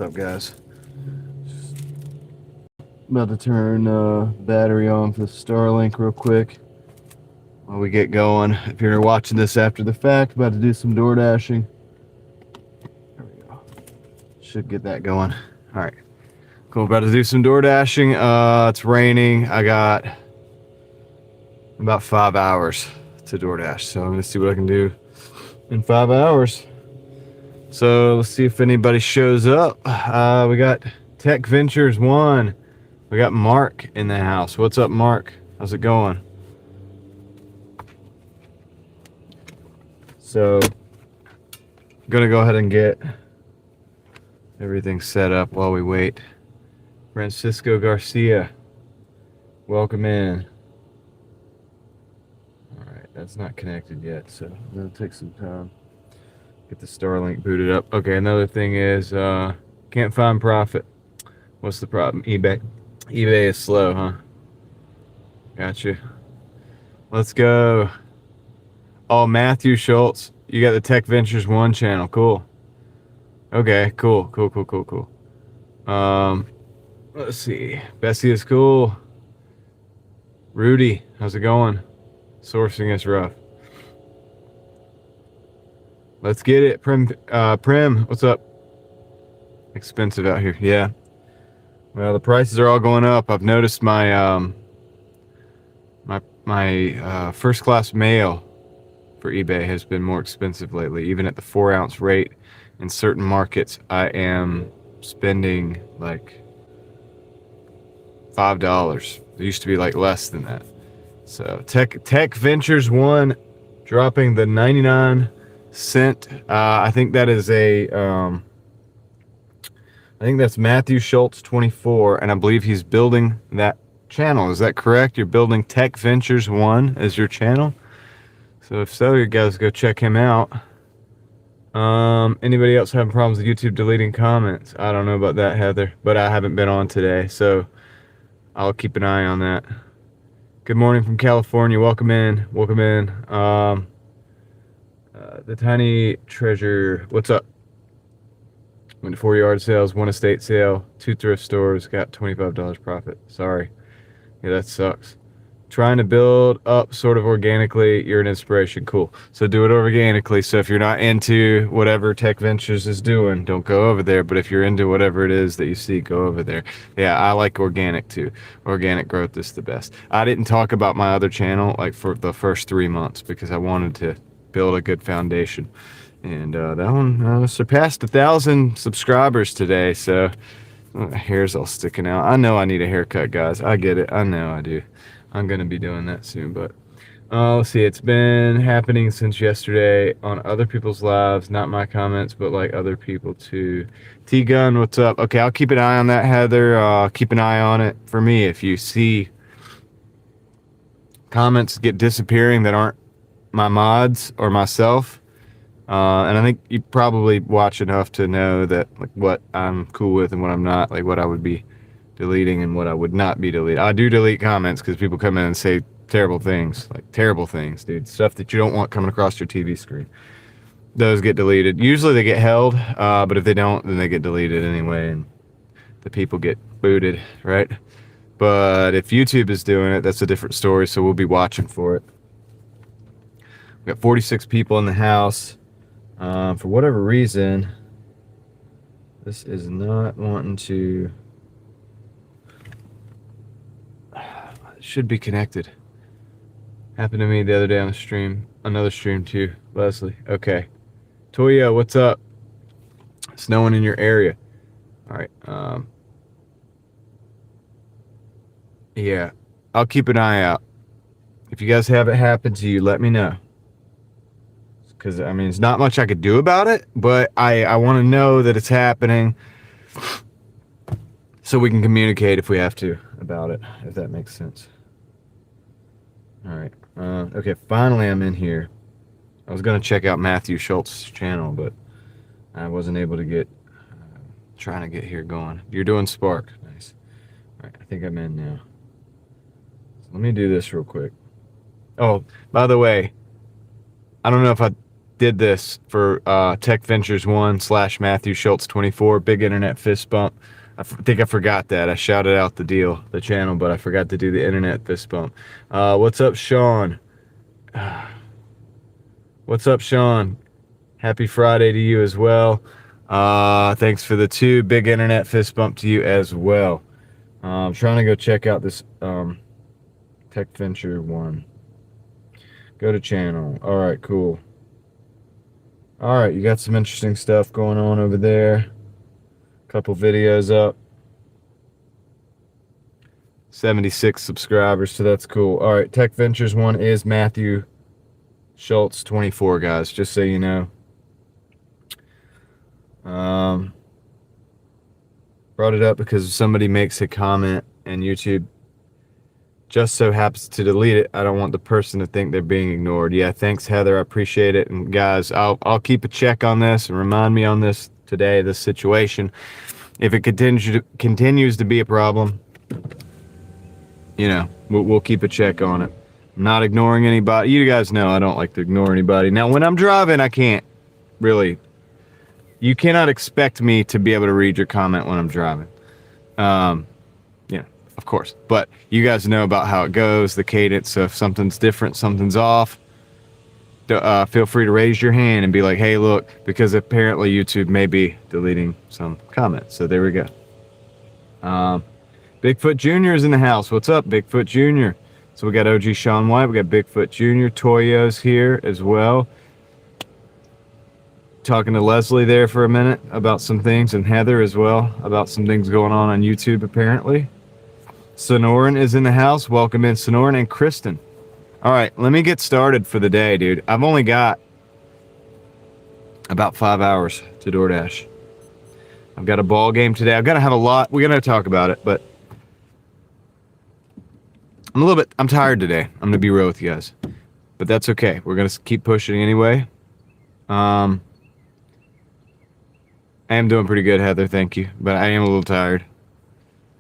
up, guys? Just about to turn battery on for the Starlink real quick while we get going. If you're watching this after the fact, about to do some Doordashing. There we go. Should get that going. All right. Cool. About to do some Doordashing. It's raining. I got about 5 hours to Doordash, so I'm gonna see what I can do in 5 hours. So let's see if anybody shows up. We got Tech Ventures 1. We got Mark in the house. What's up, Mark? How's it going? So, gonna go ahead and get everything set up while we wait. Francisco Garcia, welcome in. All right, that's not connected yet, so it'll take some time. Get the Starlink booted up. Okay, another thing is can't find profit. What's the problem? eBay is slow, huh? Gotcha. Let's go. Oh, Matthew Schultz, you got the Tech Ventures 1 channel. Cool. Okay, cool. Let's see. Bessie is cool. Rudy, how's it going? Sourcing is rough. Let's get it. Prim, what's up? Expensive out here. Yeah. Well, the prices are all going up. I've noticed my my first class mail for eBay has been more expensive lately. Even at the 4-ounce rate in certain markets, I am spending like $5. It used to be like less than that. So Tech Ventures 1 dropping the 99-cent. I think that is I think that's Matthew Schultz 24, and I believe he's building that channel. Is that correct? You're building Tech Ventures 1 as your channel? So if so, you guys go check him out. Anybody else having problems with YouTube deleting comments? I don't know about that, Heather, but I haven't been on today, so I'll keep an eye on that. Good morning from California. Welcome in. The Tiny Treasure. What's up? Went to 4 yard sales, 1 estate sale, 2 thrift stores, got $25 profit. Sorry. Yeah, that sucks. Trying to build up sort of organically. You're an inspiration. Cool. So do it organically. So if you're not into whatever Tech Ventures is doing, don't go over there. But if you're into whatever it is that you see, go over there. Yeah, I like organic too. Organic growth is the best. I didn't talk about my other channel like for the first 3 months because I wanted to build a good foundation. And that one surpassed 1,000 subscribers today. So hair's all sticking out. I know I need a haircut, guys. I get it. I know I do. I'm going to be doing that soon. But let's see. It's been happening since yesterday on other people's lives. Not my comments, but like other people too. T-Gun, what's up? Okay, I'll keep an eye on that, Heather. Keep an eye on it for me. If you see comments get disappearing that aren't my mods or myself, and I think you probably watch enough to know that like what I'm cool with and what I'm not, like what I would be deleting and what I would not be deleting. I do delete comments because people come in and say terrible things, like terrible things, dude. Stuff that you don't want coming across your TV screen. Those get deleted. Usually they get held, but if they don't, then they get deleted anyway, and the people get booted, right? But if YouTube is doing it, that's a different story, so we'll be watching for it. We got 46 people in the house. For whatever reason, this is not wanting to. It should be connected. Happened to me the other day on a stream, another stream too. Leslie, okay. Toya, what's up? Snowing in your area? All right. Yeah, I'll keep an eye out. If you guys have it happen to you, let me know. Because, I mean, it's not much I could do about it, but I want to know that it's happening so we can communicate if we have to about it, if that makes sense. All right. Okay, finally I'm in here. I was going to check out Matthew Schultz's channel, but I wasn't able to get, trying to get here going. You're doing Spark. Nice. All right, I think I'm in now. So let me do this real quick. Oh, by the way, I don't know if I did this for Tech Ventures 1 / Matthew Schultz 24. Big internet fist bump. I think I forgot that. I shouted out the channel, but I forgot to do the internet fist bump. What's up, Sean? What's up, Sean? Happy Friday to you as well. Thanks for the 2. Big internet fist bump to you as well. I'm trying to go check out this Tech Venture 1. Go to channel. All right, cool. All right, you got some interesting stuff going on over there. Couple videos up. 76 subscribers, so that's cool. All right, Tech Ventures 1 is Matthew Schultz 24, guys, just so you know. Brought it up because somebody makes a comment and YouTube just so happens to delete it. I don't want the person to think they're being ignored. Yeah, thanks, Heather. I appreciate it. And guys, I'll keep a check on this and remind me on this today, this situation. If it continues to be a problem, you know, we'll keep a check on it. I'm not ignoring anybody. You guys know I don't like to ignore anybody. Now, when I'm driving, I can't really. You cannot expect me to be able to read your comment when I'm driving. Yeah, of course. But you guys know about how it goes, the cadence. So if something's different, something's off, feel free to raise your hand and be like, hey, look, because apparently YouTube may be deleting some comments. So there we go. Bigfoot Jr. is in the house. What's up, Bigfoot Jr.? So we got OG Sean White. We got Bigfoot Jr. Toyo's here as well. Talking to Leslie there for a minute about some things, and Heather as well about some things going on YouTube apparently. Sonoran is in the house. Welcome in, Sonoran, and Kristen. All right, let me get started for the day, dude. I've only got about 5 hours to Doordash. I've got a ball game today. I've got to have a lot. We're going to talk about it, but I'm tired today. I'm going to be real with you guys, but that's okay. We're going to keep pushing anyway. I am doing pretty good, Heather. Thank you. But I am a little tired.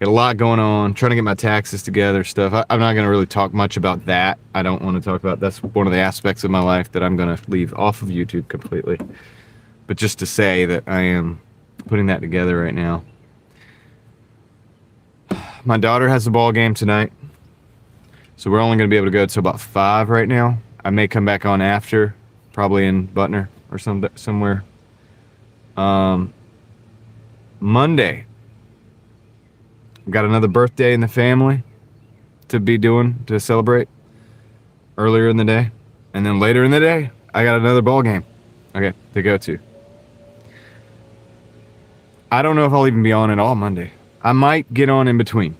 Got a lot going on. Trying to get my taxes together, stuff. I'm not going to really talk much about that. I don't want to talk about. That's one of the aspects of my life that I'm going to leave off of YouTube completely. But just to say that I am putting that together right now. My daughter has a ball game tonight, so we're only going to be able to go to about 5 right now. I may come back on after, probably in Butner or somewhere. Monday, got another birthday in the family to celebrate earlier in the day, and then later in the day I got another ball game to go to. I don't know if I'll even be on at all Monday. I might get on in between.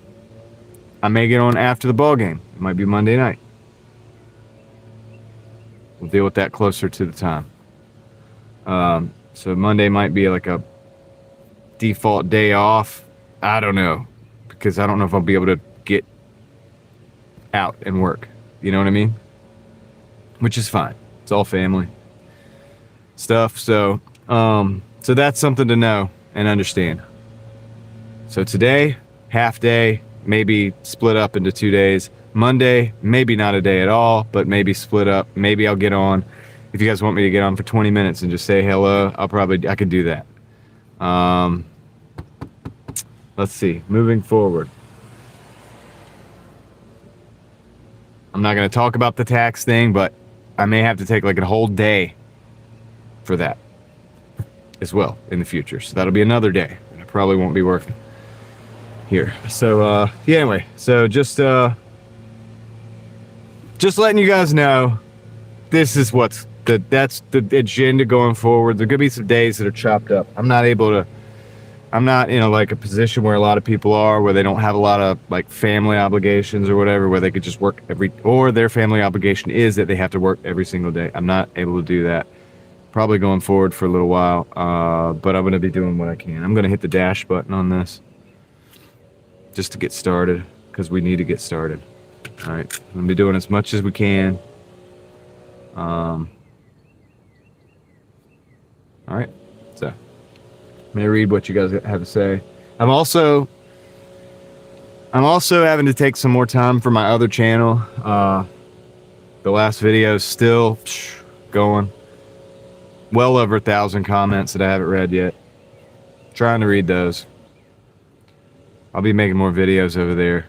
I may get on after the ball game. It might be Monday night. We'll deal with that closer to the time. So Monday might be like a default day off. I don't know, because I don't know if I'll be able to get out and work. You know what I mean? Which is fine. It's all family stuff. So that's something to know and understand. So today, half day, maybe split up into 2 days. Monday, maybe not a day at all, but maybe split up. Maybe I'll get on. If you guys want me to get on for 20 minutes and just say hello, I could do that. Let's see, moving forward. I'm not going to talk about the tax thing, but I may have to take like a whole day for that as well in the future. So that'll be another day. I probably won't be working here. So, yeah, anyway, so just letting you guys know, this is that's the agenda going forward. There could be some days that are chopped up. I'm not in like a position where a lot of people are, where they don't have a lot of like family obligations or whatever, where they could just work or their family obligation is that they have to work every single day. I'm not able to do that. Probably going forward for a little while, but I'm going to be doing what I can. I'm going to hit the dash button on this just to get started, because we need to get started. All right, I'm going to be doing as much as we can. All right, so let me read what you guys have to say. I'm also having to take some more time for my other channel. The last video is still going. well over 1,000 comments that I haven't read yet. Trying to read those. I'll be making more videos over there.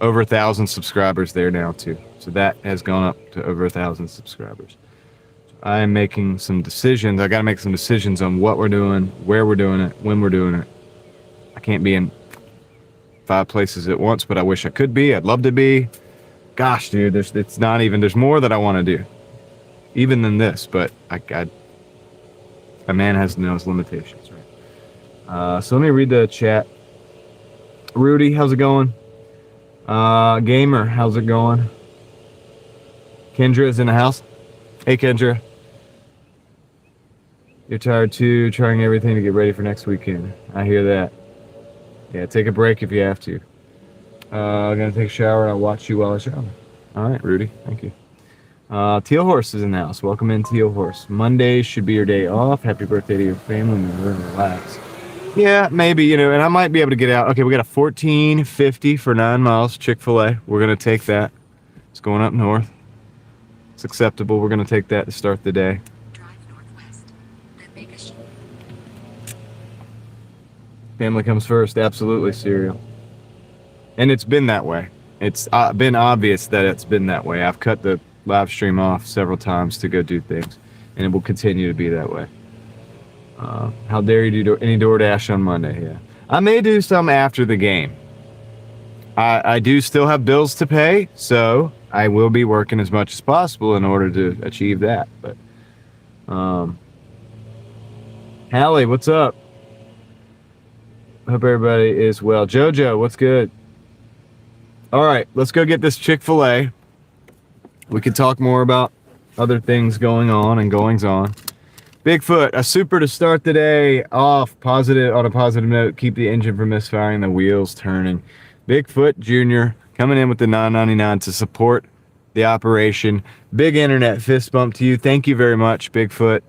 Over 1,000 subscribers there now too. So that has gone up to over 1,000 subscribers. I am making some decisions. I got to make some decisions on what we're doing, where we're doing it, when we're doing it. I can't be in 5 places at once, but I wish I could be. I'd love to be. Gosh, dude, there's more that I want to do, even than this. But a man has to know his limitations, right? So let me read the chat. Rudy, how's it going? Gamer, how's it going? Kendra is in the house. Hey, Kendra. You're tired too, trying everything to get ready for next weekend. I hear that. Yeah, take a break if you have to. I'm gonna take a shower and I'll watch you while I shower. All right, Rudy, thank you. Teal Horse is in the house. Welcome in, Teal Horse. Monday should be your day off. Happy birthday to your family member and relax. Yeah, maybe, and I might be able to get out. Okay, we got a $14.50 for 9 miles, Chick-fil-A. We're gonna take that. It's going up north. It's acceptable. We're gonna take that to start the day. Drive northwest, then make a Family comes first, absolutely, Serial. And it's been that way. It's been obvious that it's been that way. I've cut the live stream off several times to go do things, and it will continue to be that way. How dare you do any Doordash on Monday? Yeah, I may do some after the game. I do still have bills to pay, so I will be working as much as possible in order to achieve that. But, Hallie, what's up? Hope everybody is well. Jojo, what's good? All right, let's go get this Chick-fil-A. We can talk more about other things going on and goings on. Bigfoot, a super to start the day off on a positive note. Keep the engine from misfiring, the wheels turning. Bigfoot Jr. coming in with the $9.99 to support the operation. Big internet fist bump to you. Thank you very much, Bigfoot.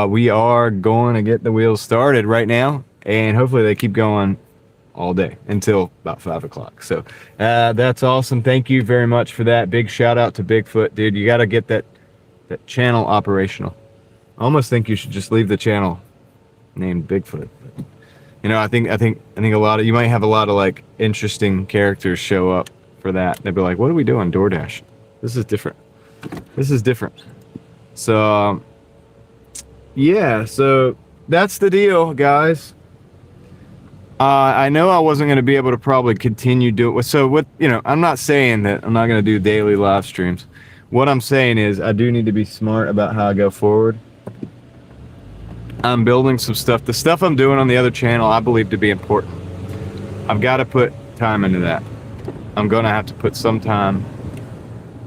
We are going to get the wheels started right now, and hopefully they keep going all day until about 5 o'clock. So that's awesome. Thank you very much for that. Big shout out to Bigfoot, dude. You got to get that channel operational. I almost think you should just leave the channel named Bigfoot. I think a lot of you might have a lot of like interesting characters show up for that. They'd be like, "What are we doing, Doordash? This is different. This is different." So yeah, so that's the deal, guys. I know I wasn't going to be able to probably continue doing. So I'm not saying that I'm not going to do daily live streams. What I'm saying is I do need to be smart about how I go forward. I'm building some stuff. The stuff I'm doing on the other channel, I believe to be important. I've got to put time into that. I'm going to have to put some time,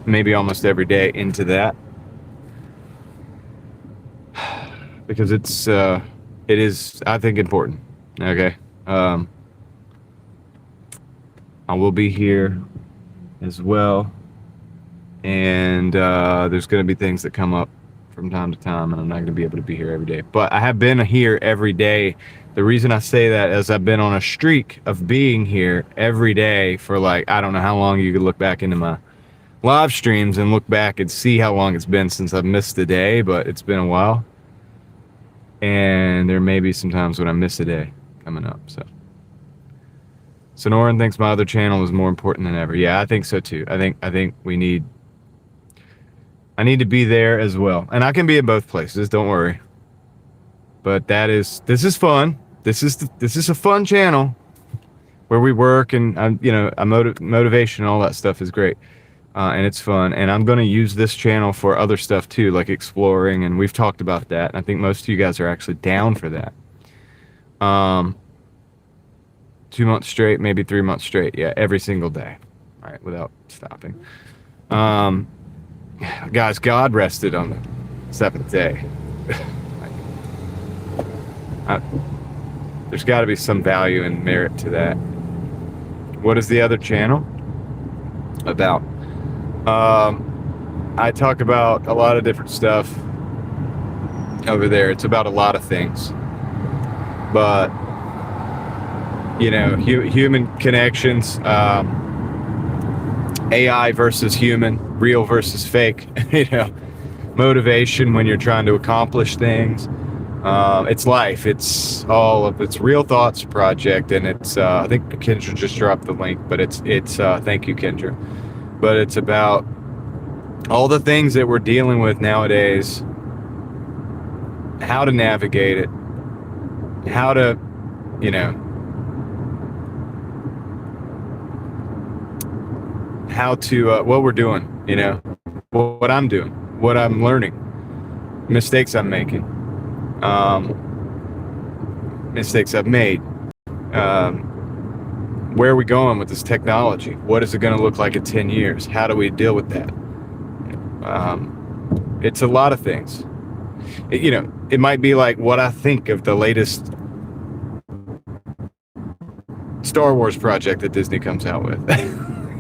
maybe almost every day, into that. Because it is, I think, important. Okay. I will be here as well. And there's going to be things that come up from time to time, and I'm not going to be able to be here every day. But I have been here every day. The reason I say that is I've been on a streak of being here every day for I don't know how long. You could look back into my live streams and look back and see how long it's been since I've missed a day, but it's been a while. And there may be some times when I miss a day coming up. So Sonoran thinks my other channel is more important than ever. Yeah, I think so too. I think I need to be there as well. And I can be in both places, don't worry. But this is fun. This is a fun channel where we work, and motivation and all that stuff is great. And it's fun. And I'm going to use this channel for other stuff too, like exploring, and we've talked about that. And I think most of you guys are actually down for that. 2 months straight, maybe 3 months straight. Yeah, every single day. All right, without stopping. Guys, God rested on the 7th day. There's got to be some value and merit to that. What is the other channel about? I talk about a lot of different stuff over there. It's about a lot of things. But, human connections, AI versus human, real versus fake, motivation when you're trying to accomplish things. It's life. It's Real Thoughts Project, and it's I think Kendra just dropped the link, but it's thank you, Kendra. But it's about all the things that we're dealing with nowadays, how to navigate it, how to, what we're doing, what I'm doing, what I'm learning, mistakes I'm making, mistakes I've made, where are we going with this technology? What is it going to look like in 10 years? How do we deal with that? It's a lot of things. It might be like what I think of the latest Star Wars project that Disney comes out with.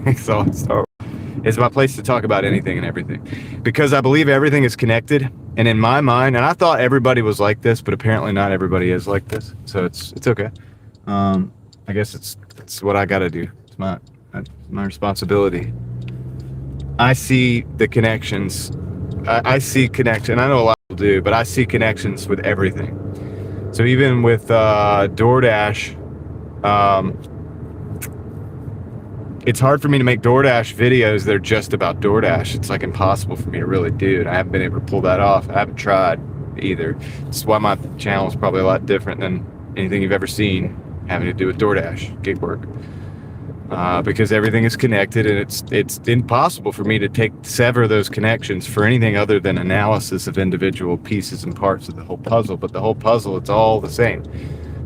It's all Star Wars. It's my place to talk about anything and everything, because I believe everything is connected. And in my mind, and I thought everybody was like this, but apparently not everybody is like this. So it's okay. I guess it's what I got to do. It's my responsibility. I see the connections. I see connection. I know a lot of people do, but I see connections with everything. So even with Doordash, it's hard for me to make Doordash videos that are just about Doordash. It's like impossible for me to really do, and I haven't been able to pull that off. I haven't tried either. That's why my channel is probably a lot different than anything you've ever seen having to do with Doordash gig work, because everything is connected, and it's impossible for me to sever those connections for anything other than analysis of individual pieces and parts of the whole puzzle. But the whole puzzle, it's all the same.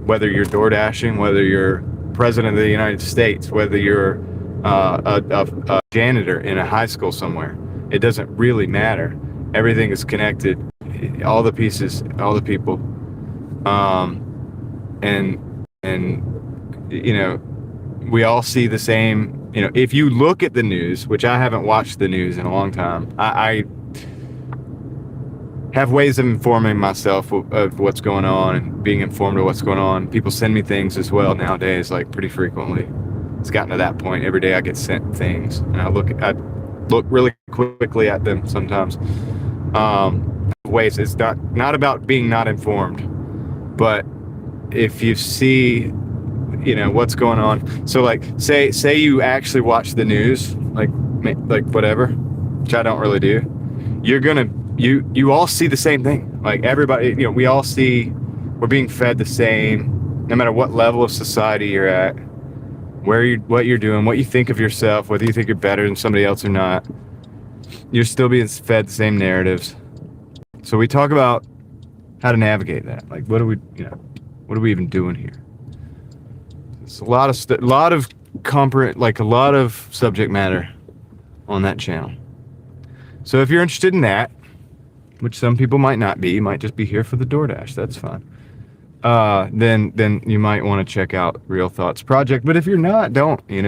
Whether you're Doordashing, whether you're president of the United States, whether you're a janitor in a high school somewhere, it doesn't really matter. Everything is connected, all the pieces, all the people, and we all see the same. If you look at the news, which I haven't watched the news in a long time, I have ways of informing myself of what's going on and being informed of what's going on. People send me things as well nowadays, like pretty frequently. It's gotten to that point. Every day I get sent things, and I look really quickly at them sometimes. Ways it's not about being not informed, but if you see, what's going on. So like, say you actually watch the news, like whatever, which I don't really do. You all see the same thing. Like everybody, we all see, we're being fed the same, no matter what level of society you're at. What you're doing, what you think of yourself, whether you think you're better than somebody else or not, you're still being fed the same narratives. So we talk about how to navigate that. Like, what are we even doing here? It's a lot of subject matter on that channel. So if you're interested in that, which some people might not be, you might just be here for the Doordash. That's fine. Then you might want to check out Real Thoughts Project. But if you're not, don't. If you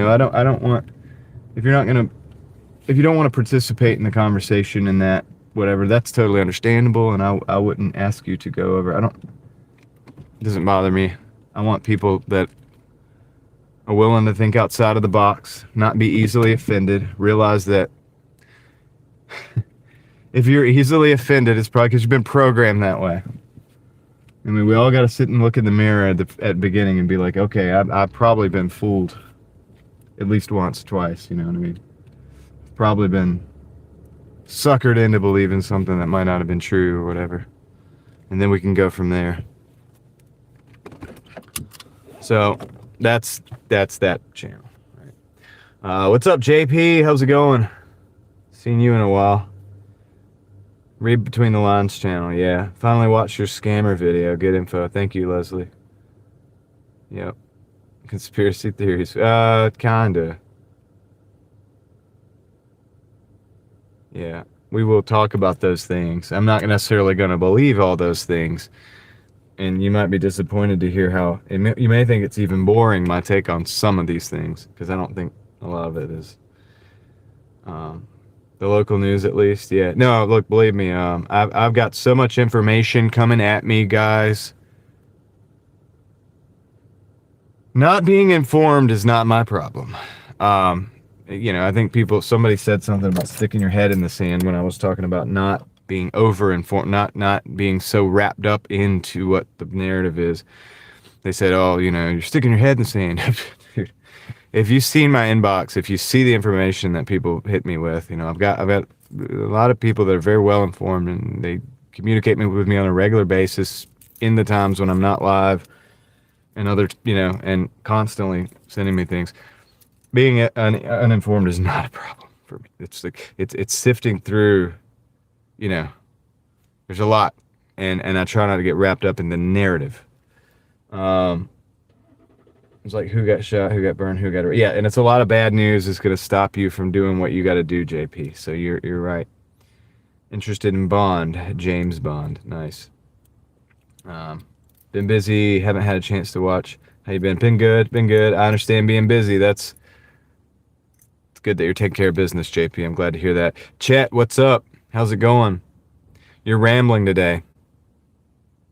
don't want to participate in the conversation and that, whatever, that's totally understandable, and I wouldn't ask you to go over. It doesn't bother me. I want people that are willing to think outside of the box, not be easily offended, realize that if you're easily offended, it's probably because you've been programmed that way. I mean, we all got to sit and look in the mirror at the beginning and be like, okay, I've probably been fooled at least once, twice, you know what I mean? I've probably been suckered into believing something that might not have been true or whatever. And then we can go from there. So that's that channel. Right. What's up, JP? How's it going? Seen you in a while. Read Between the Lines channel, yeah. Finally watched your scammer video. Good info. Thank you, Leslie. Yep. Conspiracy theories. Kinda. Yeah. We will talk about those things. I'm not necessarily going to believe all those things. And you might be disappointed to hear how... you may think it's even boring, my take on some of these things. Because I don't think a lot of it is... the local news, at least, yeah. No, look, believe me, I've got so much information coming at me, guys. Not being informed is not my problem. I think somebody said something about sticking your head in the sand when I was talking about not being over informed, not being so wrapped up into what the narrative is. They said, "Oh, you're sticking your head in the sand." Dude, if you've seen my inbox, if you see the information that people hit me with, I've got a lot of people that are very well informed, and they communicate with me on a regular basis in the times when I'm not live, and and constantly sending me things. Being uninformed is not a problem for me. It's like it's sifting through. There's a lot, and I try not to get wrapped up in the narrative. It's like who got shot, who got burned, who got yeah, and it's a lot of bad news. It's gonna stop you from doing what you got to do, JP. So you're right. Interested in Bond, James Bond, nice. Been busy, haven't had a chance to watch. How you been? Been good, been good. I understand being busy. It's good that you're taking care of business, JP. I'm glad to hear that. Chet, what's up? How's it going? You're rambling today.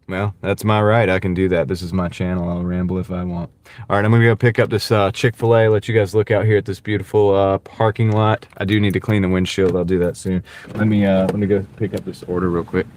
Well, that's my right. I can do that. This is my channel. I'll ramble if I want. All right, I'm going to go pick up this Chick-fil-A. Let you guys look out here at this beautiful parking lot. I do need to clean the windshield. I'll do that soon. Let me go pick up this order real quick.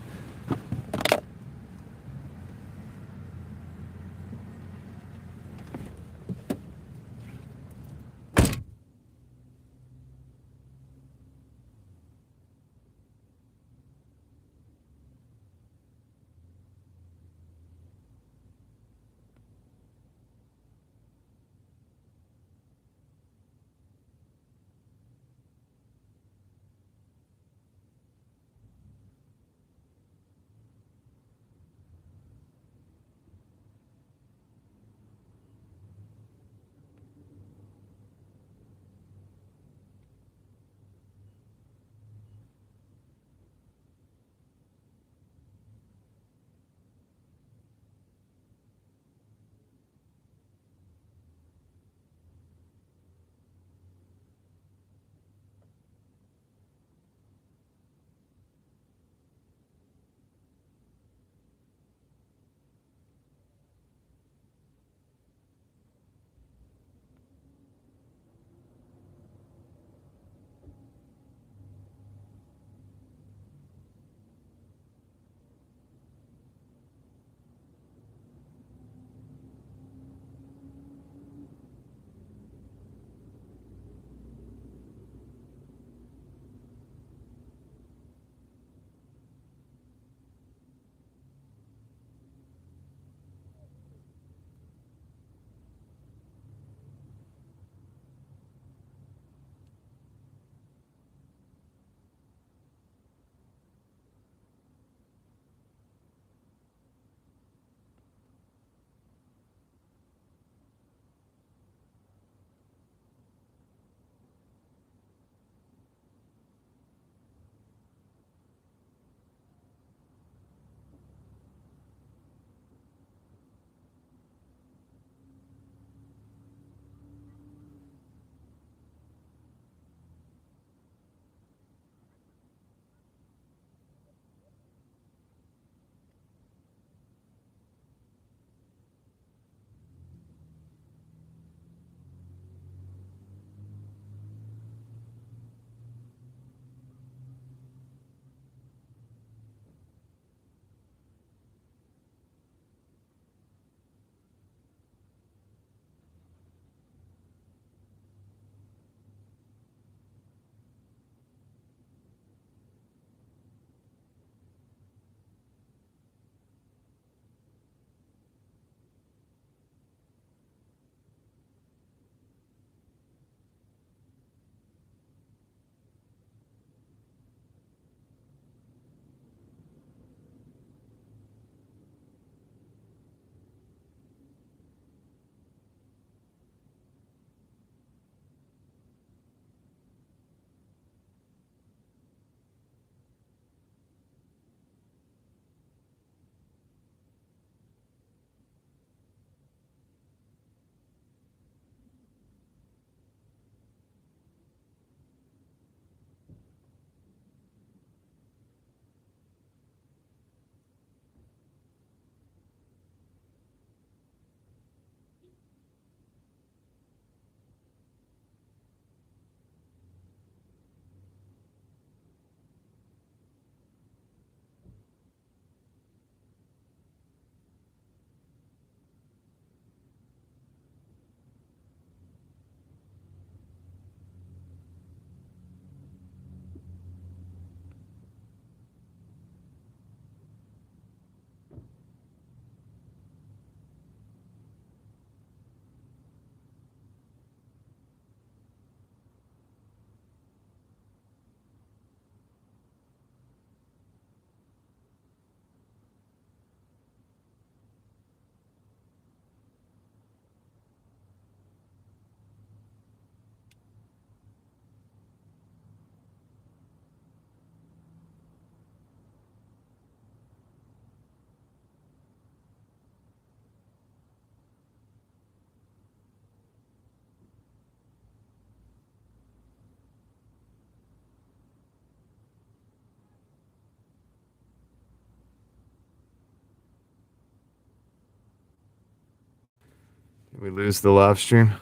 Did we lose the live stream?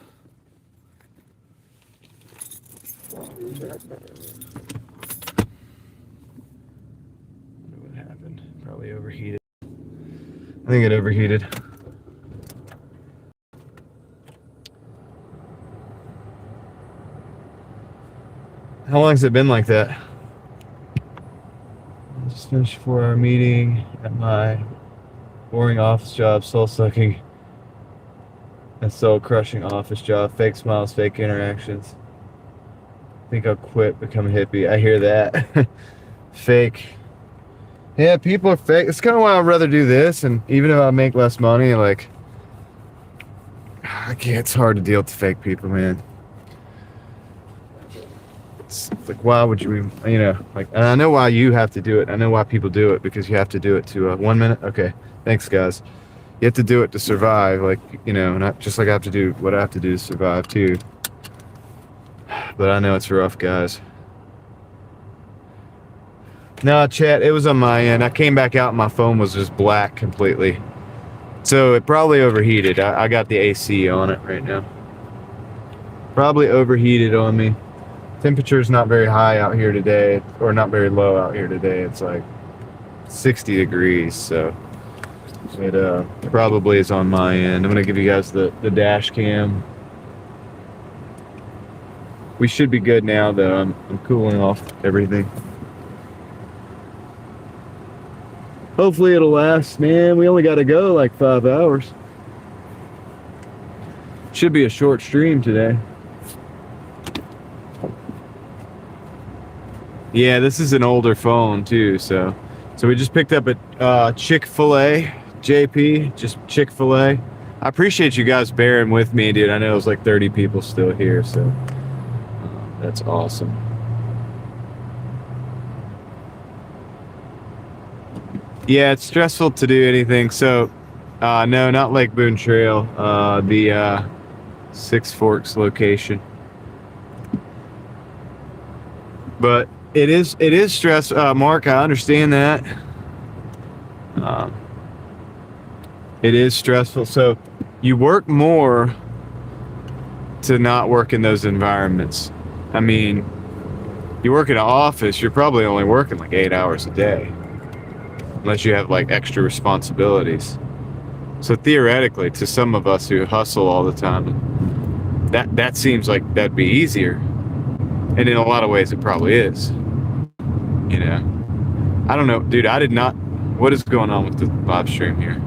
What happened? Probably overheated. I think it overheated. How long has it been like that? I just finished a 4-hour meeting at my boring office job, soul-sucking and soul-crushing office job. Fake smiles, fake interactions. Think I'll quit, become a hippie. I hear that. Fake. Yeah, people are fake. It's kind of why I'd rather do this, and even if I make less money, like, I can't. It's hard to deal with the fake people, man. It's like, why would you, like, and I know why you have to do it. I know why people do it, because you have to do it to, 1 minute. Okay, thanks, guys. You have to do it to survive, like, not just like I have to do what I have to do to survive, too. But I know it's rough, guys. No, chat, it was on my end. I came back out and my phone was just black completely. So it probably overheated. I got the AC on it right now. Probably overheated on me. Temperature's not very high out here today, or not very low out here today. It's like 60 degrees, so it probably is on my end. I'm gonna give you guys the dash cam. We should be good now, though. I'm cooling off everything. Hopefully it'll last, man. We only got to go like 5 hours. Should be a short stream today. Yeah, this is an older phone too, so we just picked up at Chick-fil-A, JP, just Chick-fil-A. I appreciate you guys bearing with me, dude. I know there's like 30 people still here, so that's awesome. Yeah, it's stressful to do anything. So, no, not Lake Boone Trail. The Six Forks location. But it is stressful. Mark, I understand that. It is stressful. So, you work more to not work in those environments. I mean, you work in an office, you're probably only working like 8 hours a day. Unless you have like extra responsibilities. So theoretically, to some of us who hustle all the time, that seems like that'd be easier. And in a lot of ways it probably is. I don't know, dude, I did not, what is going on with the live stream here?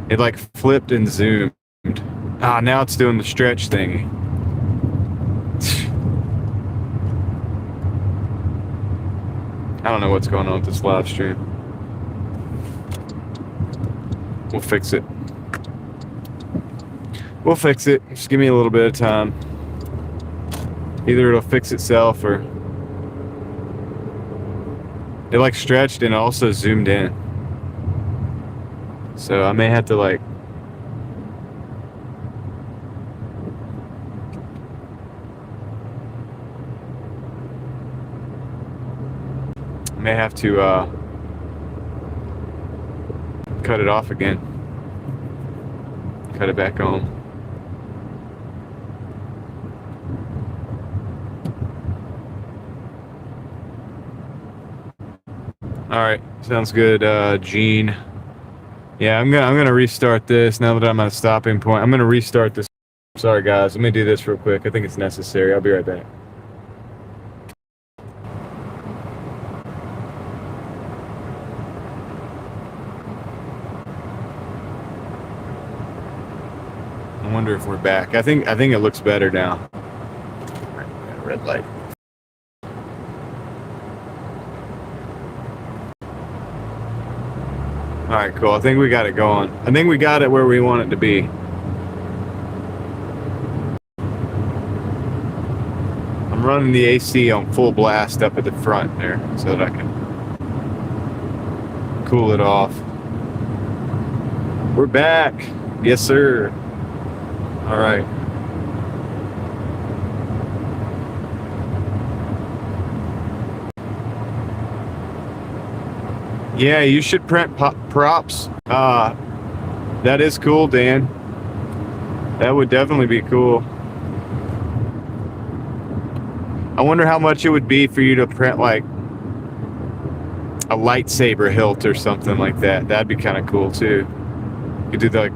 It like flipped and zoomed. Now it's doing the stretch thingy. I don't know what's going on with this live stream. We'll fix it. We'll fix it. Just give me a little bit of time. Either it'll fix itself or it like stretched and also zoomed in. So I may have to like cut it off again. Cut it back on. All right, sounds good, Gene. Yeah, I'm gonna restart this now that I'm at a stopping point. I'm gonna restart this. Sorry, guys. Let me do this real quick. I think it's necessary. I'll be right back. I wonder if we're back. I think it looks better now. Red light. All right, cool. I think we got it going. I think we got it where we want it to be. I'm running the AC on full blast up at the front there so that I can cool it off. We're back. Yes, sir. All right. Yeah, you should print props. That is cool, Dan. That would definitely be cool. I wonder how much it would be for you to print like a lightsaber hilt or something like that. That'd be kind of cool too. You could do like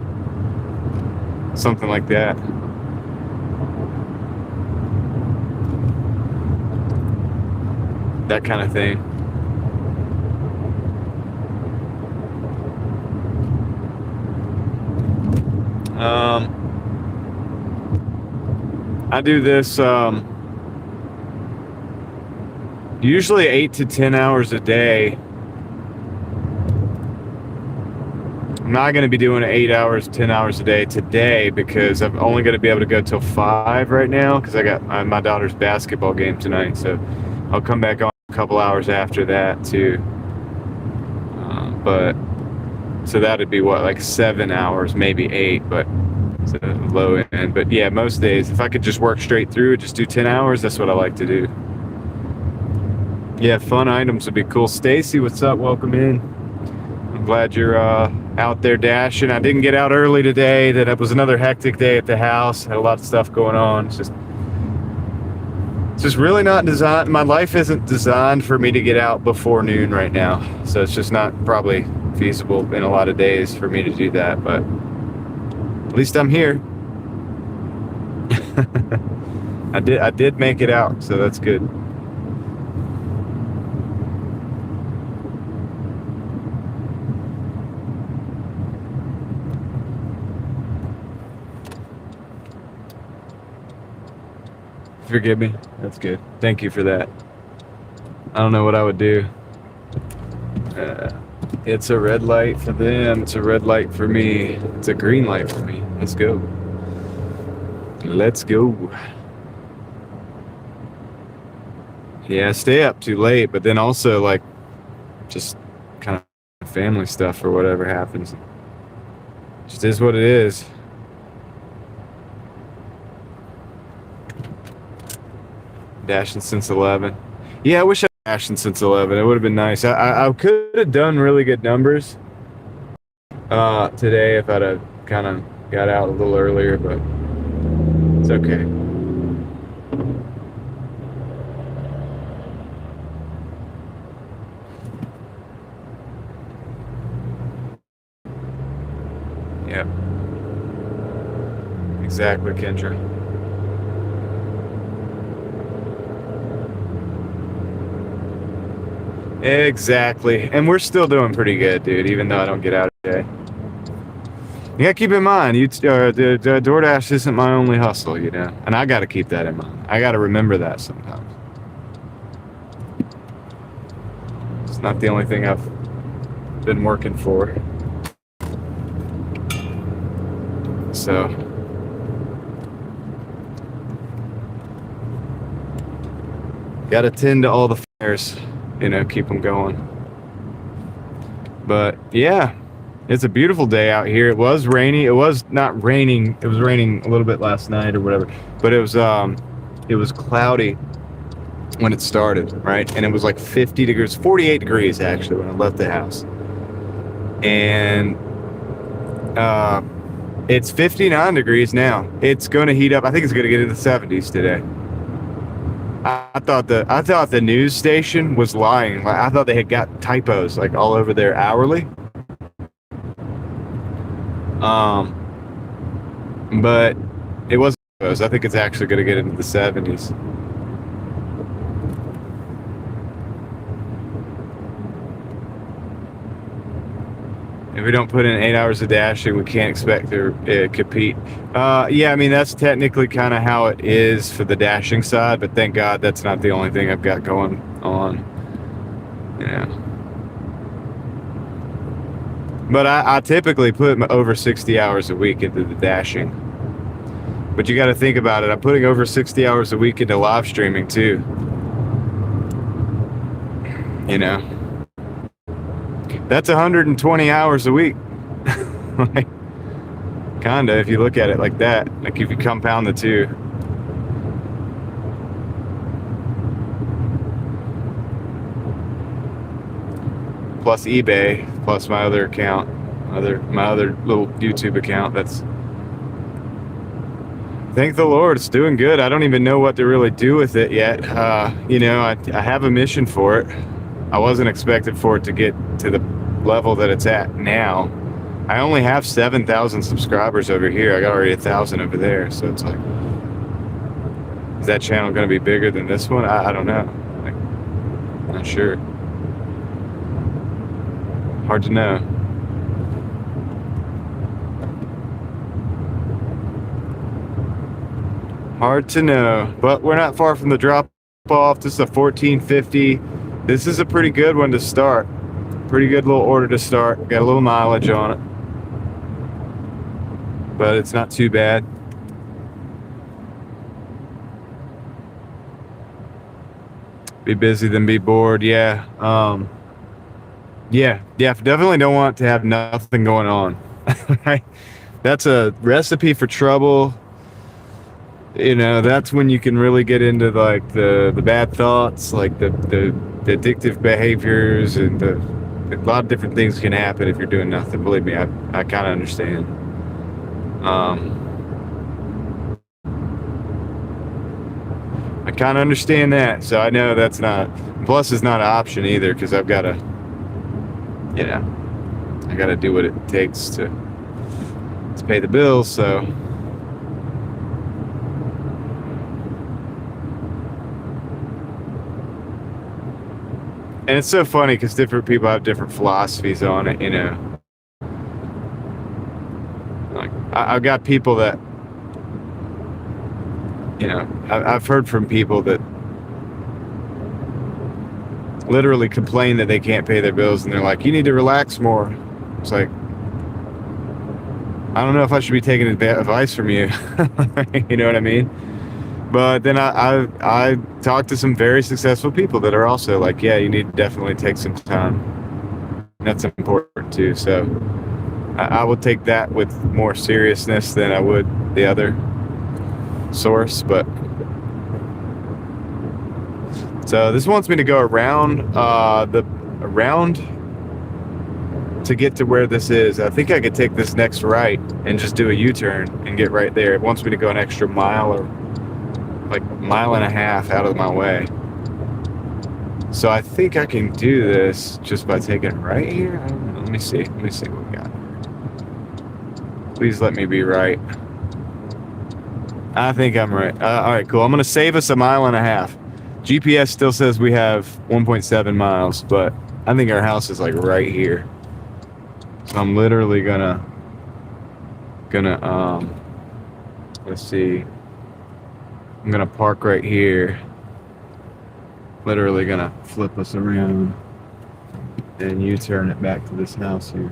something like that. That kind of thing. I do this usually 8 to 10 hours a day. I'm not going to be doing 8 hours, 10 hours a day today because I'm only going to be able to go till 5 right now because I got my daughter's basketball game tonight. So I'll come back on a couple hours after that too. But so that'd be what, like 7 hours, maybe 8, but it's a low end. But yeah, most days, if I could just work straight through, just do 10 hours, that's what I like to do. Yeah, fun items would be cool. Stacy, what's up? Welcome in. I'm glad you're out there dashing. I didn't get out early today. That was another hectic day at the house. Had a lot of stuff going on. It's just really not designed. My life isn't designed for me to get out before noon right now. So it's just not probably feasible in a lot of days for me to do that. But at least I'm here. I did make it out, so that's good. Forgive me. That's good. Thank you for that. I don't know what I would do. It's a red light for them. It's a red light for me. It's a green light for me. Let's go. Let's go. Yeah, I stay up too late, but then also like just kind of family stuff or whatever happens. Just is what it is. Dashing since 11. Yeah, I wish I had dashing since 11. It would have been nice. I could have done really good numbers today if I'd have kind of got out a little earlier, but it's okay. Yeah. Exactly, Kendra. Exactly. And we're still doing pretty good, dude, even though I don't get out today. You gotta keep in mind, the Doordash isn't my only hustle, you know? And I gotta keep that in mind. I gotta remember that sometimes. It's not the only thing I've been working for. So... gotta tend to all the fires. You know, keep them going. But yeah, it's a beautiful day out here. It was rainy. It was not raining. It was raining a little bit last night or whatever. But it was cloudy when it started, right? And it was like 50 degrees, 48 degrees actually when I left the house. And it's 59 degrees now. It's going to heat up. I think it's going to get into the 70s today. I thought the news station was lying. Like, I thought they had got typos like all over their hourly. But it wasn't typos. I think it's actually going to get into the 70s. If we don't put in 8 hours of dashing, we can't expect to compete. Yeah, I mean, that's technically kind of how it is for the dashing side, but thank God that's not the only thing I've got going on. You know. But I typically put over 60 hours a week into the dashing. But you got to think about it. I'm putting over 60 hours a week into live streaming too. You know. That's 120 hours a week. Like, kinda, if you look at it like that. Like if you compound the two. Plus eBay, plus my other account, my other little YouTube account. That's Thank the Lord, it's doing good. I don't even know what to really do with it yet. I have a mission for it. I wasn't expecting for it to get to the level that it's at now. I only have 7,000 subscribers over here. I got already 1,000 over there. So it's like, is that channel going to be bigger than this one? I don't know. Like, not sure. Hard to know. Hard to know, but we're not far from the drop off. This is a 1450. This is a pretty good one to start. Pretty good little order to start. Got a little mileage on it, but it's not too bad. Be busy than be bored. Yeah. Yeah. Definitely don't want to have nothing going on. Right? That's a recipe for trouble. You know, that's when you can really get into like the bad thoughts, like the addictive behaviors, and a lot of different things can happen if you're doing nothing. Believe me, I kind of understand. I kind of understand that, so I know that's not. Plus, it's not an option either, because I've got to, I got to do what it takes to pay the bills. So. And it's so funny because different people have different philosophies on it, you know. Like, I've got people that, I've heard from people that literally complain that they can't pay their bills, and they're like, you need to relax more. It's like, I don't know if I should be taking advice from you. You know what I mean? But then I talked to some very successful people that are also like, yeah, you need to definitely take some time. That's important too. So I will take that with more seriousness than I would the other source. But so this wants me to go around to get to where this is. I think I could take this next right and just do a U-turn and get right there. It wants me to go an extra mile or like mile and a half out of my way. So I think I can do this just by taking it right here. I don't know. Let me see what we got. Please let me be right. I think I'm right. All right, cool. I'm gonna save us a mile and a half. GPS still says we have 1.7 miles, but I think our house is like right here. So I'm literally gonna let's see. I'm gonna park right here. Literally gonna flip us around and U-turn it back to this house here.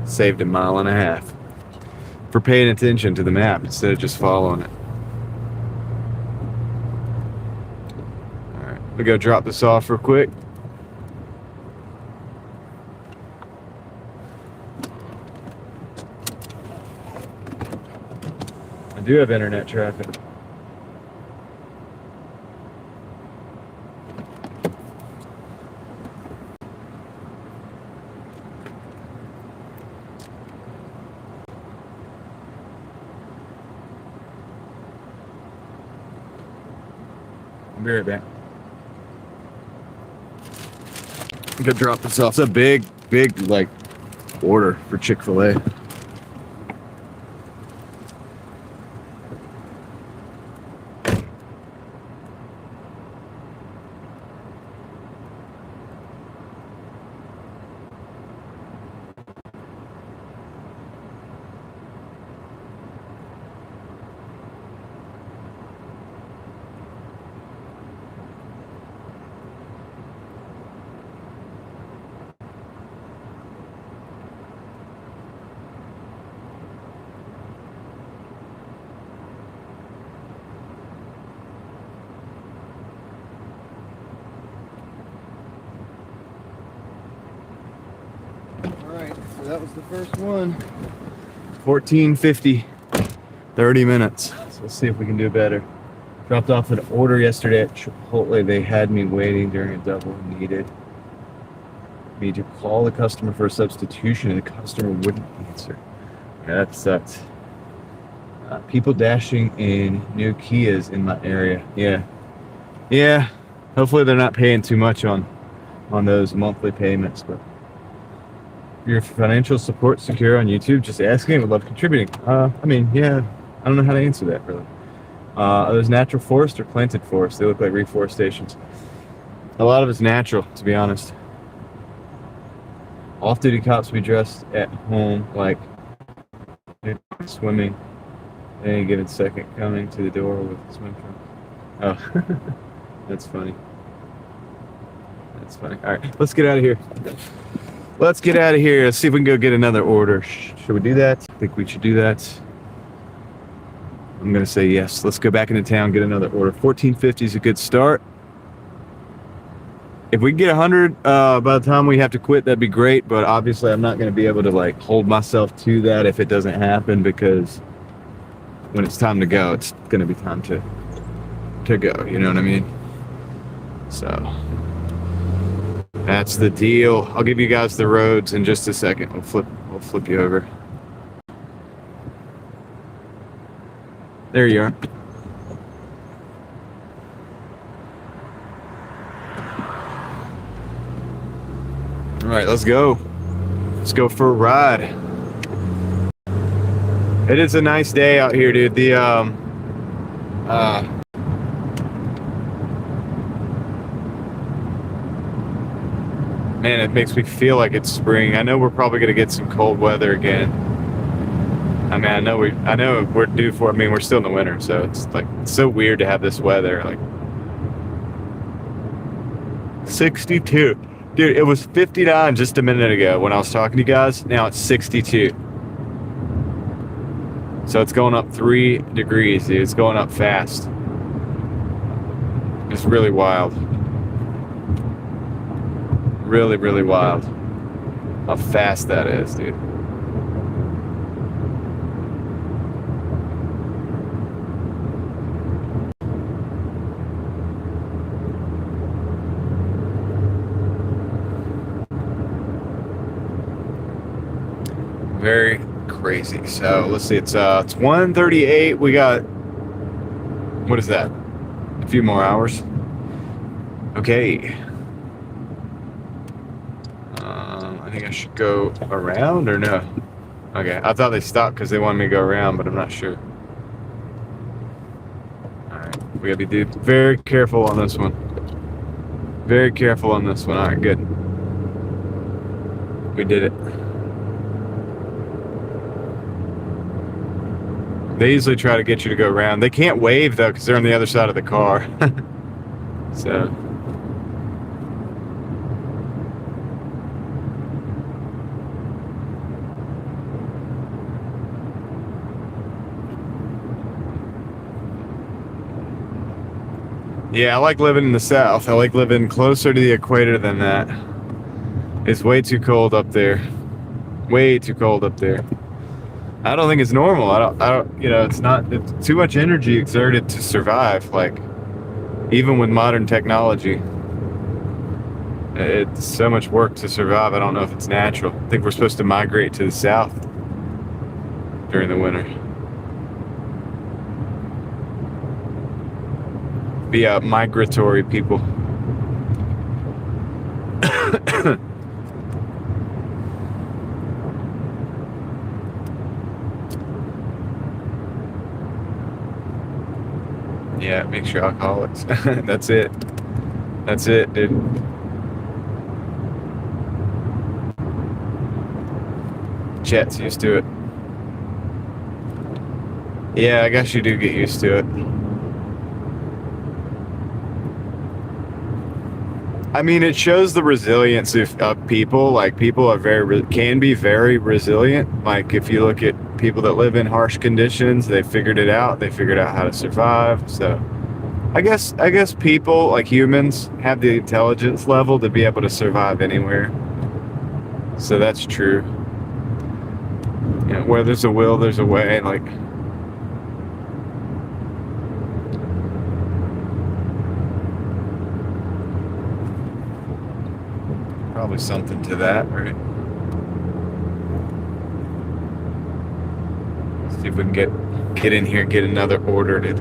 Saved a mile and a half for paying attention to the map instead of just following it. All right, we'll go drop this off real quick. I do have internet traffic. I'll be right back. I'm gonna drop this off. It's a big like order for Chick-fil-A. So that was the first one. 1450, 30 minutes. So let's see if we can do better. Dropped off an order yesterday at Chipotle. They had me waiting during a double needed me to call the customer for a substitution, and the customer wouldn't answer. Yeah, that sucks. People dashing in new Kias in my area. Yeah. Yeah. Hopefully they're not paying too much on those monthly payments. But your financial support secure on YouTube? Just asking. Would love contributing. I mean, yeah. I don't know how to answer that really. Are those natural forest or planted forest? They look like reforestations. A lot of it's natural, to be honest. Off-duty cops be dressed at home like swimming at any given second, coming to the door with a swim trunk. Oh, that's funny. That's funny. All right, let's get out of here. Let's get out of here. Let's see if we can go get another order. Should we do that? I think we should do that. I'm gonna say yes. Let's go back into town, get another order. 1450 is a good start. If we can get 100 by the time we have to quit, that'd be great. But obviously, I'm not gonna be able to like hold myself to that if it doesn't happen, because when it's time to go, it's gonna be time to go. You know what I mean? So that's the deal. I'll give you guys the roads in just a second. We'll flip you over. There you are. All right, let's go. Let's go for a ride. It is a nice day out here, dude. Man, it makes me feel like it's spring. I know we're probably gonna get some cold weather again. I mean, I know we're due for. I mean, we're still in the winter, so it's like it's so weird to have this weather. Like 62, dude. It was 59 just a minute ago when I was talking to you guys. Now it's 62. So it's going up 3 degrees, dude. It's going up fast. It's really wild. Really, really wild. How fast that is, dude. Very crazy. So let's see. It's 1:38. We got, what is that? A few more hours. Okay. I think I should go around or no? Okay. I thought they stopped because they wanted me to go around, but I'm not sure. All right. We gotta be very careful on this one. Very careful on this one. All right. Good. We did it. They usually try to get you to go around. They can't wave though because they're on the other side of the car. So. Yeah, I like living in the South. I like living closer to the equator than that. It's way too cold up there. Way too cold up there. I don't think it's normal. I don't, it's too much energy exerted to survive. Like, even with modern technology, it's so much work to survive. I don't know if it's natural. I think we're supposed to migrate to the south during the winter. Be migratory people. Yeah, make sure alcoholics. That's it. That's it, dude. Chat's used to it. Yeah, I guess you do get used to it. I mean, it shows the resilience of people. Like, people are can be very resilient. Like, if you look at people that live in harsh conditions, they figured it out. They figured out how to survive. So, I guess people, like humans, have the intelligence level to be able to survive anywhere. So that's true. Where there's a will, there's a way. Like. Probably something to that, right? See if we can get in here and get another order, dude.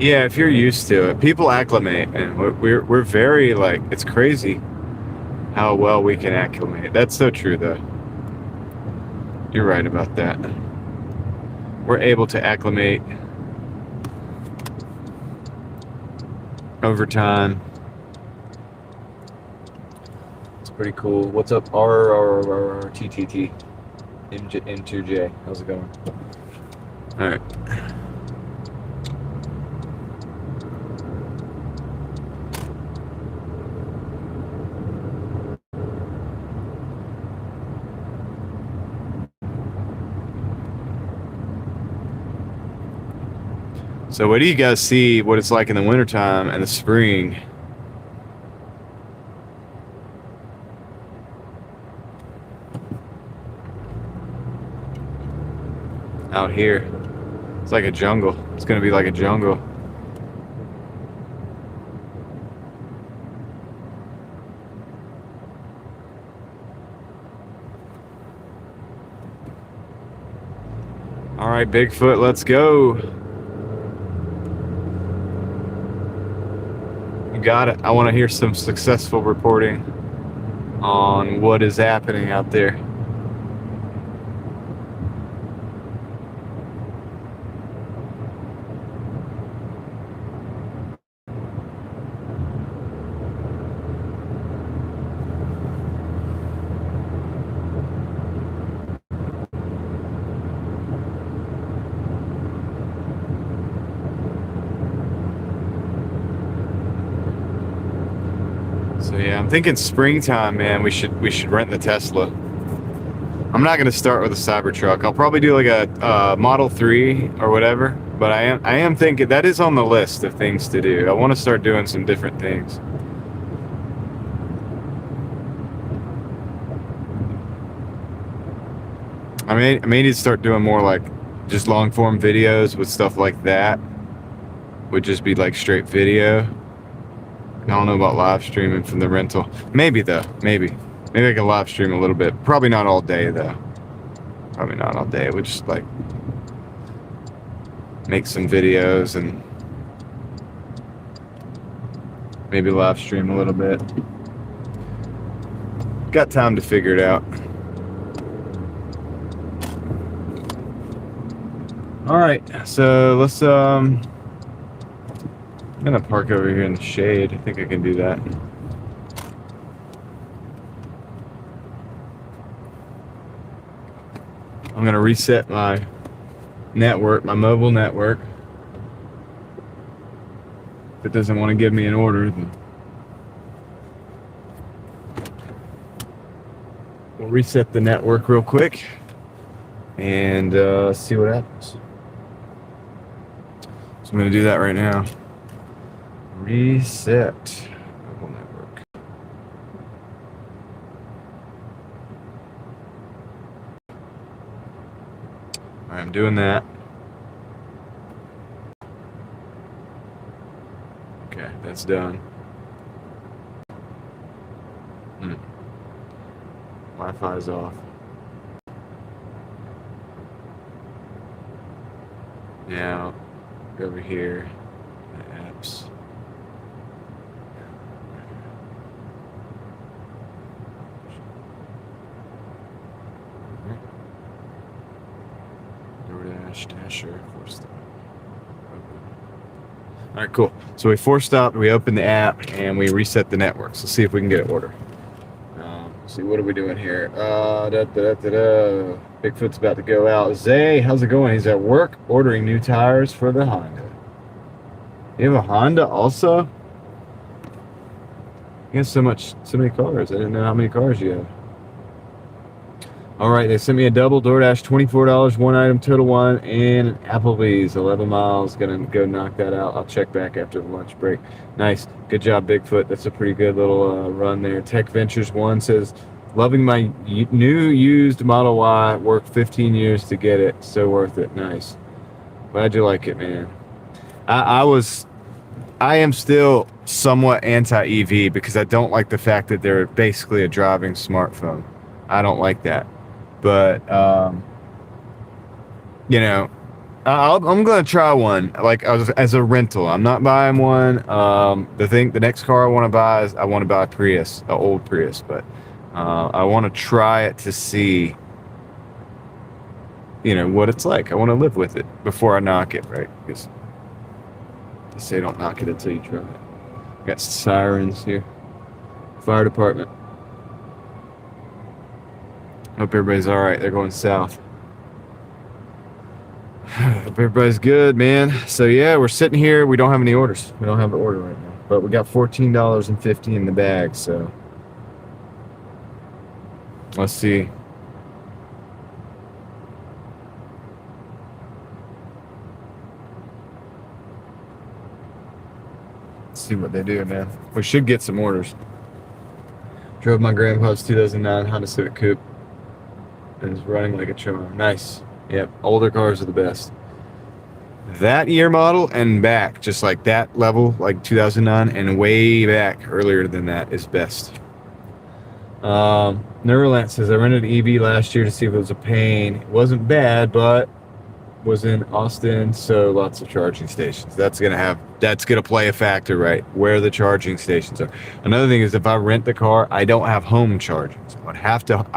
Yeah, if you're used to it, people acclimate, and we're very like, it's crazy how well we can acclimate. That's so true, though. You're right about that. We're able to acclimate over time. It's pretty cool. What's up, RRRTTT M2J? How's it going? All right. So what do you guys see what it's like in the wintertime and the spring? Out here. It's like a jungle. It's gonna be like a jungle. All right, Bigfoot, let's go. Got it. I want to hear some successful reporting on what is happening out there. So yeah, I'm thinking springtime, man. We should rent the Tesla. I'm not gonna start with a Cybertruck. I'll probably do like a Model 3 or whatever. But I am thinking that is on the list of things to do. I want to start doing some different things. I may need to start doing more like just long form videos with stuff like that. Would just be like straight video. I don't know about live streaming from the rental. Maybe though. Maybe I can live stream a little bit. Probably not all day though. Probably not all day. We'll just like make some videos and maybe live stream a little bit. Got time to figure it out. All right, so let's I'm gonna park over here in the shade. I think I can do that. I'm gonna reset my network, my mobile network. If it doesn't want to give me an order, then we'll reset the network real quick and see what happens. So I'm gonna do that right now. Reset mobile network. All right, I'm doing that. Okay, that's done. Wi-Fi is off. Now, go over here, the apps. Doordash, Dasher, force. All right, cool. So we forced out, we opened the app, and we reset the network. So see if we can get an order. See, what are we doing here? Bigfoot's about to go out. Zay, how's it going? He's at work ordering new tires for the Honda. You have a Honda also? You have so many cars. I didn't know how many cars you have. All right, they sent me a double DoorDash, $24, one item, total one, and an Applebee's, 11 miles. Gonna go knock that out. I'll check back after the lunch break. Nice. Good job, Bigfoot. That's a pretty good little run there. Tech Ventures 1 says, loving my new used Model Y. Worked 15 years to get it. So worth it. Nice. Glad you like it, man. I am still somewhat anti-EV because I don't like the fact that they're basically a driving smartphone. I don't like that. But, you know, I'm going to try one, like, as a rental. I'm not buying one. The next car I want to buy is, I want to buy a Prius, an old Prius. But I want to try it to see, you know, what it's like. I want to live with it before I knock it, right? Because they say don't knock it until you try it. Got sirens here. Fire department. Hope everybody's all right. They're going south. Hope everybody's good, man. So yeah, we're sitting here. We don't have any orders. We don't have an order right now, but we got $14.50 in the bag. So let's see. Let's see what they do, man. We should get some orders. Drove my grandpa's 2009 Honda Civic Coupe. And it's running like a charm. Nice. Yep. Older cars are the best. That year model and back, just like that level, like 2009 and way back earlier than that is best. Neuralance says, I rented an EV last year to see if it was a pain. It wasn't bad, but was in Austin, so lots of charging stations. That's gonna play a factor, right? Where the charging stations are. Another thing is, if I rent the car, I don't have home charging. So I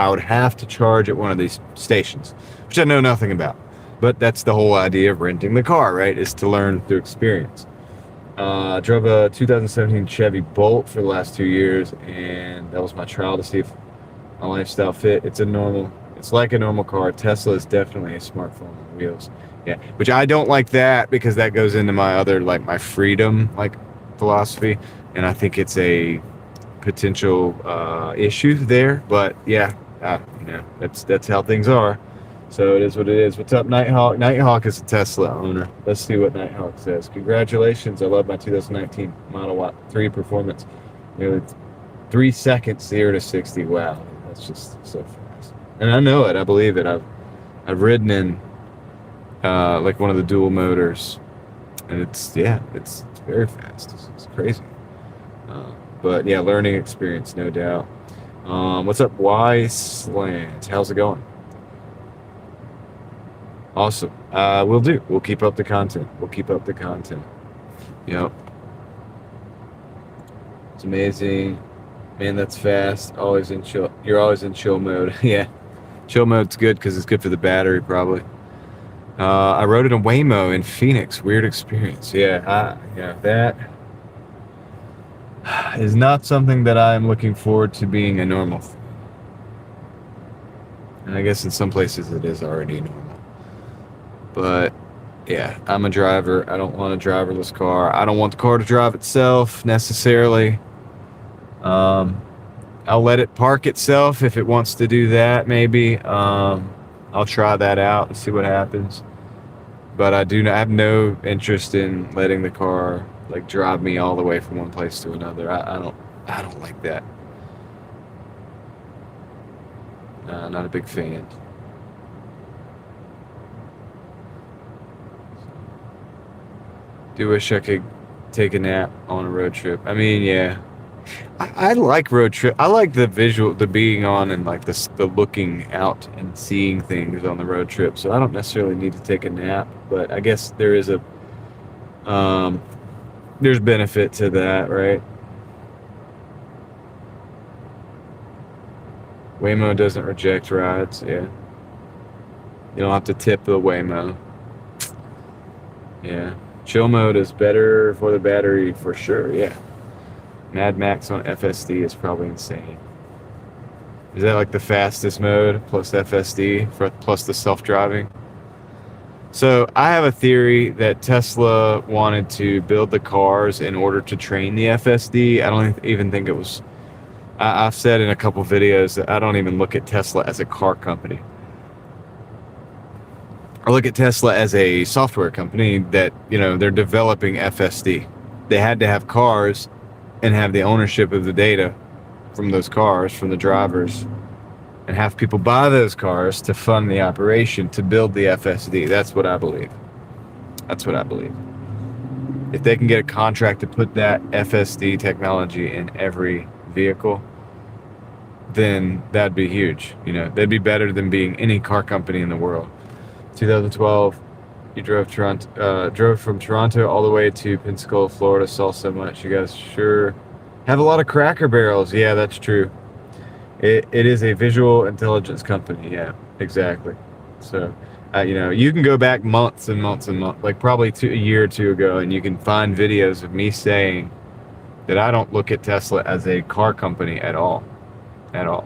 would have to charge at one of these stations, which I know nothing about. But that's the whole idea of renting the car, right? Is to learn through experience. I drove a 2017 Chevy Bolt for the last 2 years, and that was my trial to see if my lifestyle fit. It's like a normal car. Tesla is definitely a smartphone on wheels. Yeah, which I don't like that because that goes into my other, like, my freedom, like, philosophy, and I think it's a potential issue there. But yeah, you know, that's how things are. So it is what it is. What's up, Nighthawk? Nighthawk is a Tesla owner. Let's see what Nighthawk says. Congratulations. I love my 2019 Model 3 performance. Nearly 3 seconds, 0 to 60. Wow, that's just so fast. And I know it. I believe it. I've ridden in like one of the dual motors, and it's very fast. It's crazy. But yeah, learning experience, no doubt. What's up, Slant? How's it going? Awesome. We'll do. We'll keep up the content. Yep. It's amazing. Man, that's fast. Always in chill. You're always in chill mode. Yeah. Chill mode's good because it's good for the battery, probably. I rode it in Waymo in Phoenix. Weird experience. Yeah. That is not something that I'm looking forward to being a normal thing. And I guess in some places it is already normal. But yeah, I'm a driver. I don't want a driverless car. I don't want the car to drive itself necessarily. I'll let it park itself if it wants to do that, maybe. I'll try that out and see what happens. But I have no interest in letting the car, like, drive me all the way from one place to another. I don't like that. Not a big fan. Do wish I could take a nap on a road trip. I mean, yeah. I like road trip. I like the visual, the being on, and like the looking out and seeing things on the road trip. So I don't necessarily need to take a nap, but I guess there is there's benefit to that, right? Waymo doesn't reject rides. Yeah. You don't have to tip the Waymo. Yeah. Chill mode is better for the battery for sure. Yeah. Mad Max on FSD is probably insane. Is that like the fastest mode plus FSD plus the self-driving? So I have a theory that Tesla wanted to build the cars in order to train the FSD. I don't even think it was I've said in a couple videos that I don't even look at Tesla as a car company. I look at Tesla as a software company that, they're developing FSD. They had to have cars and have the ownership of the data from those cars, from the drivers, and have people buy those cars to fund the operation to build the FSD. That's what I believe. That's what I believe. If they can get a contract to put that FSD technology in every vehicle, then that'd be huge. That'd be better than being any car company in the world. 2012, you drove from Toronto all the way to Pensacola, Florida. Saw so much. You guys sure have a lot of Cracker Barrels. Yeah, that's true. It is a visual intelligence company. Yeah, exactly. So, you can go back months and months and months, like probably a year or two ago, and you can find videos of me saying that I don't look at Tesla as a car company at all. At all.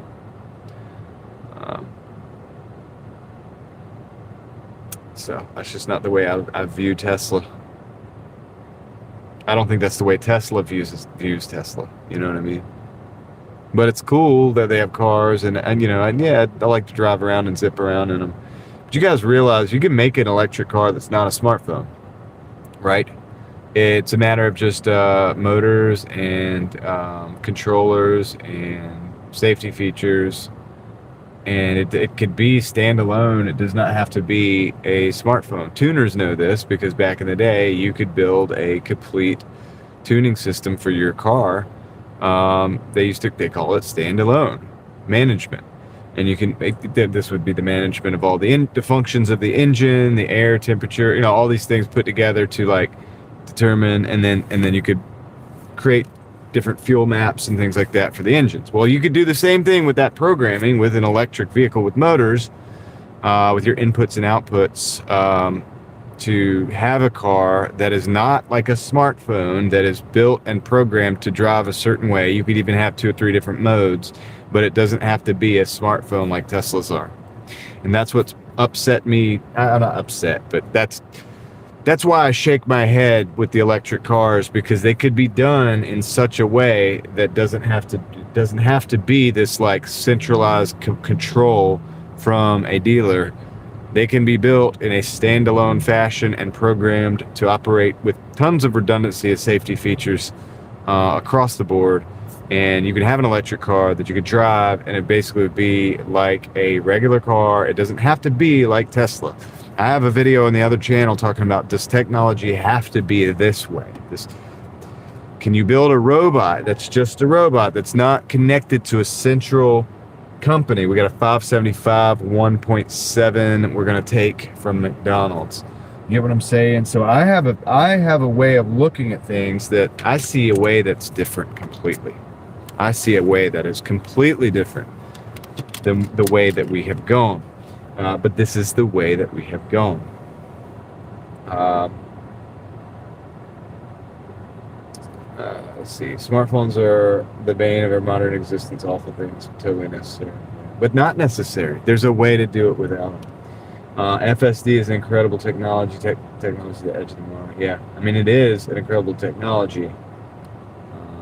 So that's just not the way I view Tesla. I don't think that's the way Tesla views Tesla. You know what I mean? But it's cool that they have cars, and yeah, I like to drive around and zip around in them. But you guys realize you can make an electric car that's not a smartphone, right? It's a matter of just motors and controllers and safety features, and it could be standalone. It does not have to be a smartphone. Tuners know this because back in the day, you could build a complete tuning system for your car. They call it standalone management, and you can make this would be the management of all the functions of the engine, the air temperature, all these things put together to like determine, and then you could create different fuel maps and things like that for the engines. Well, you could do the same thing with that programming with an electric vehicle with motors, with your inputs and outputs, to have a car that is not like a smartphone that is built and programmed to drive a certain way. You could even have 2 or 3 different modes, but it doesn't have to be a smartphone like Teslas are. And that's what's upset me. I'm not upset, but that's why I shake my head with the electric cars, because they could be done in such a way that doesn't have to be this like centralized control from a dealer. They can be built in a standalone fashion and programmed to operate with tons of redundancy and safety features across the board. And you can have an electric car that you could drive, and it basically would be like a regular car. It doesn't have to be like Tesla. I have a video on the other channel talking about, does technology have to be this way? Can you build a robot that's just a robot that's not connected to a central company? We got a 575 1.7 we're going to take from McDonald's. You get what I'm saying? So I have a way of looking at things that I see a way that's different completely. I see a way that is completely different than the way that we have gone. But this is the way that we have gone. Let's see. Smartphones are the bane of our modern existence. Awful things, totally necessary, but not necessary. There's a way to do it without them. FSD is an incredible technology. Technology, the edge of tomorrow. Yeah, I mean it is an incredible technology.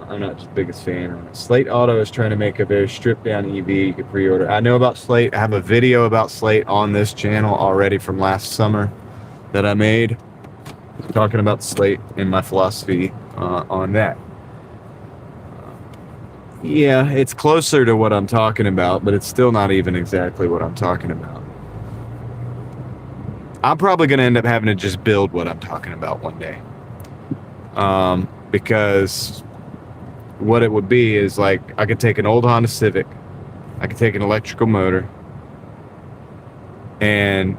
I'm not just the biggest fan of it. Slate Auto is trying to make a very stripped down EV you could pre-order. I know about Slate. I have a video about Slate on this channel already from last summer that I made, talking about Slate and my philosophy on that. Yeah, it's closer to what I'm talking about, but it's still not even exactly what I'm talking about. I'm probably going to end up having to just build what I'm talking about one day. Because what it would be is like, I could take an old Honda Civic, I could take an electrical motor, and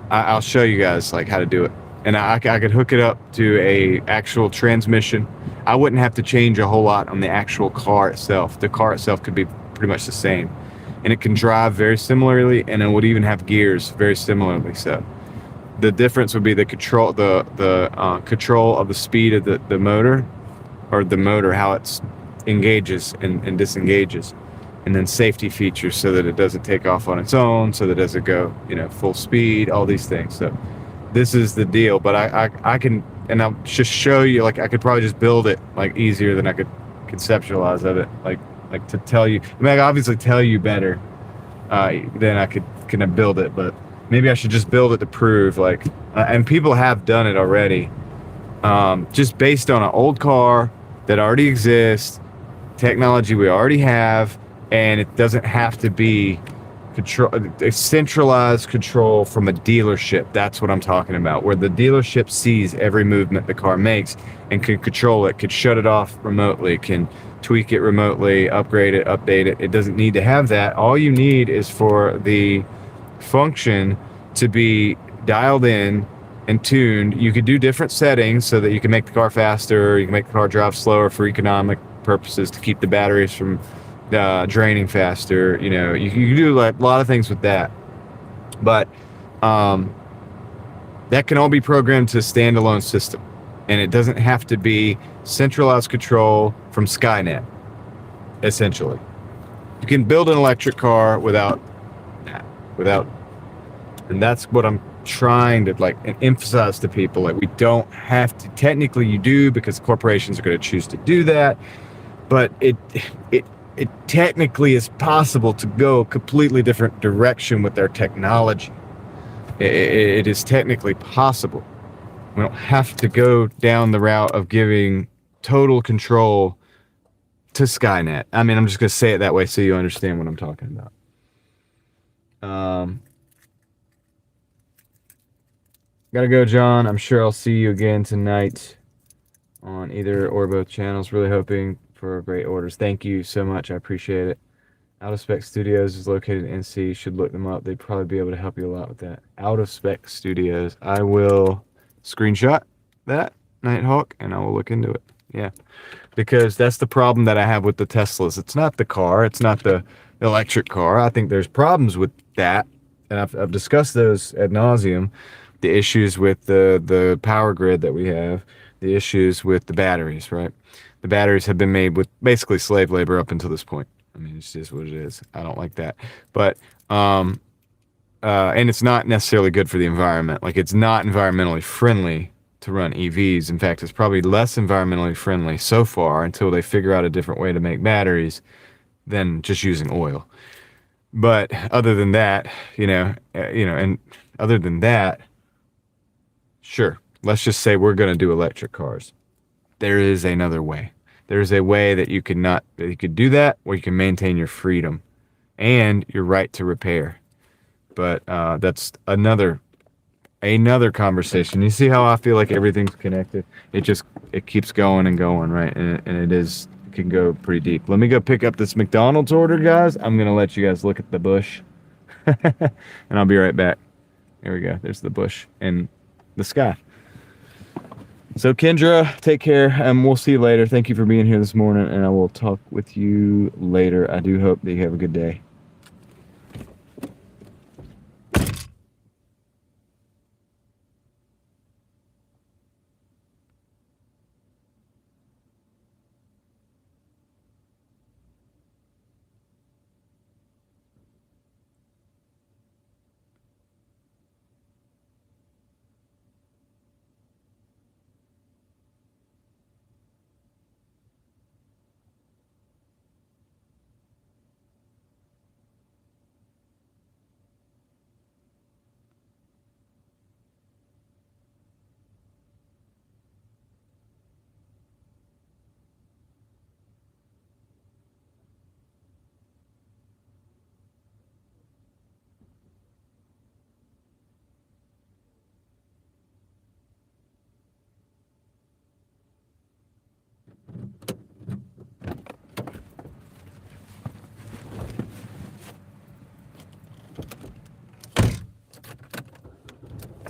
I'll show you guys like how to do it. And I could hook it up to a actual transmission. I wouldn't have to change a whole lot on the actual car itself. The car itself could be pretty much the same, and it can drive very similarly, and it would even have gears very similarly. So the difference would be the control, the control of the speed of the motor, or the motor, how it engages and disengages, and then safety features so that it doesn't take off on its own, so that it doesn't go, full speed, all these things. So this is the deal. But I can, and I'll just show you, like I could probably just build it like easier than I could conceptualize of it. Like like to tell you. I mean, I obviously tell you better than I can build it, but maybe I should just build it to prove like, and people have done it already, just based on an old car that already exists, technology we already have, and it doesn't have to be a centralized control from a dealership. That's what I'm talking about, where the dealership sees every movement the car makes and can control it, could shut it off remotely, can tweak it remotely, upgrade it, update it. It doesn't need to have that. All you need is for the function to be dialed in and tuned. You could do different settings so that you can make the car faster, you can make the car drive slower for economic purposes to keep the batteries from draining faster. You know, you can do like a lot of things with that, but that can all be programmed to a standalone system, and it doesn't have to be centralized control from Skynet. Essentially, you can build an electric car without that, and that's what I'm trying to like emphasize to people. Like, we don't have to. Technically you do, because corporations are going to choose to do that, but it technically is possible to go a completely different direction with their technology. It is technically possible. We don't have to go down the route of giving total control to Skynet. I mean, I'm just going to say it that way so you understand what I'm talking about. Gotta go, John. I'm sure I'll see you again tonight on either or both channels. Really hoping for great orders. Thank you so much. I appreciate it. Out of Spec Studios is located in NC. Should look them up. They'd probably be able to help you a lot with that. Out of Spec Studios. I will screenshot that, Nighthawk, and I will look into it. Yeah, because that's the problem that I have with the Teslas. It's not the car. It's not the electric car. I think there's problems with that, and I've discussed those ad nauseum. The issues with the power grid that we have, the issues with the batteries, right? The batteries have been made with basically slave labor up until this point. I mean, it's just what it is. I don't like that. But, and it's not necessarily good for the environment. Like, it's not environmentally friendly to run EVs. In fact, it's probably less environmentally friendly so far until they figure out a different way to make batteries than just using oil. But other than that, and other than that, sure, let's just say we're going to do electric cars. There is another way. There's a way that you could do that, where you can maintain your freedom and your right to repair. But that's another conversation. You see how I feel like everything's connected? It keeps going and going, right? And it can go pretty deep. Let me go pick up this McDonald's order, guys. I'm going to let you guys look at the bush. And I'll be right back. There we go. There's the bush and the sky. So Kendra, take care, and we'll see you later. Thank you for being here this morning, and I will talk with you later. I do hope that you have a good day.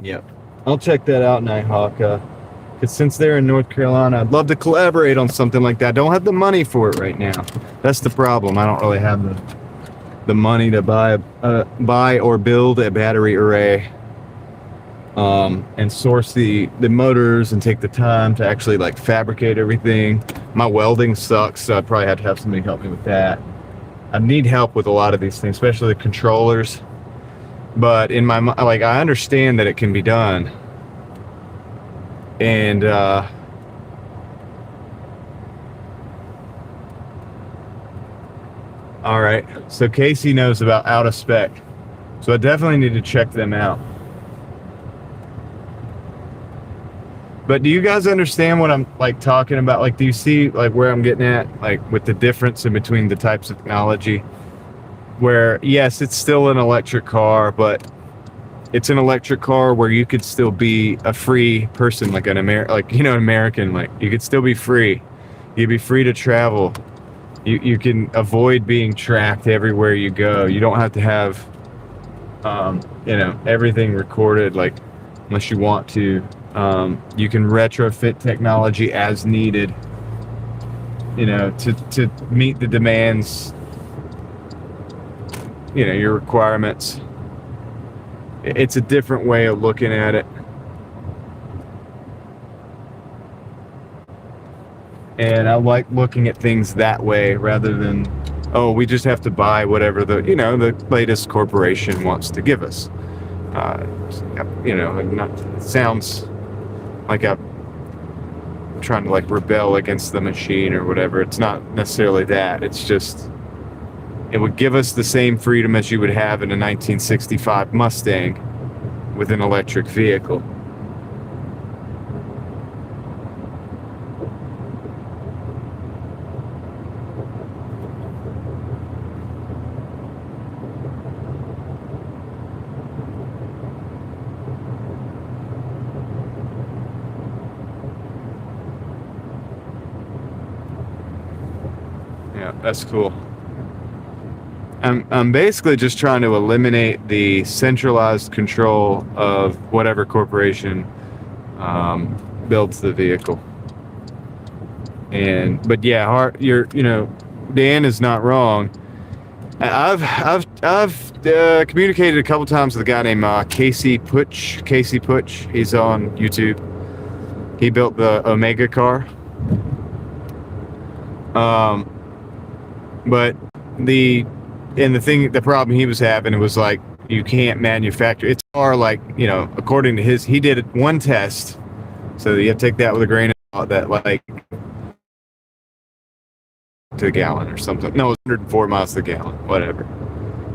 Yep. I'll check that out, Nighthawk. Because since they're in North Carolina, I'd love to collaborate on something like that. Don't have the money for it right now. That's the problem. I don't really have the money to buy or build a battery array, and source the motors and take the time to actually like fabricate everything. My welding sucks, so I'd probably have to have somebody help me with that. I need help with a lot of these things, especially the controllers. But in my mind, like, I understand that it can be done. And All right. So Casey knows about out of spec. So I definitely need to check them out. But do you guys understand what I'm like talking about? Like, do you see like where I'm getting at? Like with the difference in between the types of technology? Where yes, it's still an electric car, but it's an electric car where you could still be a free person, like an American. Like you could still be free. You'd be free to travel. You can avoid being tracked everywhere you go. You don't have to have everything recorded, like unless you want to. You can retrofit technology as needed, to meet the demands, your requirements. It's a different way of looking at it. And I like looking at things that way rather than, oh, we just have to buy whatever the latest corporation wants to give us. It sounds like I'm trying to like rebel against the machine or whatever. It's not necessarily that. It's just, it would give us the same freedom as you would have in a 1965 Mustang with an electric vehicle. Yeah, that's cool. I'm basically just trying to eliminate the centralized control of whatever corporation builds the vehicle. But yeah, Dan is not wrong. I've communicated a couple times with a guy named Casey Putsch. Casey Putsch. He's on YouTube. He built the Omega car. But the problem he was having, it was like, you can't manufacture. It's far like, according to he did one test. So you have to take that with a grain of salt, that like to a gallon or something. No, it's 104 miles to the gallon, whatever.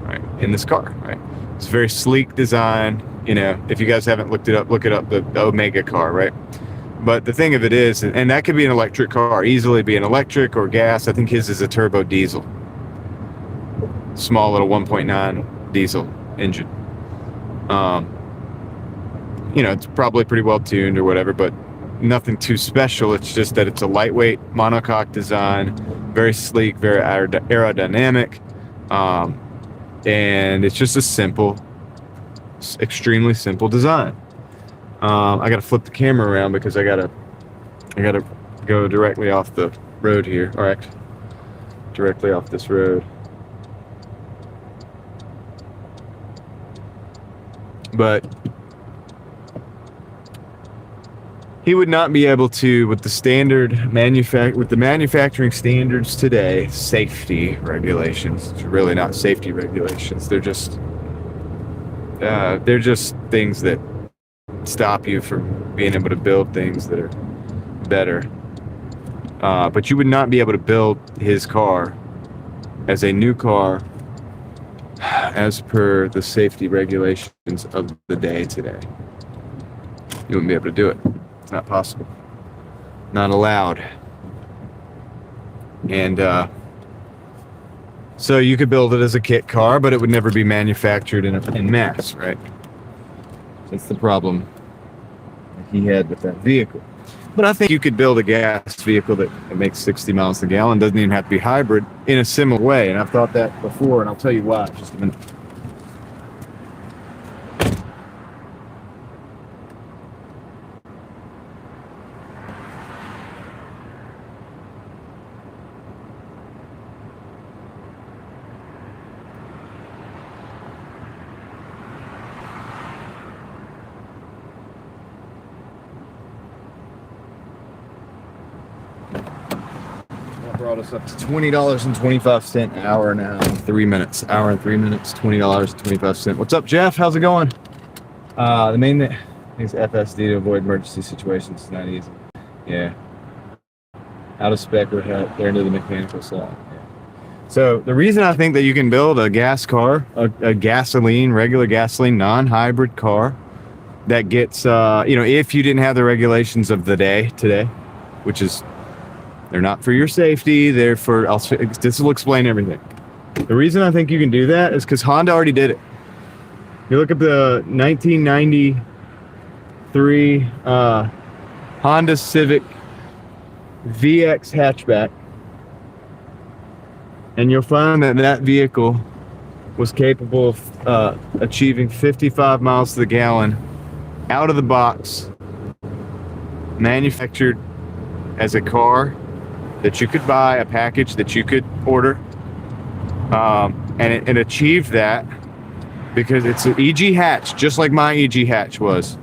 Right. In this car, right? It's a very sleek design. If you guys haven't looked it up, look it up, the Omega car, right? But the thing of it is, and that could be an electric car, easily be an electric or gas. I think his is a turbo diesel. Small little 1.9 diesel engine. It's probably pretty well tuned or whatever, but nothing too special. It's just that it's a lightweight monocoque design, very sleek, very aerodynamic, and it's just a simple, extremely simple design. I gotta flip the camera around because I gotta go directly off the road here. All right, directly off this road. But he would not be able to, with the manufacturing standards today, safety regulations. It's really not safety regulations. They're just things that stop you from being able to build things that are better. But you would not be able to build his car as a new car as per the safety regulations of the day today. You wouldn't be able to do it. It's not possible. Not allowed. And so you could build it as a kit car, but it would never be manufactured in mass, right? That's the problem he had with that vehicle. But I think you could build a gas vehicle that makes 60 miles a gallon, doesn't even have to be hybrid, in a similar way. And I've thought that before, and I'll tell you why in just a minute. Brought us up to $20.25 an hour and 3 minutes. Hour and 3 minutes, $20.25. What's up, Jeff? How's it going? The main thing is FSD to avoid emergency situations. It's not easy. Yeah. Out of spec would help. They're into the mechanical side. Yeah. So the reason I think that you can build a gas car, a gasoline, regular gasoline, non-hybrid car that gets, if you didn't have the regulations of the day today, which is, they're not for your safety, they're for, this will explain everything. The reason I think you can do that is because Honda already did it. You look at the 1993 Honda Civic VX hatchback, and you'll find that that vehicle was capable of achieving 55 miles to the gallon out of the box, manufactured as a car that you could buy, a package that you could order, and it achieved that because it's an EG hatch, just like my EG hatch was.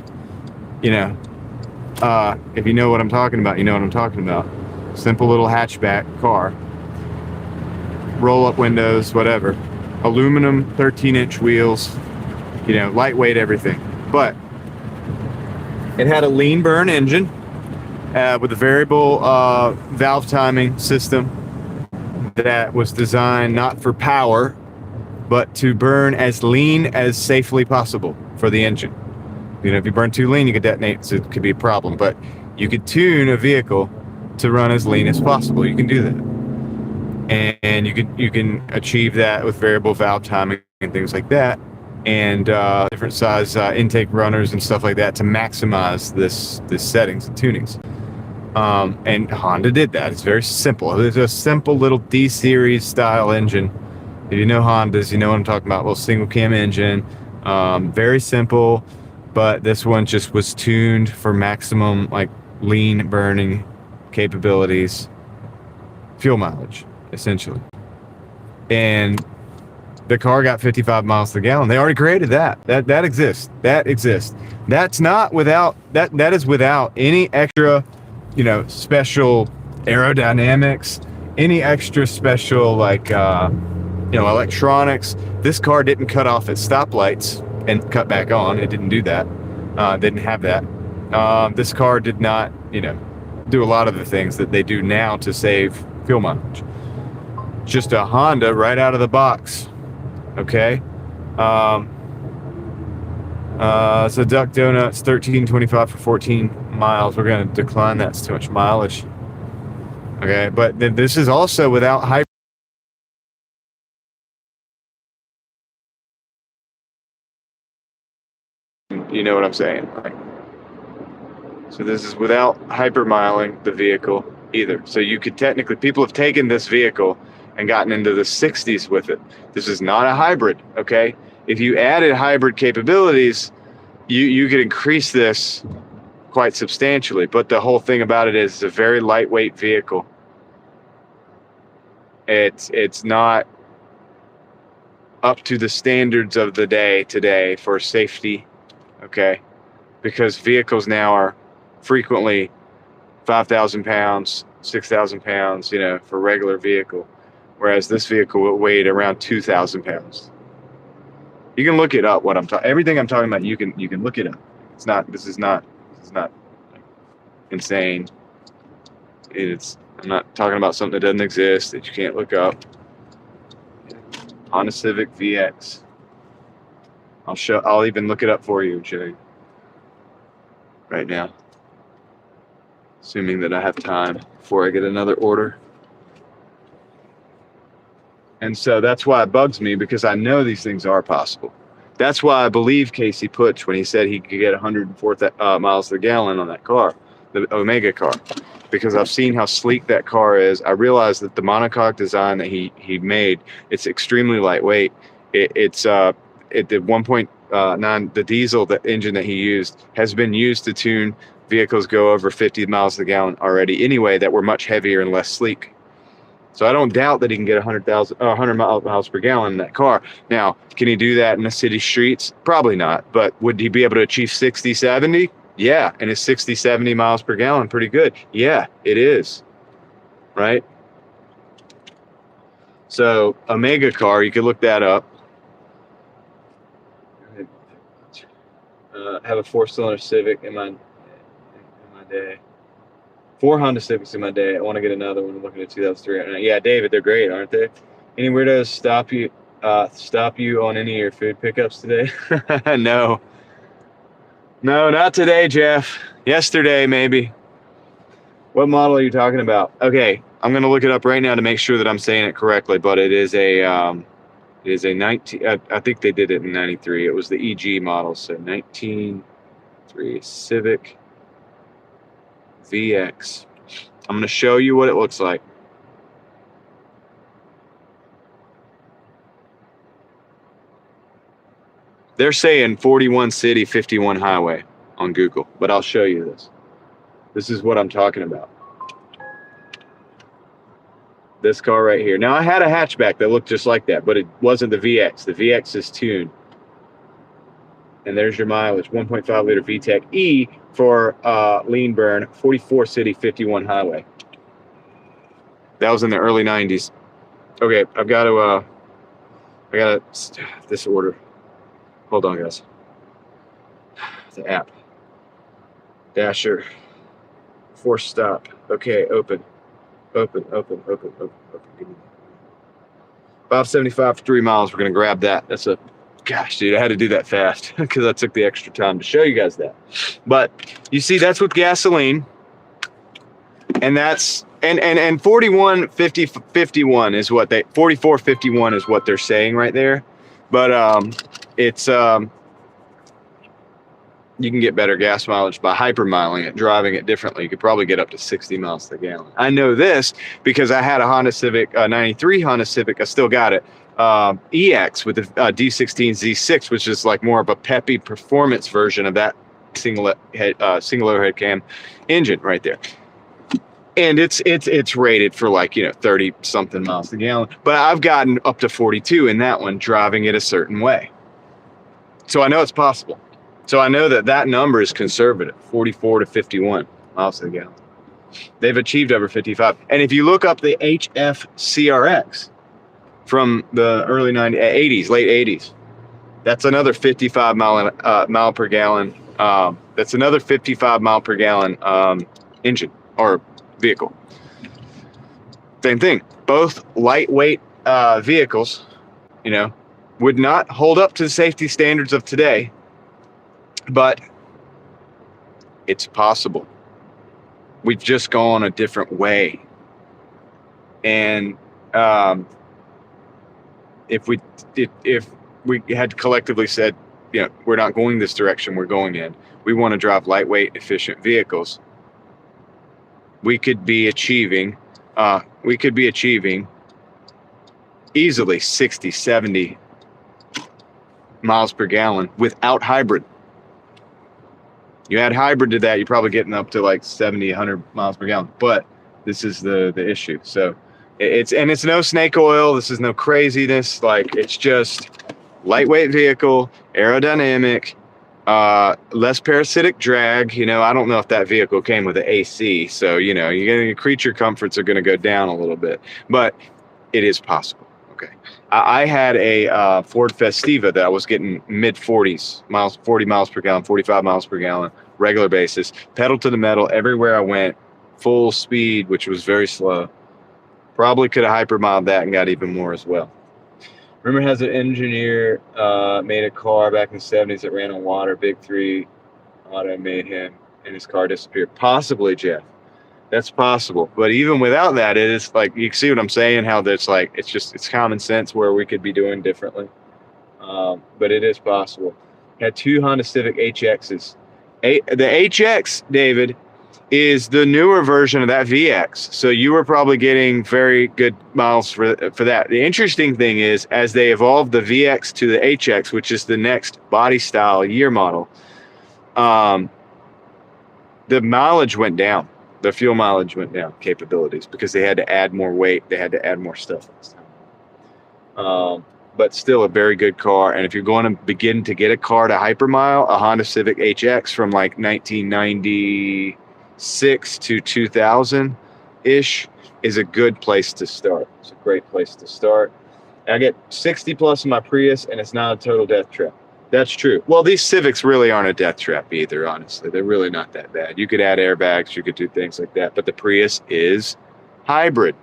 If you know what I'm talking about, you know what I'm talking about. Simple little hatchback car, roll-up windows, whatever, aluminum 13-inch wheels, lightweight everything. But it had a lean burn engine with a variable valve timing system that was designed not for power, but to burn as lean as safely possible for the engine. If you burn too lean, you could detonate, so it could be a problem. But you could tune a vehicle to run as lean as possible. You can do that, and you can achieve that with variable valve timing and things like that, and different size intake runners and stuff like that to maximize this settings and tunings. And Honda did that. It's very simple. It's a simple little D series style engine. If you know Hondas, you know what I'm talking about. Little single cam engine, very simple. But this one just was tuned for maximum lean burning capabilities, fuel mileage, essentially. And the car got 55 miles to the gallon. They already created that. That exists. That exists. That's not without that is without any extra, special aerodynamics, any extra special electronics. This car didn't cut off at stoplights and cut back on. It didn't do that. Didn't have that. This car did not, do a lot of the things that they do now to save fuel mileage. Just a Honda right out of the box. Okay. So Duck Donuts, $13.25 for 14 miles. We're going to decline that. It's too much mileage. Okay, but this is also without hyper. You know what I'm saying, right? So this is without hypermiling the vehicle either. So you could technically, people have taken this vehicle and gotten into the 60s with it. This is not a hybrid, okay? If you added hybrid capabilities, you could increase this quite substantially. But the whole thing about it is it's a very lightweight vehicle. It's not up to the standards of the day today for safety, okay? Because vehicles now are frequently 5,000 pounds, 6,000 pounds, for a regular vehicle. Whereas this vehicle weighed around 2,000 pounds. You can look it up. Everything I'm talking about, you can look it up. This is not insane. I'm not talking about something that doesn't exist that you can't look up. Honda Civic VX. I'll even look it up for you, Jay. Right now. Assuming that I have time before I get another order. And so that's why it bugs me, because I know these things are possible. That's why I believe Casey Putsch when he said he could get 104 miles to the gallon on that car, the Omega car, because I've seen how sleek that car is. I realized that the monocoque design that he made, it's extremely lightweight. It's at the 1.9, the diesel, the engine that he used has been used to tune vehicles go over 50 miles to the gallon already anyway, that were much heavier and less sleek. So I don't doubt that he can get 100 miles per gallon in that car. Now, can he do that in the city streets? Probably not. But would he be able to achieve 60, 70? Yeah. And is 60, 70 miles per gallon pretty good? Yeah, it is. Right? So Omega car, you could look that up. I have a 4-cylinder Civic in my day. 4 Honda Civics in my day. I want to get another one. I'm looking at 2003 right now. Yeah, David, they're great, aren't they? Any weirdos stop you on any of your food pickups today? No. No, not today, Jeff. Yesterday, maybe. What model are you talking about? Okay, I'm gonna look it up right now to make sure that I'm saying it correctly. But it is a 19. I think they did it in '93. It was the EG model, so 1993 Civic VX. I'm gonna show you what it looks like. They're saying 41 city, 51 highway on Google, but I'll show you this. This is what I'm talking about. This car right here. Now, I had a hatchback that looked just like that, but it wasn't the VX. The VX is tuned. And there's your mileage, 1.5 liter VTEC E for lean burn, 44 city, 51 highway. That was in the early 90s. Okay, I got this order. Hold on, guys. The app. Dasher. Force stop. Okay, open. Open. Give me that. 575 for 3 miles. We're going to grab that. That's a, gosh, dude, I had to do that fast because I took the extra time to show you guys that. But you see, that's with gasoline. And that's, and 41, 50, 51 is what they, 44, 51 is what they're saying right there. But it's, you can get better gas mileage by hypermiling it, driving it differently. You could probably get up to 60 miles to the gallon. I know this because I had a Honda Civic, 93 Honda Civic. I still got it. EX with the D16 Z6, which is like more of a peppy performance version of that single overhead cam engine right there. And it's rated for like, 30 something miles to the gallon. But I've gotten up to 42 in that one, driving it a certain way. So I know it's possible. So I know that number is conservative, 44 to 51 miles to the gallon. They've achieved over 55. And if you look up the HF CRX from the early 80s, late 80s, that's another 55 mile per gallon. That's another 55 mile per gallon engine or vehicle. Same thing. Both lightweight vehicles, would not hold up to the safety standards of today. But it's possible. We've just gone a different way. And if we had collectively said, we're not going this direction, we're going in, we want to drive lightweight, efficient vehicles, we could be achieving easily 60, 70 miles per gallon without hybrid. You add hybrid to that, you're probably getting up to like 70, 100 miles per gallon. But this is the issue. So it's no snake oil. This is no craziness. Like, it's just lightweight vehicle, aerodynamic, less parasitic drag. I don't know if that vehicle came with an AC. So, your creature comforts are going to go down a little bit. But it is possible. Okay. I had a Ford Festiva that I was getting mid 40s miles, 40 miles per gallon, 45 miles per gallon, regular basis, pedal to the metal everywhere I went, full speed, which was very slow. Probably could have hypermiled that and got even more as well. Rumor has an engineer made a car back in the 70s that ran on water. Big 3 auto made him and his car disappeared. Possibly, Jeff. That's possible. But even without that, it is like, you see what I'm saying, how that's like, it's common sense where we could be doing differently. But it is possible. Had 2 Honda Civic HXs. The HX, David, is the newer version of that VX. So you were probably getting very good miles for that. The interesting thing is, as they evolved the VX to the HX, which is the next body style year model, the mileage went down. The fuel mileage went down, capabilities, because they had to add more weight. They had to add more stuff this time. But still a very good car. And if you're going to begin to get a car to hypermile, a Honda Civic HX from like 1996 to 2000-ish is a good place to start. It's a great place to start. And I get 60 plus in my Prius, and it's not a total death trap. That's true. Well, these Civics really aren't a death trap either, honestly. They're really not that bad. You could add airbags. You could do things like that. But the Prius is hybrid.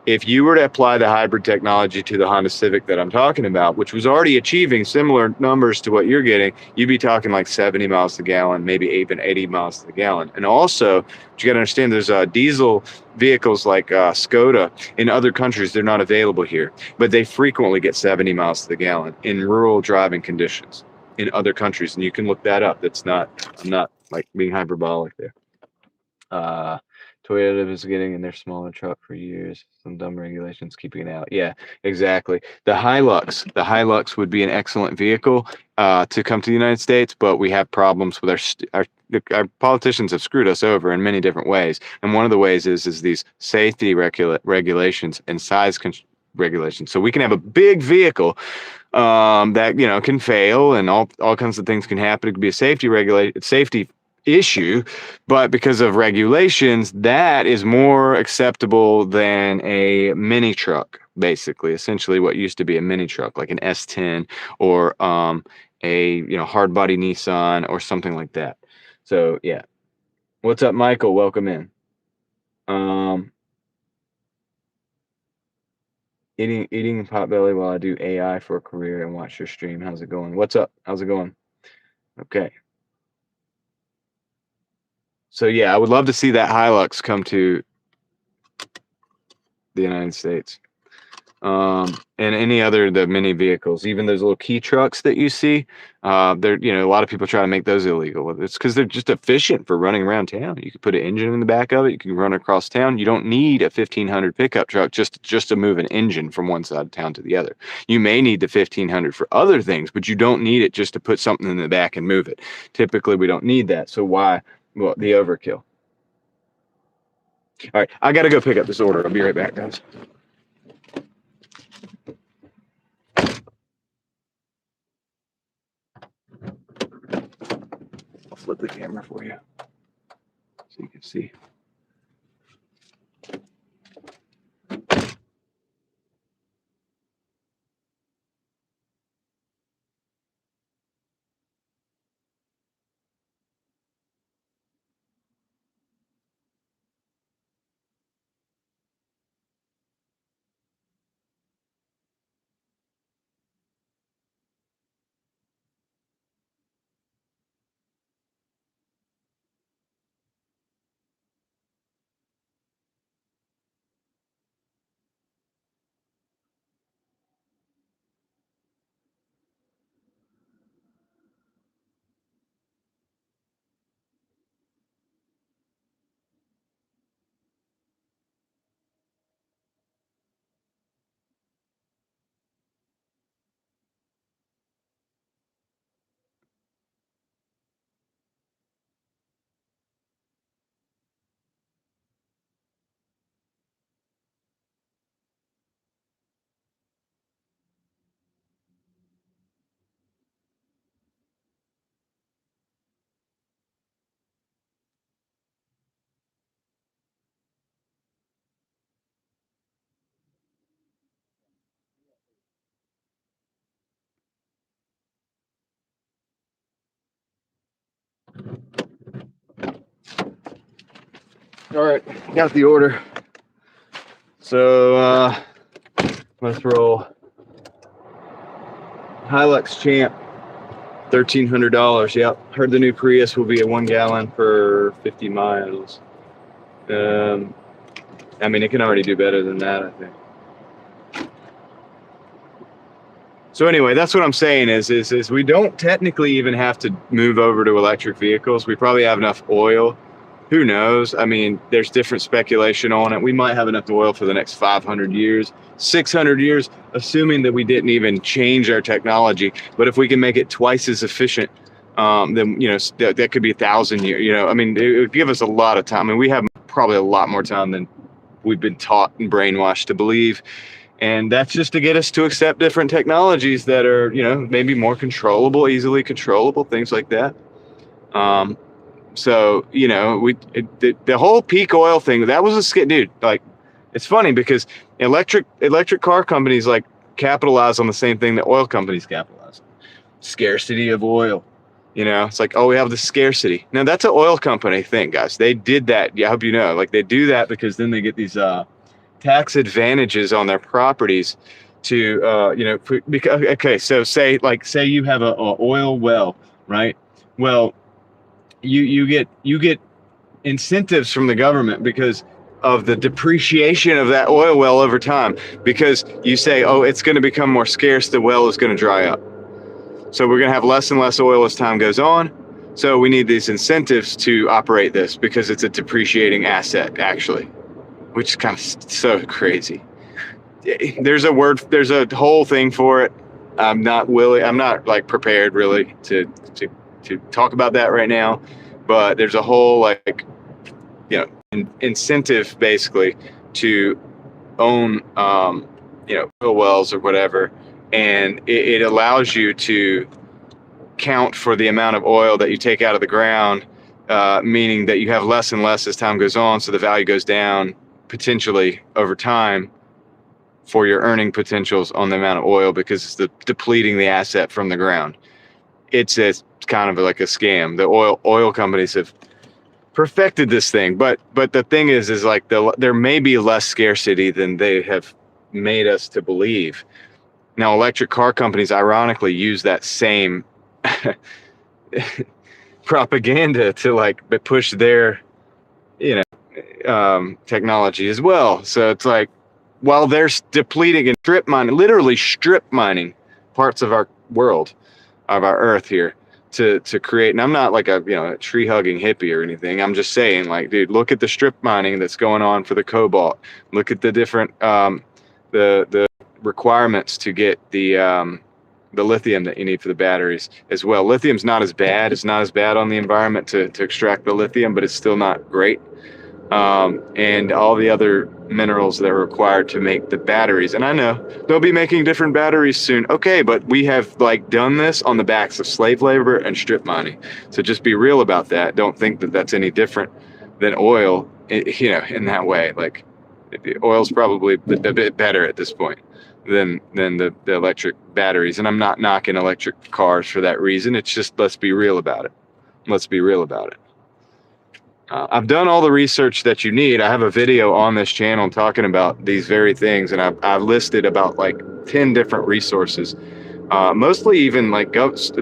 if you were to apply the hybrid technology to the Honda Civic that I'm talking about, which was already achieving similar numbers to what you're getting, you'd be talking like 70 miles to the gallon, maybe even 80 miles to the gallon. And also, you got to understand, there's diesel vehicles like Skoda in other countries. They're not available here, but they frequently get 70 miles to the gallon in rural driving conditions in other countries. And you can look that up. I'm not like being hyperbolic there. Toyota is getting in their smaller truck for years. Some dumb regulations keeping it out. Yeah, exactly. The Hilux would be an excellent vehicle to come to the United States, but we have problems with our politicians have screwed us over in many different ways. And one of the ways is these safety regulations and size regulations. So we can have a big vehicle that can fail, and all kinds of things can happen. It could be a safety issue, but because of regulations, that is more acceptable than a mini truck. Basically, essentially, what used to be a mini truck, like an S10 or a hard body Nissan or something like that. So yeah, what's up, Michael? Welcome in. Eating Potbelly while I do AI for a career and watch your stream. How's it going? What's up? How's it going? Okay. So yeah, I would love to see that Hilux come to the United States. And any other the mini vehicles, even those little key trucks that you see, they're a lot of people try to make those illegal. It's because they're just efficient for running around town. You can put an engine in the back of it. You can run across town. You don't need a 1500 pickup truck just to move an engine from one side of town to the other. You may need the 1500 for other things, but you don't need it just to put something in the back and move it. Typically, we don't need that. So why? Well, the overkill. All right, I got to go pick up this order. I'll be right back, guys. I'll flip the camera for you so you can see. All right, got the order. So let's roll. Hilux Champ, $1,300. Yep, heard the new Prius will be a 1 gallon for 50 miles. I mean, it can already do better than that, I think. So anyway, that's what I'm saying is we don't technically even have to move over to electric vehicles. We probably have enough oil. Who knows? I mean, there's different speculation on it. We might have enough oil for the next 500 years, 600 years, assuming that we didn't even change our technology. But if we can make it twice as efficient, then, that could be 1,000 years. I mean, it would give us a lot of time. I mean, we have probably a lot more time than we've been taught and brainwashed to believe. And that's just to get us to accept different technologies that are, maybe more controllable, easily controllable, things like that. So, the whole peak oil thing, that was dude, like, it's funny because electric car companies like capitalize on the same thing that oil companies capitalize on. Scarcity of oil. It's like, oh, we have the scarcity. Now that's an oil company thing, guys. They did that. Yeah, I hope you know, like they do that because then they get these tax advantages on their properties to, because, okay, so say you have a oil well, right? Well, you get incentives from the government because of the depreciation of that oil well over time, because you say, oh, it's going to become more scarce, the well is going to dry up. So we're going to have less and less oil as time goes on. So we need these incentives to operate this because it's a depreciating asset, actually, which is kind of so crazy. There's a whole thing for it. I'm not like prepared really to talk about that right now, but there's a whole incentive basically to own oil wells or whatever, and it allows you to count for the amount of oil that you take out of the ground, meaning that you have less and less as time goes on, so the value goes down potentially over time for your earning potentials on the amount of oil, because it's depleting the asset from the ground. It's kind of like a scam. The oil companies have perfected this thing, but the thing is like there may be less scarcity than they have made us to believe. Now, electric car companies ironically use that same propaganda to push their technology as well. So it's like, while they're depleting and literally strip mining parts of our world, of our earth here, to create, and I'm not like a tree hugging hippie or anything. I'm just saying, like, dude, look at the strip mining that's going on for the cobalt. Look at the different the requirements to get the lithium that you need for the batteries as well. Lithium's not as bad. It's not as bad on the environment to extract the lithium, but it's still not great. And all the other minerals that are required to make the batteries. And I know they'll be making different batteries soon. Okay, but we have done this on the backs of slave labor and strip mining. So just be real about that. Don't think that that's any different than oil, in that way. Like, oil's probably a bit better at this point than the electric batteries. And I'm not knocking electric cars for that reason. It's just, let's be real about it. Let's be real about it. I've done all the research that you need. I have a video on this channel talking about these very things, and I've listed about 10 different resources. Mostly even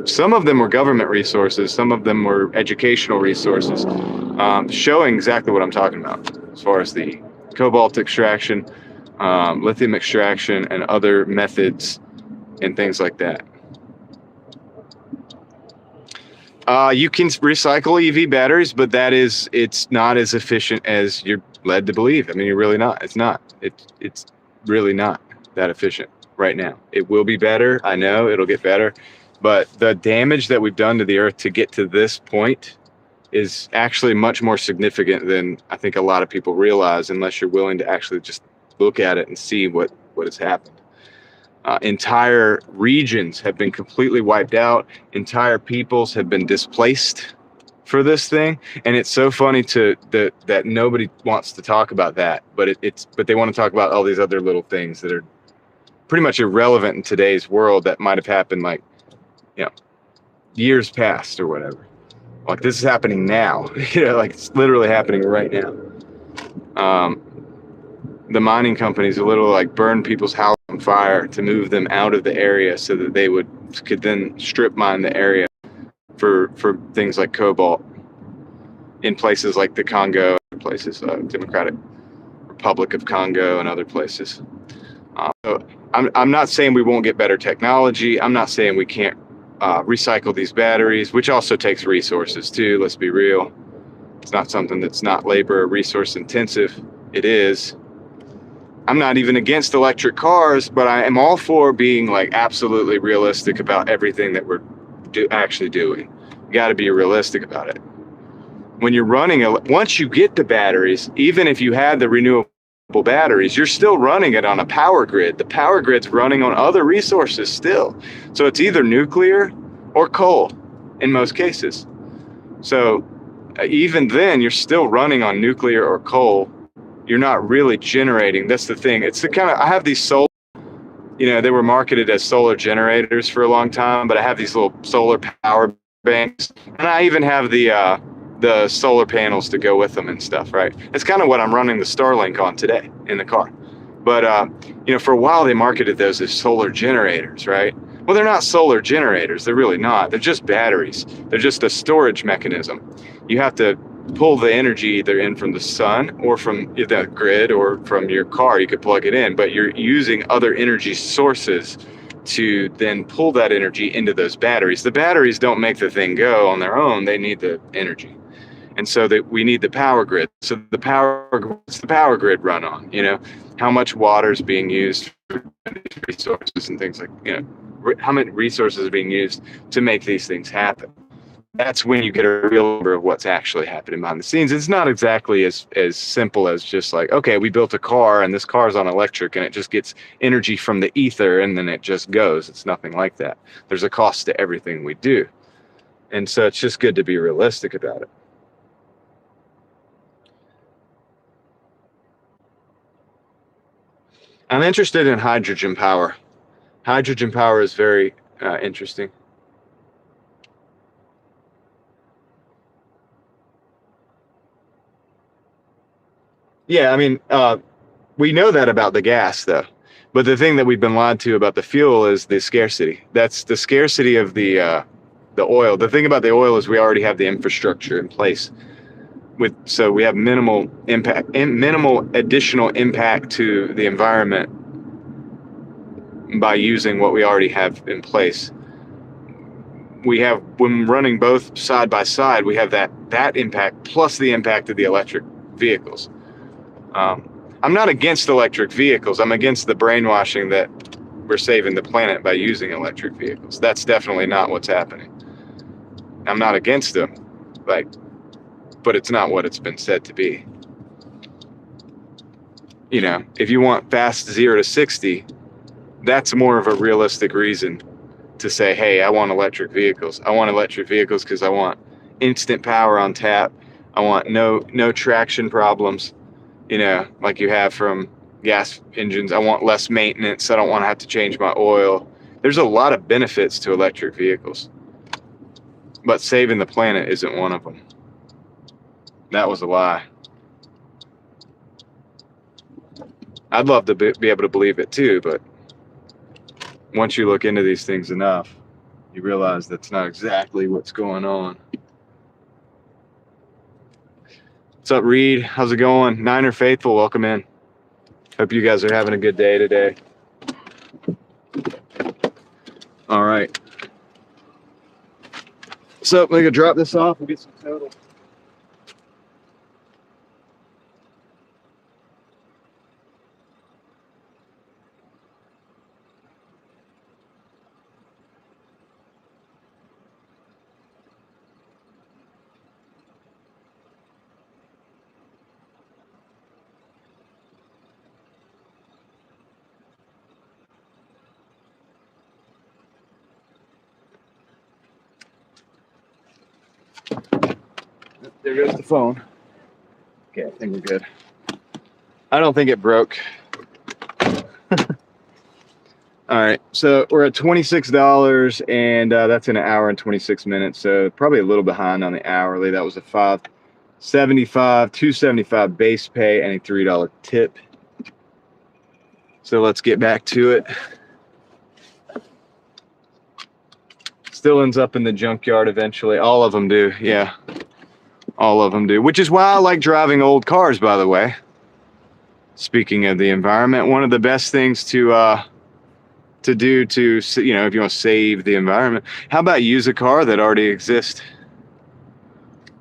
some of them were government resources, some of them were educational resources, showing exactly what I'm talking about as far as the cobalt extraction, lithium extraction, and other methods and things like that. You can recycle EV batteries, but it's not as efficient as you're led to believe. I mean, you're really not. It's not. It's really not that efficient right now. It will be better. I know it'll get better, but the damage that we've done to the earth to get to this point is actually much more significant than I think a lot of people realize, unless you're willing to actually just look at it and see what has happened. Entire regions have been completely wiped out. Entire peoples have been displaced for this thing, and it's so funny that nobody wants to talk about that, but they want to talk about all these other little things that are pretty much irrelevant in today's world that might have happened years past or whatever. Like, this is happening now. It's literally happening right now. The mining companies literally burn people's houses on fire to move them out of the area so that they could then strip mine the area for things like cobalt in places like the Congo, places, Democratic Republic of Congo, and other places. So I'm not saying we won't get better technology. I'm not saying we can't recycle these batteries, which also takes resources too. Let's be real. It's not something that's not labor or resource intensive. It is. I'm not even against electric cars, but I am all for being absolutely realistic about everything that we're actually doing. You got to be realistic about it. When you're running, once you get the batteries, even if you had the renewable batteries, you're still running it on a power grid. The power grid's running on other resources still. So it's either nuclear or coal in most cases. So even then, you're still running on nuclear or coal. You're not really generating. That's the thing. It's the kind of, I have these solar, they were marketed as solar generators for a long time, but I have these little solar power banks, and I even have the solar panels to go with them and stuff, right? It's kind of what I'm running the Starlink on today in the car. But for a while they marketed those as solar generators, right? Well, they're not solar generators. They're really not. They're just batteries. They're just a storage mechanism. You have to pull the energy either in from the sun or from the grid or from your car. You could plug it in, but you're using other energy sources to then pull that energy into those batteries. The batteries don't make the thing go on their own. They need the energy. And so that we need the power grid. So what's the power grid run on? How much water is being used for resources and things like, how many resources are being used to make these things happen. That's when you get a real number of what's actually happening behind the scenes. It's not exactly as simple as just like, okay, we built a car and this car is on electric and it just gets energy from the ether and then it just goes. It's nothing like that. There's a cost to everything we do. And so it's just good to be realistic about it. I'm interested in hydrogen power. Hydrogen power is very interesting. Yeah, I mean, we know that about the gas, though. But the thing that we've been lied to about the fuel is the scarcity. That's the scarcity of the oil. The thing about the oil is we already have the infrastructure in place. So we have minimal impact and minimal additional impact to the environment by using what we already have in place. We have, when running both side by side, we have that impact plus the impact of the electric vehicles. I'm not against electric vehicles. I'm against the brainwashing that we're saving the planet by using electric vehicles. That's definitely not what's happening. I'm not against them, but it's not what it's been said to be. If you want fast 0 to 60, that's more of a realistic reason to say, hey, I want electric vehicles. I want electric vehicles because I want instant power on tap. I want no traction problems, like you have from gas engines. I want less maintenance. I don't want to have to change my oil. There's a lot of benefits to electric vehicles, but saving the planet isn't one of them. That was a lie. I'd love to be able to believe it too, but once you look into these things enough, you realize that's not exactly what's going on. What's up, Reed? How's it going? Niner Faithful, welcome in. Hope you guys are having a good day today. All right. So I'm gonna drop this off and get some total. There goes the phone. Okay, I think we're good. I don't think it broke. All right, so we're at $26, and that's in an hour and 26 minutes. So probably a little behind on the hourly. That was a $5.75, $2.75 base pay, and a $3 tip. So let's get back to it. Still ends up in the junkyard eventually. All of them do, yeah. All of them do, which is why I like driving old cars, by the way. Speaking of the environment, one of the best things to do to, if you want to save the environment, how about use a car that already exists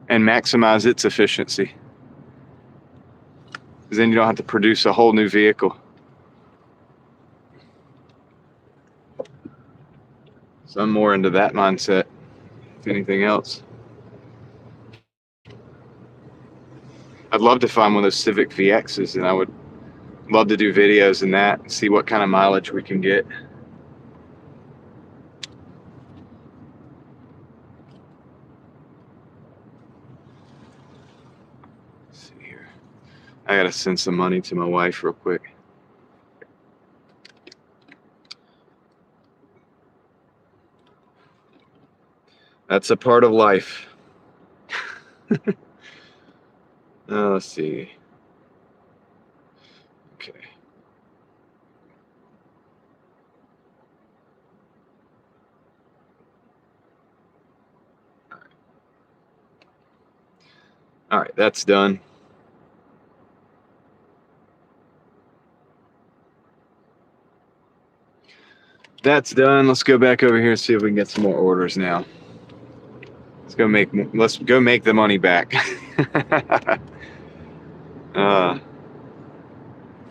and maximize its efficiency? Because then you don't have to produce a whole new vehicle. So I'm more into that mindset, if anything else. I'd love to find one of those Civic VXs, and I would love to do videos in that and see what kind of mileage we can get. Let's see here. I gotta send some money to my wife real quick. That's a part of life. Let's see. Okay. All right, that's done. That's done. Let's go back over here and see if we can get some more orders now. Let's go make the money back.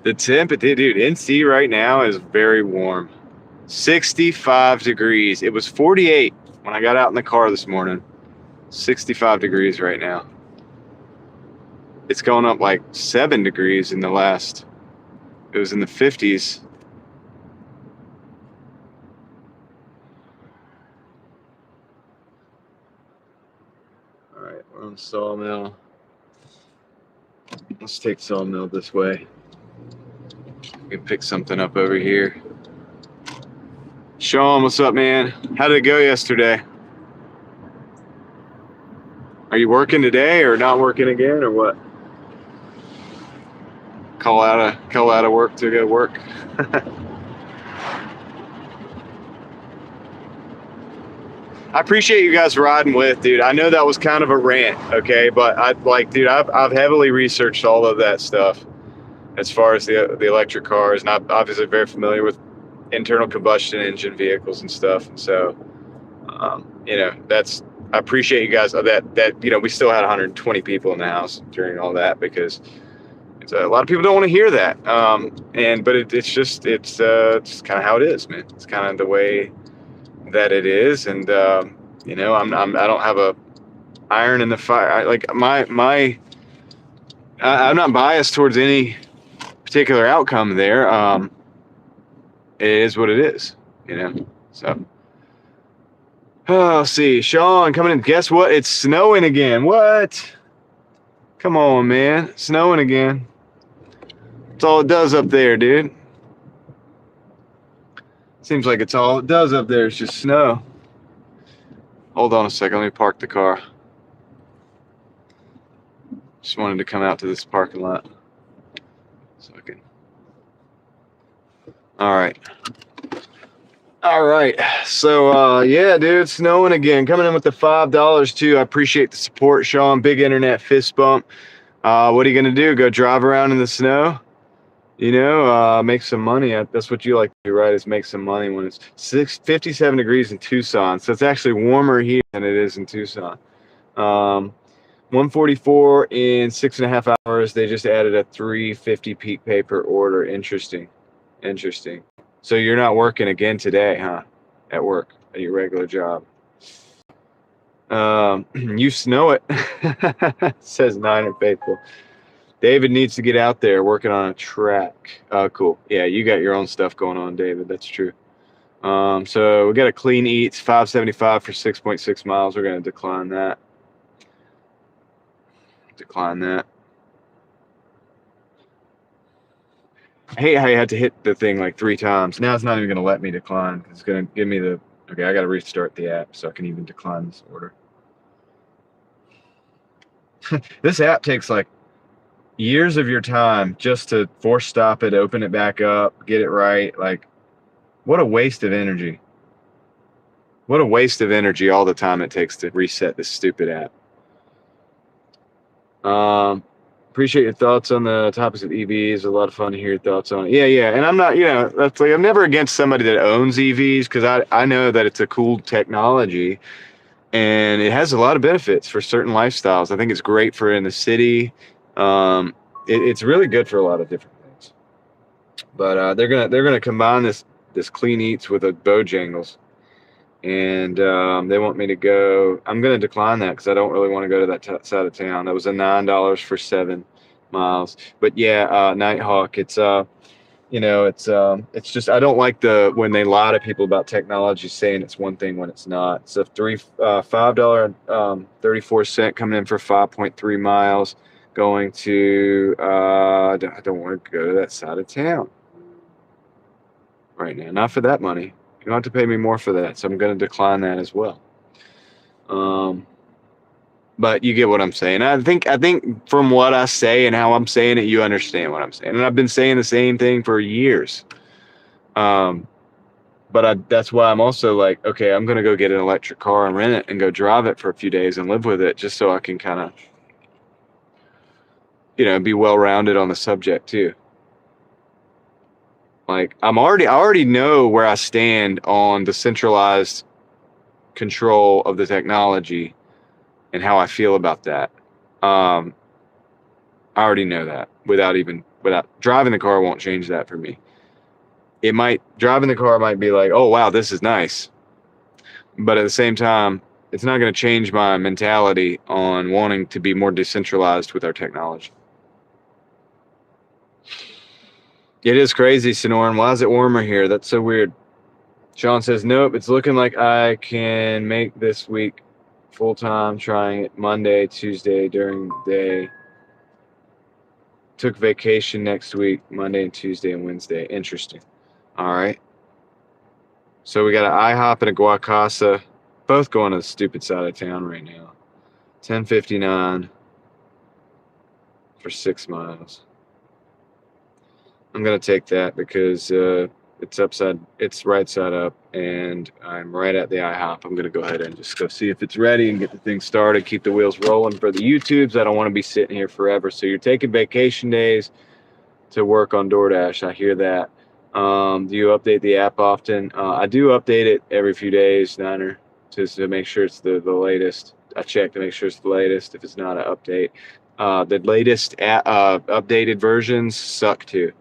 The temp, dude, NC right now is very warm. 65 degrees. It was 48 when I got out in the car this morning. 65 degrees right now. It's going up like 7 degrees in the last. It was in the 50s. All right, we're on Sawmill. Let's take Sawmill this way. We can pick something up over here. Sean, what's up, man? How did it go yesterday? Are you working today or not working again or what? Call out of work to go work. I appreciate you guys riding with, dude. I know that was kind of a rant, okay, but I've heavily researched all of that stuff as far as the electric cars, and I'm obviously very familiar with internal combustion engine vehicles and stuff. And so, I appreciate you guys that we still had 120 people in the house during all that, because a lot of people don't want to hear that. But it's kind of how it is, man. It's kind of the way that it is. And, I don't have a iron in the fire. I'm not biased towards any particular outcome there. It is what it is, so. Oh, let's see. Sean coming in. Guess what? It's snowing again. What? Come on, man. Snowing again. That's all it does up there, dude. Seems like it's all it does up there is just snow. Hold on a second. Let me park the car. Just wanted to come out to this parking lot so I can. All right. So, yeah, dude, snowing again. Coming in with the $5 too. I appreciate the support, Sean. Big internet fist bump. What are you going to do? Go drive around in the snow? Make some money. That's what you like to do, right? Is make some money when it's 57 degrees in Tucson. So it's actually warmer here than it is in Tucson. 144 in 6.5 hours. They just added a 350 peak pay per order. Interesting. So you're not working again today, huh? At work, at your regular job. You snow it. Says Nine and Faithful. David needs to get out there working on a track. Cool. Yeah, you got your own stuff going on, David. That's true. So we got a Clean Eats, $5.75 for 6.6 miles. We're going to decline that. I hate how you had to hit the thing like 3 times. Now it's not even going to let me decline. It's going to give me the... Okay, I got to restart the app so I can even decline this order. This app takes like years of your time just to force stop it, open it back up, get it right. Like, what a waste of energy. What a waste of energy all the time it takes to reset this stupid app. Appreciate your thoughts on the topics of EVs. A lot of fun to hear your thoughts on it. Yeah. And I'm not, that's like, I'm never against somebody that owns EVs, because I know that it's a cool technology and it has a lot of benefits for certain lifestyles. I think it's great for in the city. It's really good for a lot of different things. But they're gonna combine this Clean Eats with a Bojangles. And they want me to go. I'm going to decline that because I don't really want to go to that side of town. That was a $9 for 7 miles. But yeah, Nighthawk. It's it's just I don't like when they lie to people about technology, saying it's one thing when it's not. So $5.34 coming in for 5.3 miles, going to I don't want to go to that side of town right now. Not for that money. You don't have to pay me more for that, so I'm going to decline that as well. But you get what I'm saying. I think from what I say and how I'm saying it, you understand what I'm saying. And I've been saying the same thing for years. But that's why I'm also like, okay, I'm going to go get an electric car and rent it and go drive it for a few days and live with it, just so I can kind of be well-rounded on the subject too. Like I already know where I stand on the centralized control of the technology and how I feel about that. I already know that without driving the car won't change that for me. Driving the car might be like, oh wow, this is nice. But at the same time, it's not going to change my mentality on wanting to be more decentralized with our technology. It is crazy, Sonoran. Why is it warmer here? That's so weird. Sean says, nope, it's looking like I can make this week full-time, trying it Monday, Tuesday during the day. Took vacation next week, Monday and Tuesday and Wednesday. Interesting. All right. So we got an IHOP and a Guacasa, both going to the stupid side of town right now. 10:59 for 6 miles. I'm gonna take that because it's right side up, and I'm right at the IHOP. I'm gonna go ahead and just go see if it's ready and get the thing started. Keep the wheels rolling for the YouTubes. I don't want to be sitting here forever. So you're taking vacation days to work on DoorDash. I hear that. Do you update the app often? I do update it every few days, Niner, just to make sure it's the latest. I check to make sure it's the latest. If it's not an update, the latest updated versions suck too.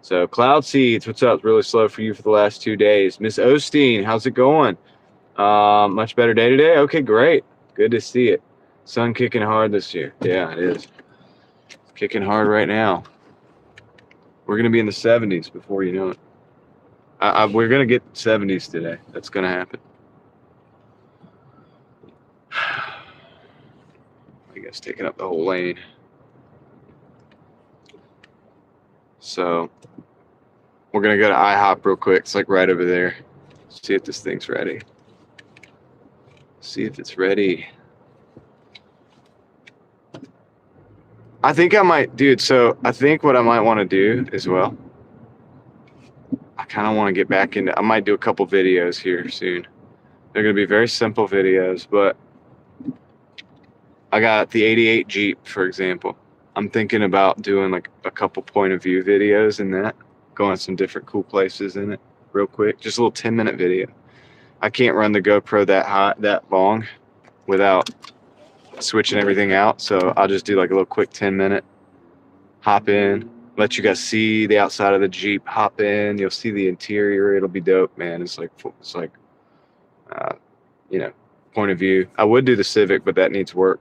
So Cloud Seeds, what's up? It's really slow for you for the last 2 days. Miss Osteen, how's it going? Much better day today? Okay, great. Good to see it. Sun kicking hard this year. Yeah, it is. It's kicking hard right now. We're going to be in the 70s before you know it. We're going to get 70s today. That's going to happen. I guess taking up the whole lane. So we're going to go to IHOP real quick. It's like right over there. See if this thing's ready. See if it's ready. I think I might, dude. So I think what I might want to do as well, I kind of want to get back into, I might do a couple videos here soon. They're going to be very simple videos, but I got the 88 Jeep, for example. I'm thinking about doing like a couple point of view videos in that, going to some different cool places in it real quick. Just a little 10-minute video. I can't run the GoPro that long without switching everything out. So I'll just do like a little quick 10-minute hop in, let you guys see the outside of the Jeep, hop in, you'll see the interior. It'll be dope, man. It's like uh, point of view. I would do the Civic, but that needs work.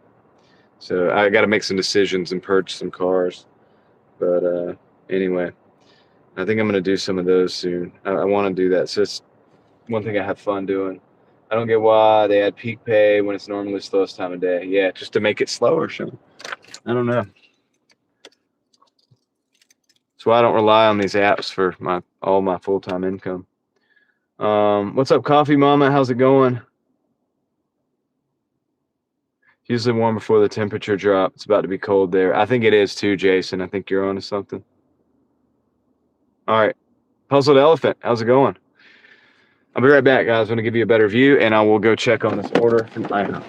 So I got to make some decisions and purge some cars. But anyway, I think I'm going to do some of those soon. I want to do that. So it's one thing I have fun doing. I don't get why they add peak pay when it's normally the slowest time of day. Yeah, just to make it slower, Sean. I don't know. That's why I don't rely on these apps for all my full-time income. What's up, Coffee Mama? How's it going? Usually warm before the temperature drop. It's about to be cold there. I think it is too, Jason. I think you're onto something. All right. Puzzled Elephant, how's it going? I'll be right back, guys. I'm going to give you a better view, and I will go check on this order from IHOP.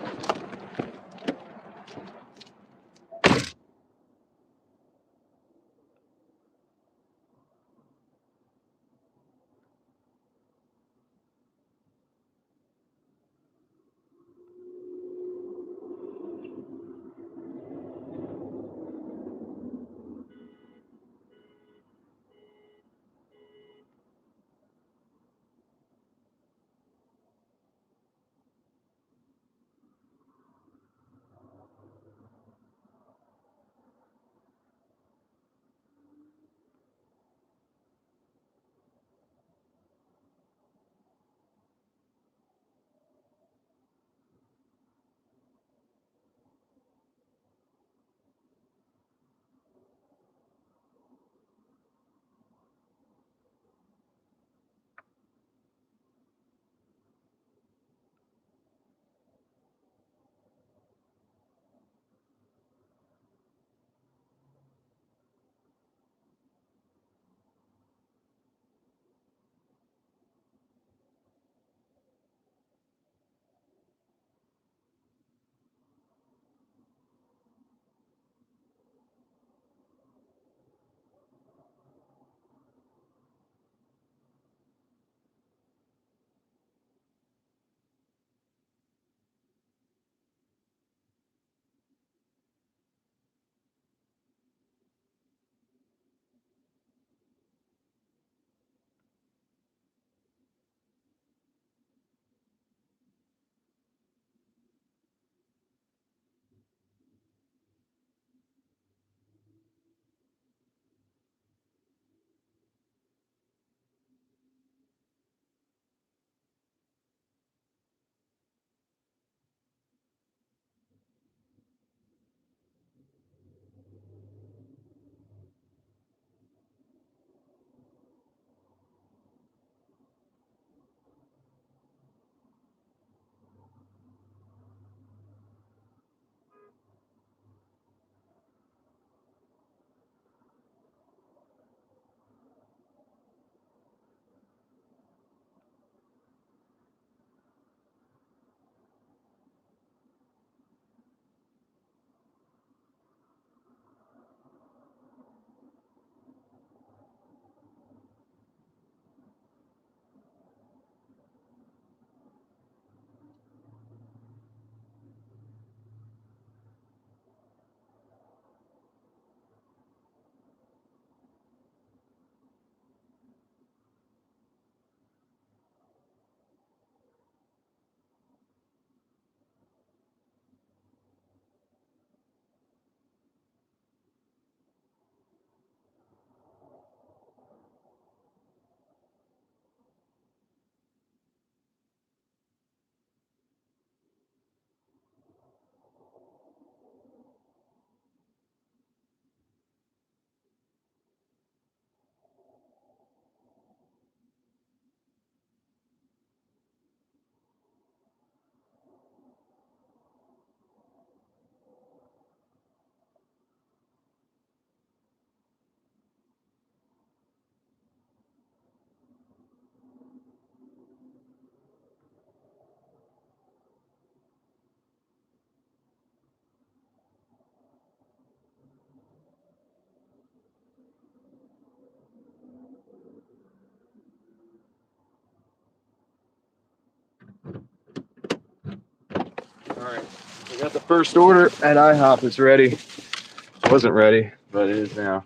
Alright, we got the first order at IHOP. It's ready. It wasn't ready, but it is now.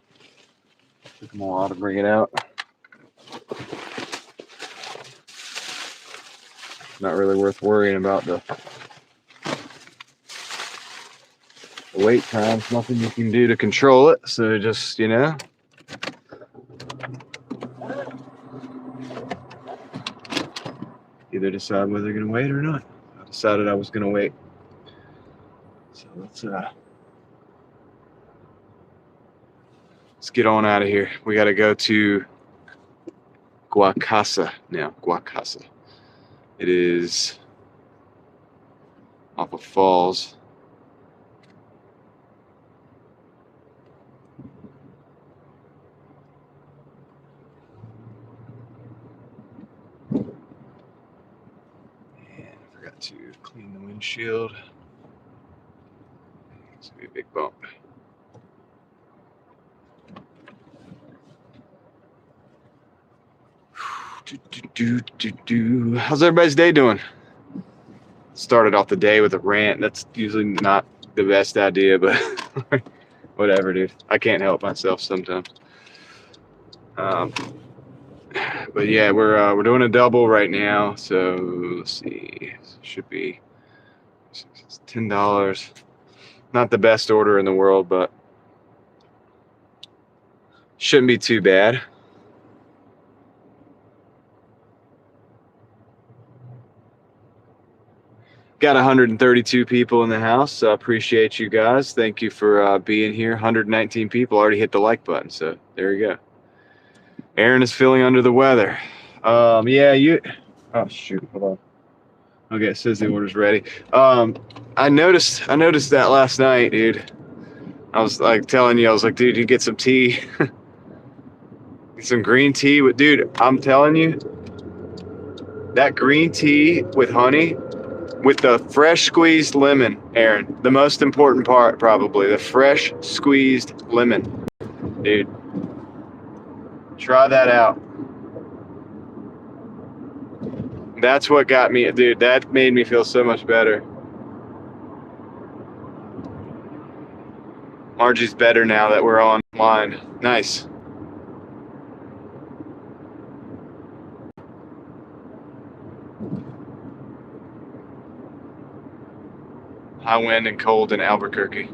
Took them a while to bring it out. Not really worth worrying about the wait times. Nothing you can do to control it. So just, either decide whether you're gonna wait or not. I decided I was gonna wait. So let's get on out of here. We gotta go to Guacasa now. Guacasa. It is off of Falls. And I forgot to clean the windshield. It's gonna be a big bump. How's everybody's day doing? Started off the day with a rant. That's usually not the best idea, but whatever, dude. I can't help myself sometimes. But yeah, we're doing a double right now. So let's see, should be $10. Not the best order in the world, but shouldn't be too bad. Got 132 people in the house, so I appreciate you guys. Thank you for being here. 119 people already hit the like button, so there you go. Aaron is feeling under the weather. Yeah, you. Oh shoot, hold on. Okay, it says the order's ready. I noticed that last night, dude. I was like telling you, I was like, dude, you get some tea, get some green tea. Dude, I'm telling you, that green tea with honey. With the fresh squeezed lemon, Aaron. The most important part, probably. The fresh squeezed lemon. Dude. Try that out. That's what got me, dude. That made me feel so much better. Margie's better now that we're online. Nice. High wind and cold in Albuquerque.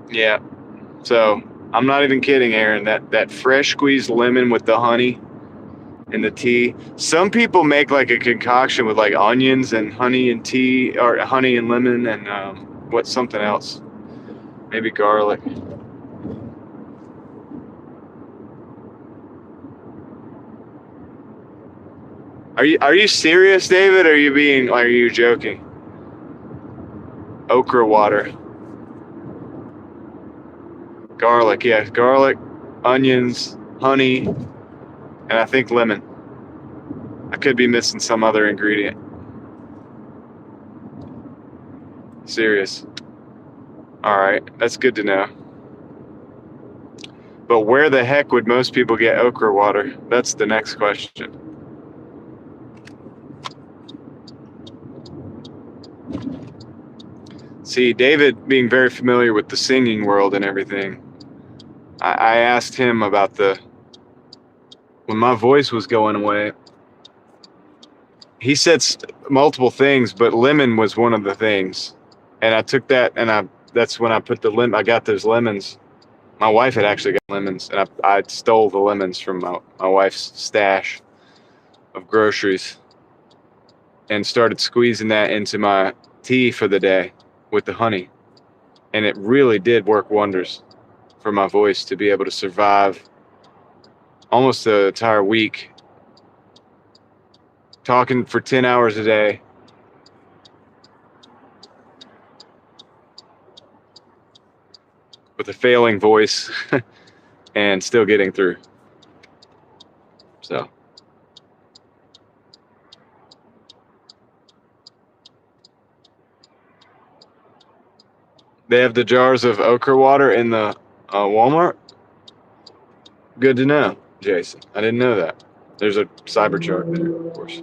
Yeah. So I'm not even kidding, Aaron. That fresh squeezed lemon with the honey and the tea. Some people make like a concoction with like onions and honey and tea, or honey and lemon and what's something else? Maybe garlic. Are you serious, David? Or are you joking? Okra water. Garlic, yeah, garlic, onions, honey, and I think lemon. I could be missing some other ingredient. Serious. All right, that's good to know. But where the heck would most people get okra water? That's the next question. See, David, being very familiar with the singing world and everything, I asked him about when my voice was going away. He said multiple things, but lemon was one of the things. And I took that, and that's when I put the lemon. I got those lemons. My wife had actually got lemons, and I stole the lemons from my wife's stash of groceries and started squeezing that into my tea for the day with the honey. And it really did work wonders for my voice to be able to survive almost the entire week talking for 10 hours a day. With a failing voice and still getting through. So they have the jars of okra water in the Walmart. Good to know, Jason. I didn't know that. There's a Cybertruck there, of course.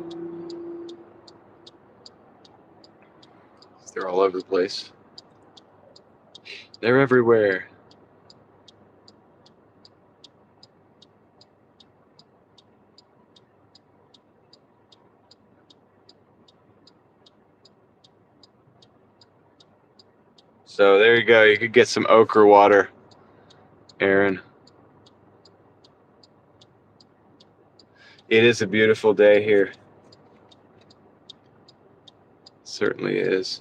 They're all over the place. They're everywhere. So there you go. You could get some okra water, Aaron. It is a beautiful day here. It certainly is.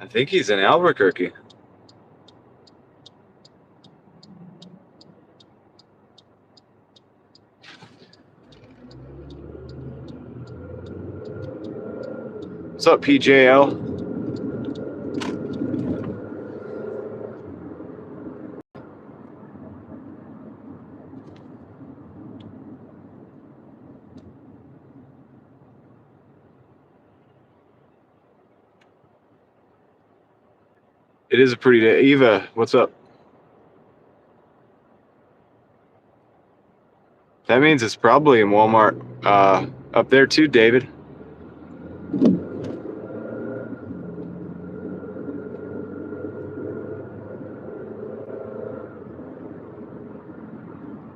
I think he's in Albuquerque. What's up, PJL? It is a pretty day. Eva, what's up? That means it's probably in Walmart up there too, David.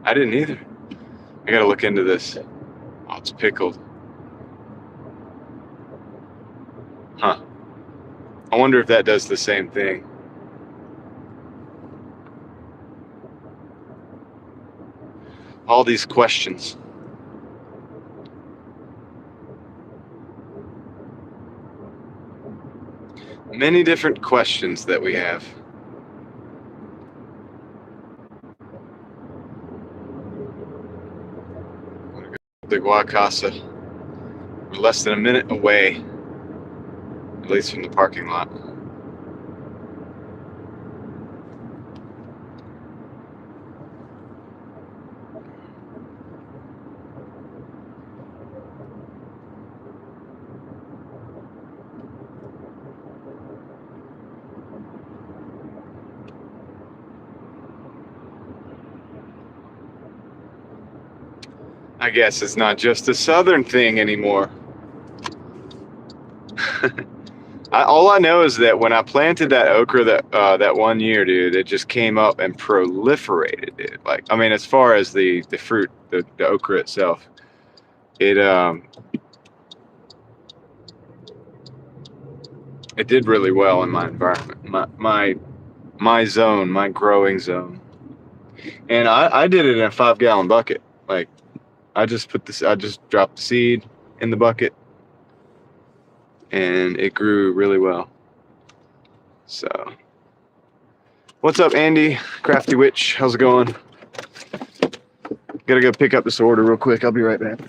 I didn't either. I gotta look into this. Oh, it's pickled. Huh. I wonder if that does the same thing. All these questions. Many different questions that we have. The Guacasa. We're less than a minute away, at least from the parking lot. I guess it's not just a southern thing anymore. All I know is that when I planted that okra that one year, dude, it just came up and proliferated, dude. Like, I mean, as far as the fruit, the okra itself, it it did really well in my environment, my zone, my growing zone. And I did it in a 5-gallon bucket. Like, I just dropped the seed in the bucket, and it grew really well. So, what's up, Andy? Crafty Witch, how's it going? Gotta go pick up this order real quick. I'll be right back.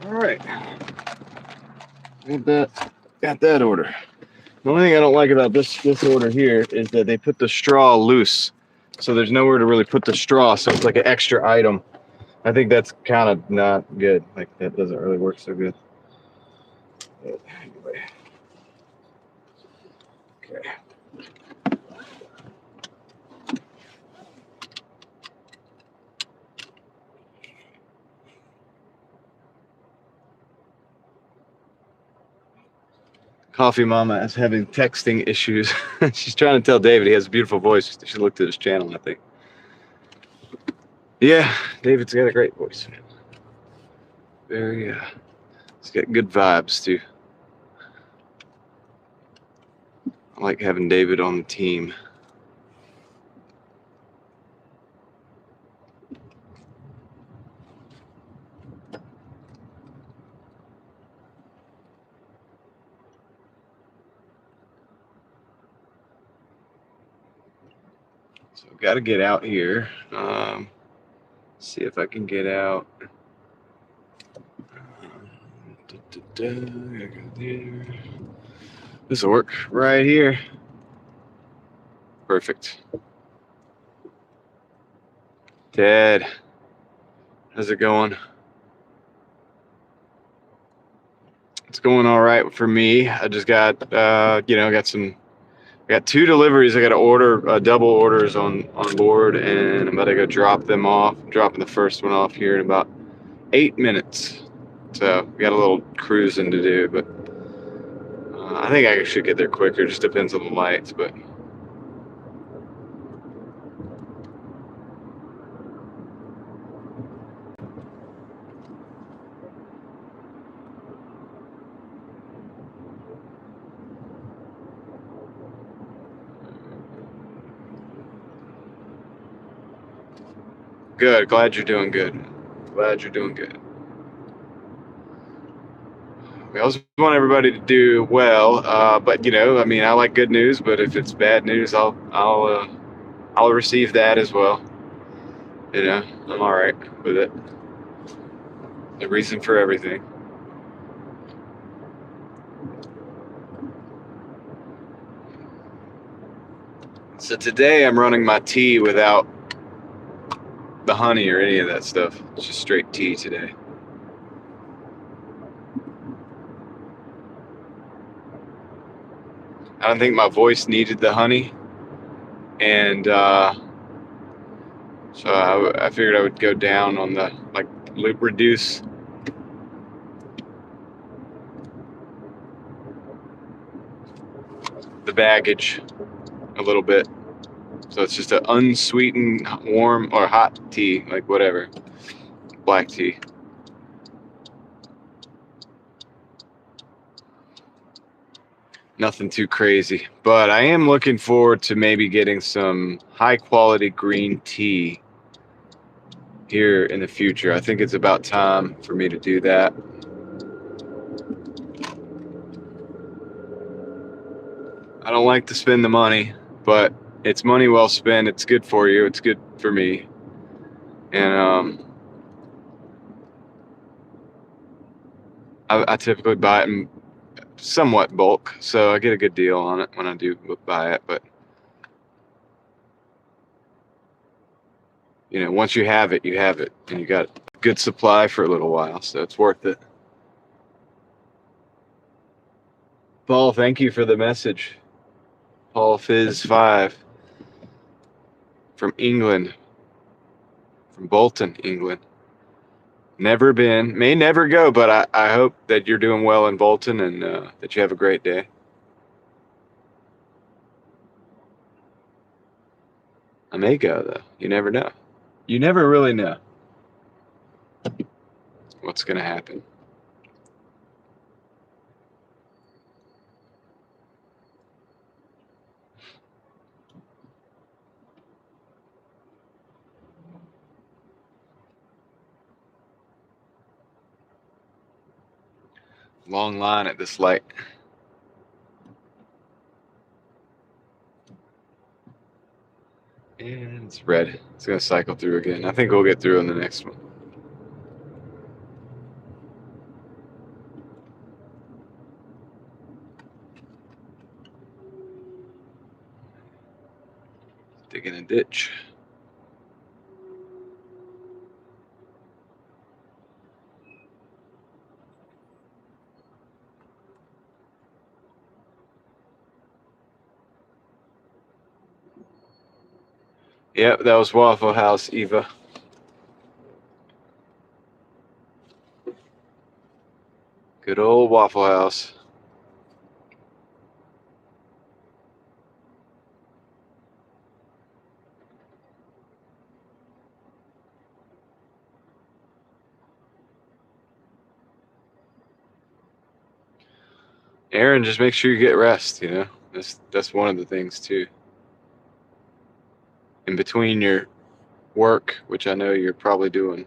All right, got that order. The only thing I don't like about this order here is that they put the straw loose, so there's nowhere to really put the straw, so it's like an extra item. I think that's kind of not good. Like, that doesn't really work so good. But anyway, okay. Coffee Mama is having texting issues. She's trying to tell David he has a beautiful voice. She looked at his channel, I think. Yeah, David's got a great voice. Very, he's got good vibes too. I like having David on the team. So I've got to get out here. See if I can get out. This will work right here. Perfect. Ted, how's it going? It's going all right for me. I just got, got 2 deliveries. I got to order double orders on board, and I'm about to go drop them off. I'm dropping the first one off here in about 8 minutes. So we got a little cruising to do, but I think I should get there quicker. Just depends on the lights, but. Good. Glad you're doing good. Glad you're doing good. We always want everybody to do well, but I like good news. But if it's bad news, I'll receive that as well. I'm all right with it. The reason for everything. So today I'm running my tea without the honey or any of that stuff. It's just straight tea today. I don't think my voice needed the honey, and so I figured I would go down on the reduce the baggage a little bit. So it's just an unsweetened, warm or hot tea, like whatever, black tea. Nothing too crazy, but I am looking forward to maybe getting some high quality green tea here in the future. I think it's about time for me to do that. I don't like to spend the money, but it's money well spent. It's good for you. It's good for me. And I typically buy it in somewhat bulk, so I get a good deal on it when I do buy it. But once you have it, and you got a good supply for a little while, so it's worth it. Paul, thank you for the message. Paul Fizz 5 from England, from Bolton, England. Never been, may never go, but I hope that you're doing well in Bolton and that you have a great day. I may go, though. You never know. You never really know what's going to happen. Long line at this light. And it's red. It's going to cycle through again. I think we'll get through on the next one. Digging a ditch. Yep, that was Waffle House, Eva. Good old Waffle House. Aaron, just make sure you get rest, you know? That's one of the things too. In between your work, which I know you're probably doing.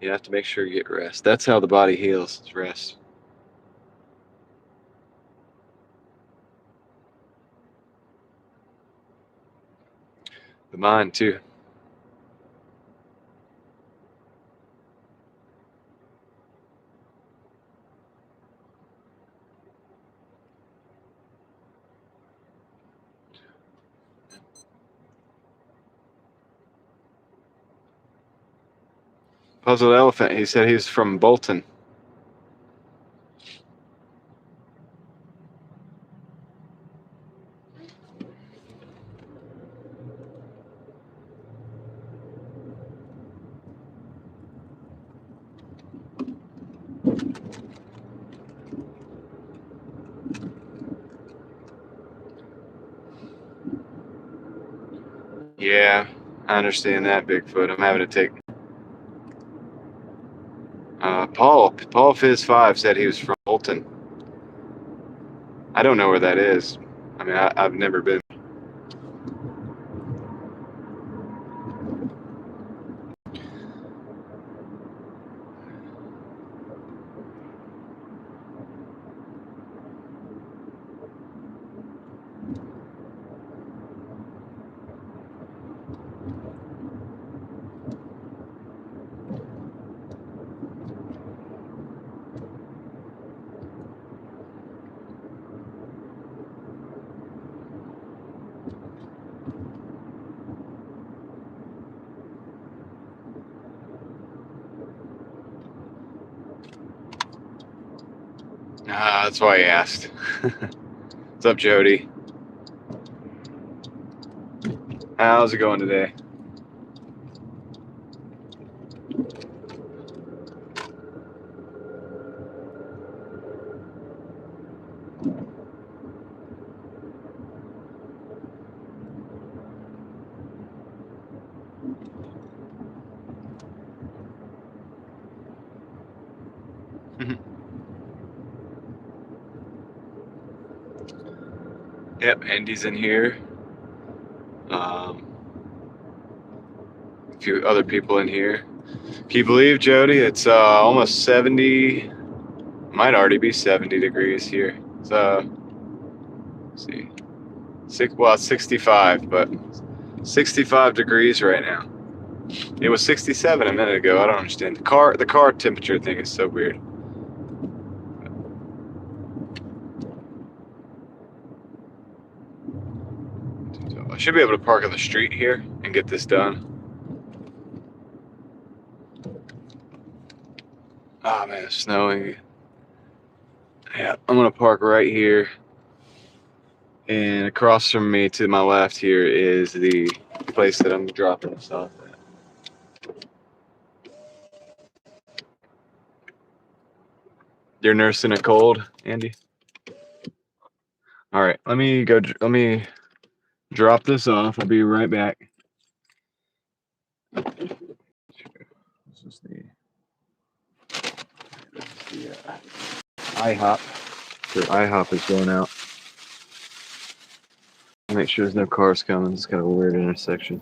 You have to make sure you get rest. That's how the body heals, is rest. The mind too. Puzzled Elephant, he said he's from Bolton. Yeah, I understand that, Bigfoot. I'm having to take. Paul Fizz5 said he was from Bolton. I don't know where that is. I mean, I've never been. That's why I asked. What's up, Jody? How's it going today? Yep, Andy's in here. A few other people in here. Can you believe, Jody? It's almost 70. Might already be 70 degrees here. It's let's see, it's 65, but 65 degrees right now. It was 67 a minute ago. I don't understand. The car temperature thing is so weird. So I should be able to park on the street here and get this done. Oh man, it's snowing. Yeah, I'm gonna park right here. And across from me to my left here is the place that I'm dropping this off at. You're nursing a cold, Andy? All right, let me drop this off. I'll be right back. This is the IHOP. So IHOP is going out. Make sure there's no cars coming. It's kind of a weird intersection.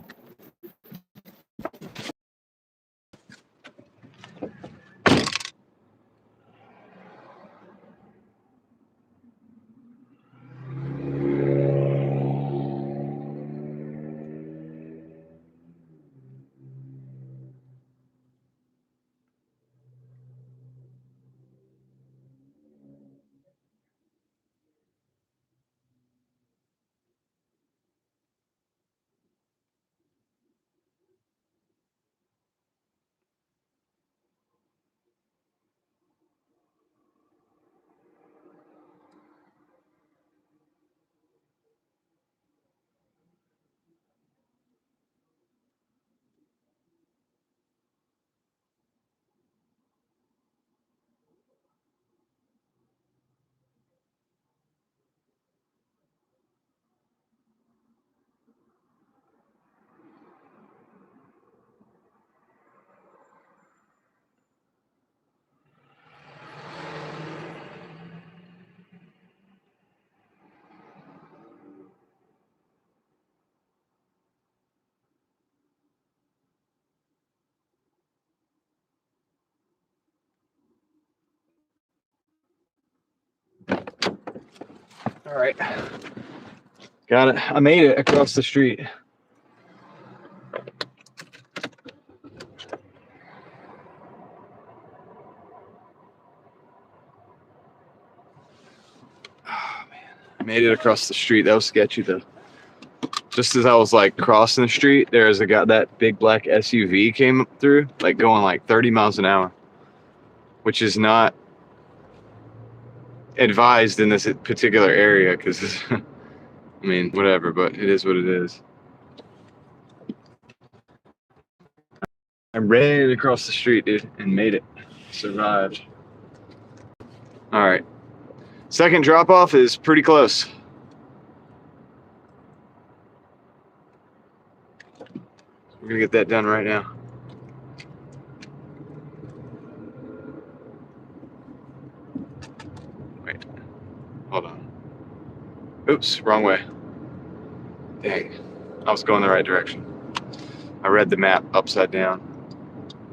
All right. Got it. I made it across the street. Oh, man. I made it across the street. That was sketchy, though. Just as I was like crossing the street, there's a guy, that big black SUV came through, like going like 30 miles an hour, which is not advised in this particular area because, I mean, whatever, but it is what it is. I ran across the street, dude, and made it. Survived. All right. Second drop off is pretty close. We're gonna get that done right now. Wait. Hold on. Oops, wrong way. Dang. I was going the right direction. I read the map upside down.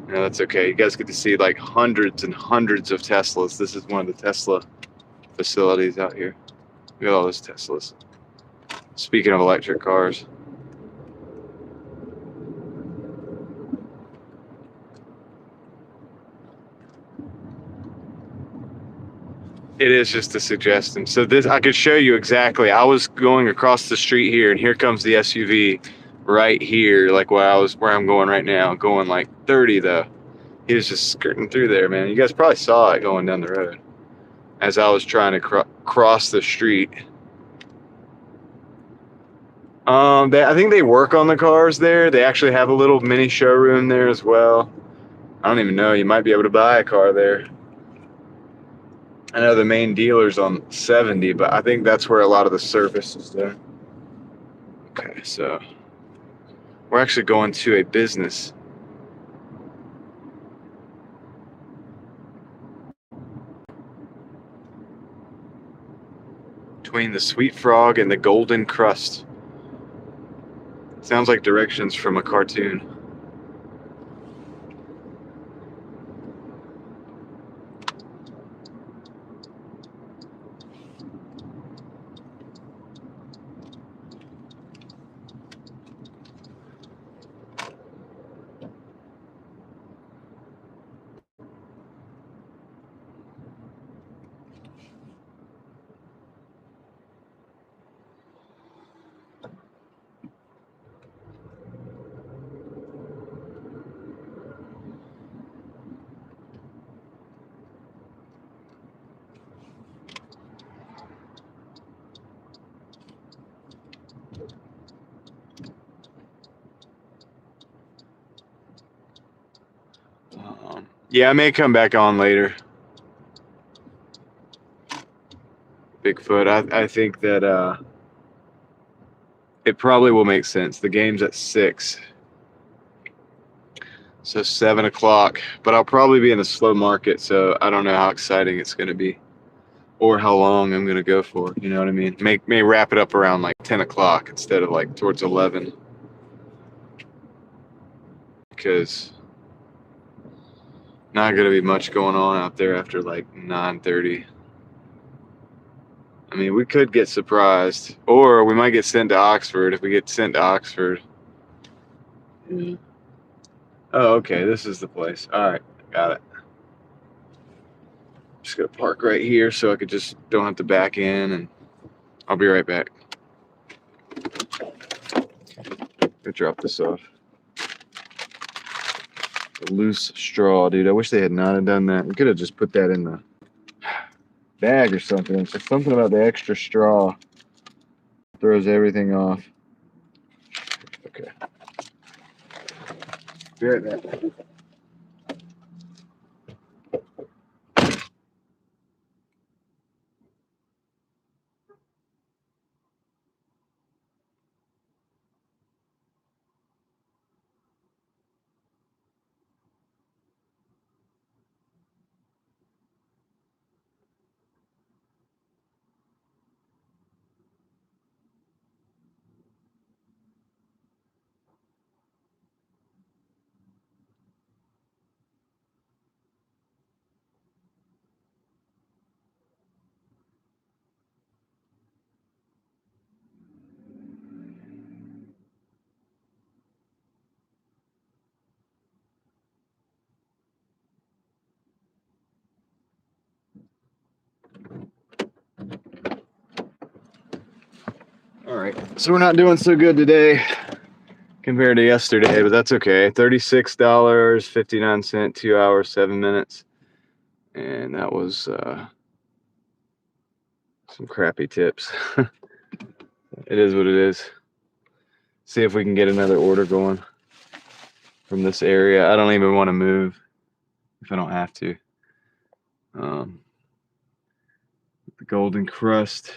No, that's okay. You guys get to see like hundreds and hundreds of Teslas. This is one of the Tesla facilities out here. Look at all those Teslas. Speaking of electric cars. It is just a suggestion. So this, I could show you exactly. I was going across the street here, and here comes the SUV right here, like where I'm going right now, going like 30 though. He was just skirting through there, man. You guys probably saw it going down the road as I was trying to cross the street. I think they work on the cars there. They actually have a little mini showroom there as well. I don't even know. You might be able to buy a car there. I know the main dealer's on 70, but I think that's where a lot of the service is there. Okay, so we're actually going to a business. Between the Sweet Frog and the Golden Crust. Sounds like directions from a cartoon. Yeah, I may come back on later. Bigfoot. I think that it probably will make sense. The game's at 6. So 7 o'clock. But I'll probably be in a slow market, so I don't know how exciting it's going to be. Or how long I'm going to go for. You know what I mean? May wrap it up around like 10 o'clock instead of like towards 11. Because not going to be much going on out there after like 9:30. I mean, we could get surprised, or we might get sent to Oxford. If we get sent to Oxford. Yeah. Oh, okay. This is the place. All right. Got it. Just gonna park right here so I could just don't have to back in, and I'll be right back. Go drop this off. A loose straw, dude. I wish they had not have done that. We could have just put that in the bag or something. It's just something about the extra straw throws everything off. Okay. Be right back. All right, so we're not doing so good today compared to yesterday, but that's okay. $36.59, 2 hours, 7 minutes. And that was some crappy tips. It is what it is. See if we can get another order going from this area. I don't even want to move if I don't have to. The Golden Crust.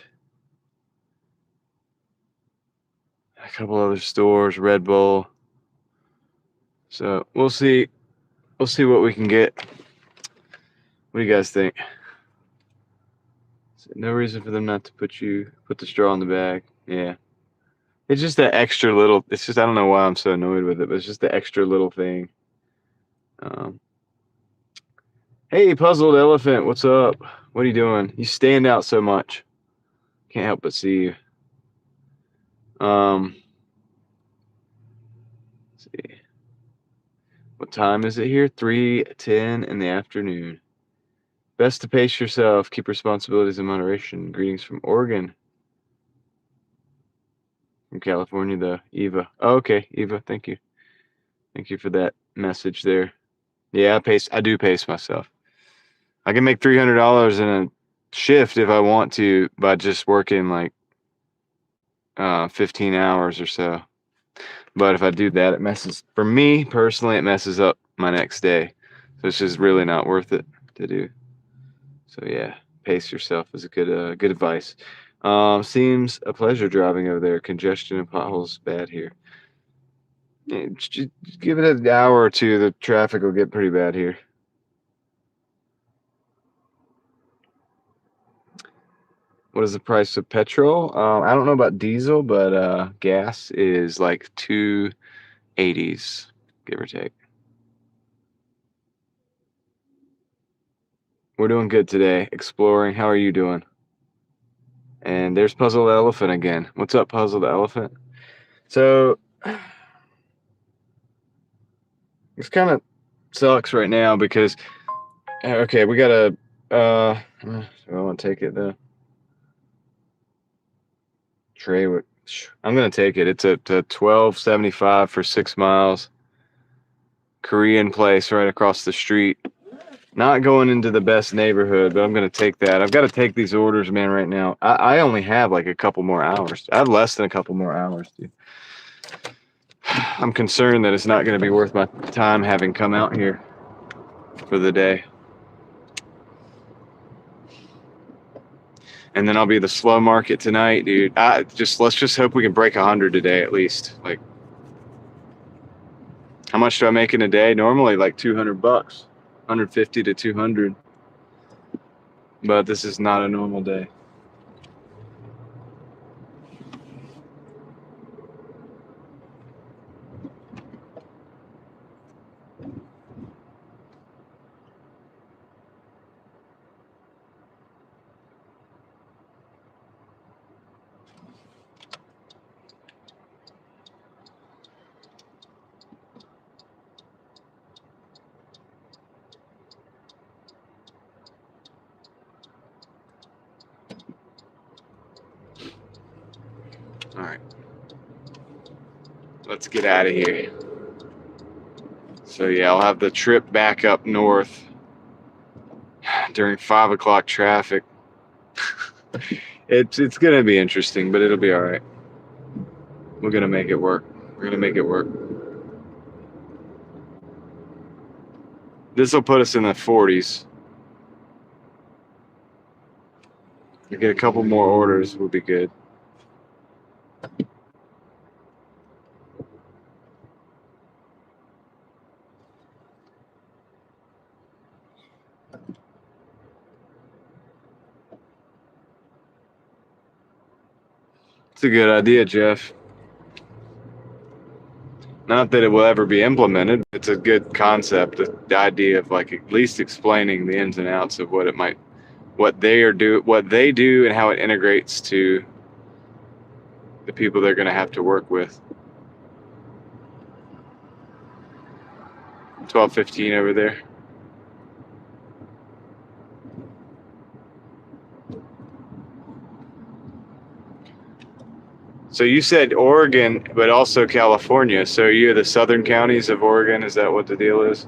A couple other stores, Red Bull. So we'll see. We'll see what we can get. What do you guys think? No reason for them not to put the straw in the bag. Yeah. It's just that extra little, it's just, I don't know why I'm so annoyed with it, but it's just the extra little thing. Hey, Puzzled Elephant, what's up? What are you doing? You stand out so much. Can't help but see you. Let's see. What time is it here? 3:10 in the afternoon. Best to pace yourself. Keep responsibilities in moderation. Greetings from Oregon. From California, though. Eva. Oh, okay, Eva, thank you. Thank you for that message there. Yeah, I do pace myself. I can make $300 in a shift if I want to by just working like 15 hours or so. But if I do that, for me personally, it messes up my next day. So it's just really not worth it to do. So yeah, pace yourself is a good advice. Seems a pleasure driving over there. Congestion and potholes bad here. Yeah, just give it an hour or two, the traffic will get pretty bad here. What is the price of petrol? I don't know about diesel, but gas is like 280s, give or take. We're doing good today, exploring. How are you doing? And there's Puzzled Elephant again. What's up, Puzzled Elephant? So this kind of sucks right now because, okay, we gotta, I want to take it though. Trey, I'm gonna take it. It's a $12.75 for 6 miles. Korean place right across the street. Not going into the best neighborhood, but I'm gonna take that. I've got to take these orders, man, right now. I only have like a couple more hours. I have less than a couple more hours, dude. I'm concerned that it's not going to be worth my time having come out here for the day. And then I'll be the slow market tonight, dude. Let's just hope we can break 100 today at least. Like, how much do I make in a day? Normally like $200, 150 to 200. But this is not a normal day. All right. Let's get out of here. So yeah, I'll have the trip back up north during 5 o'clock traffic. It's gonna be interesting, but it'll be all right. We're gonna make it work. We're gonna make it work. This will put us in the 40s. We get a couple more orders, we'll be good. It's a good idea, Jeff. Not that it will ever be implemented. It's a good concept. The idea of like at least explaining the ins and outs of what they do, and how it integrates to the people they're going to have to work with. 12:15 over there. So you said Oregon, but also California. So you're the southern counties of Oregon. Is that what the deal is?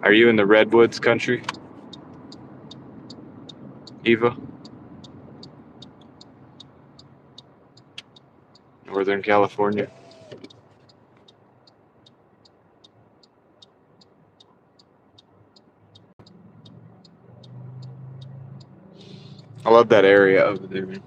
Are you in the Redwoods country, Eva? Northern California. I love that area over there, man.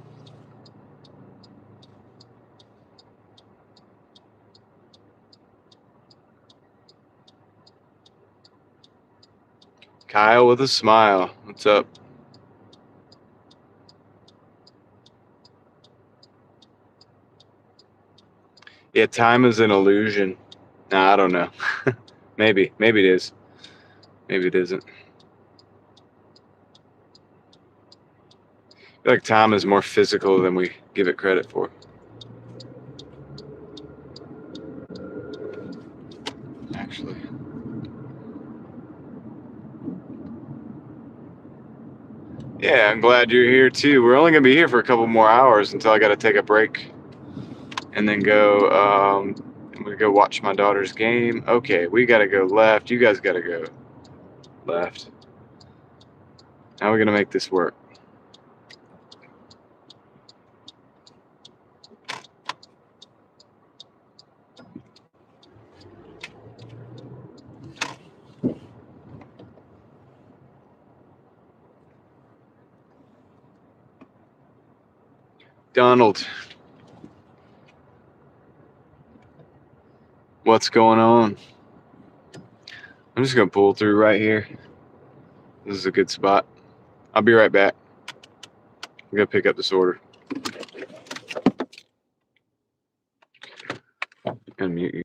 Kyle with a smile. What's up? Yeah, time is an illusion. Nah, I don't know. Maybe it is. Maybe it isn't. I feel like time is more physical than we give it credit for. Actually. Yeah, I'm glad you're here too. We're only gonna be here for a couple more hours until I gotta take a break and then go. I'm gonna go watch my daughter's game. Okay, we gotta go left. You guys gotta go left. How are we gonna make this work? Donald, what's going on? I'm just gonna pull through right here. This is a good spot. I'll be right back. I'm gonna pick up this order. Unmute you.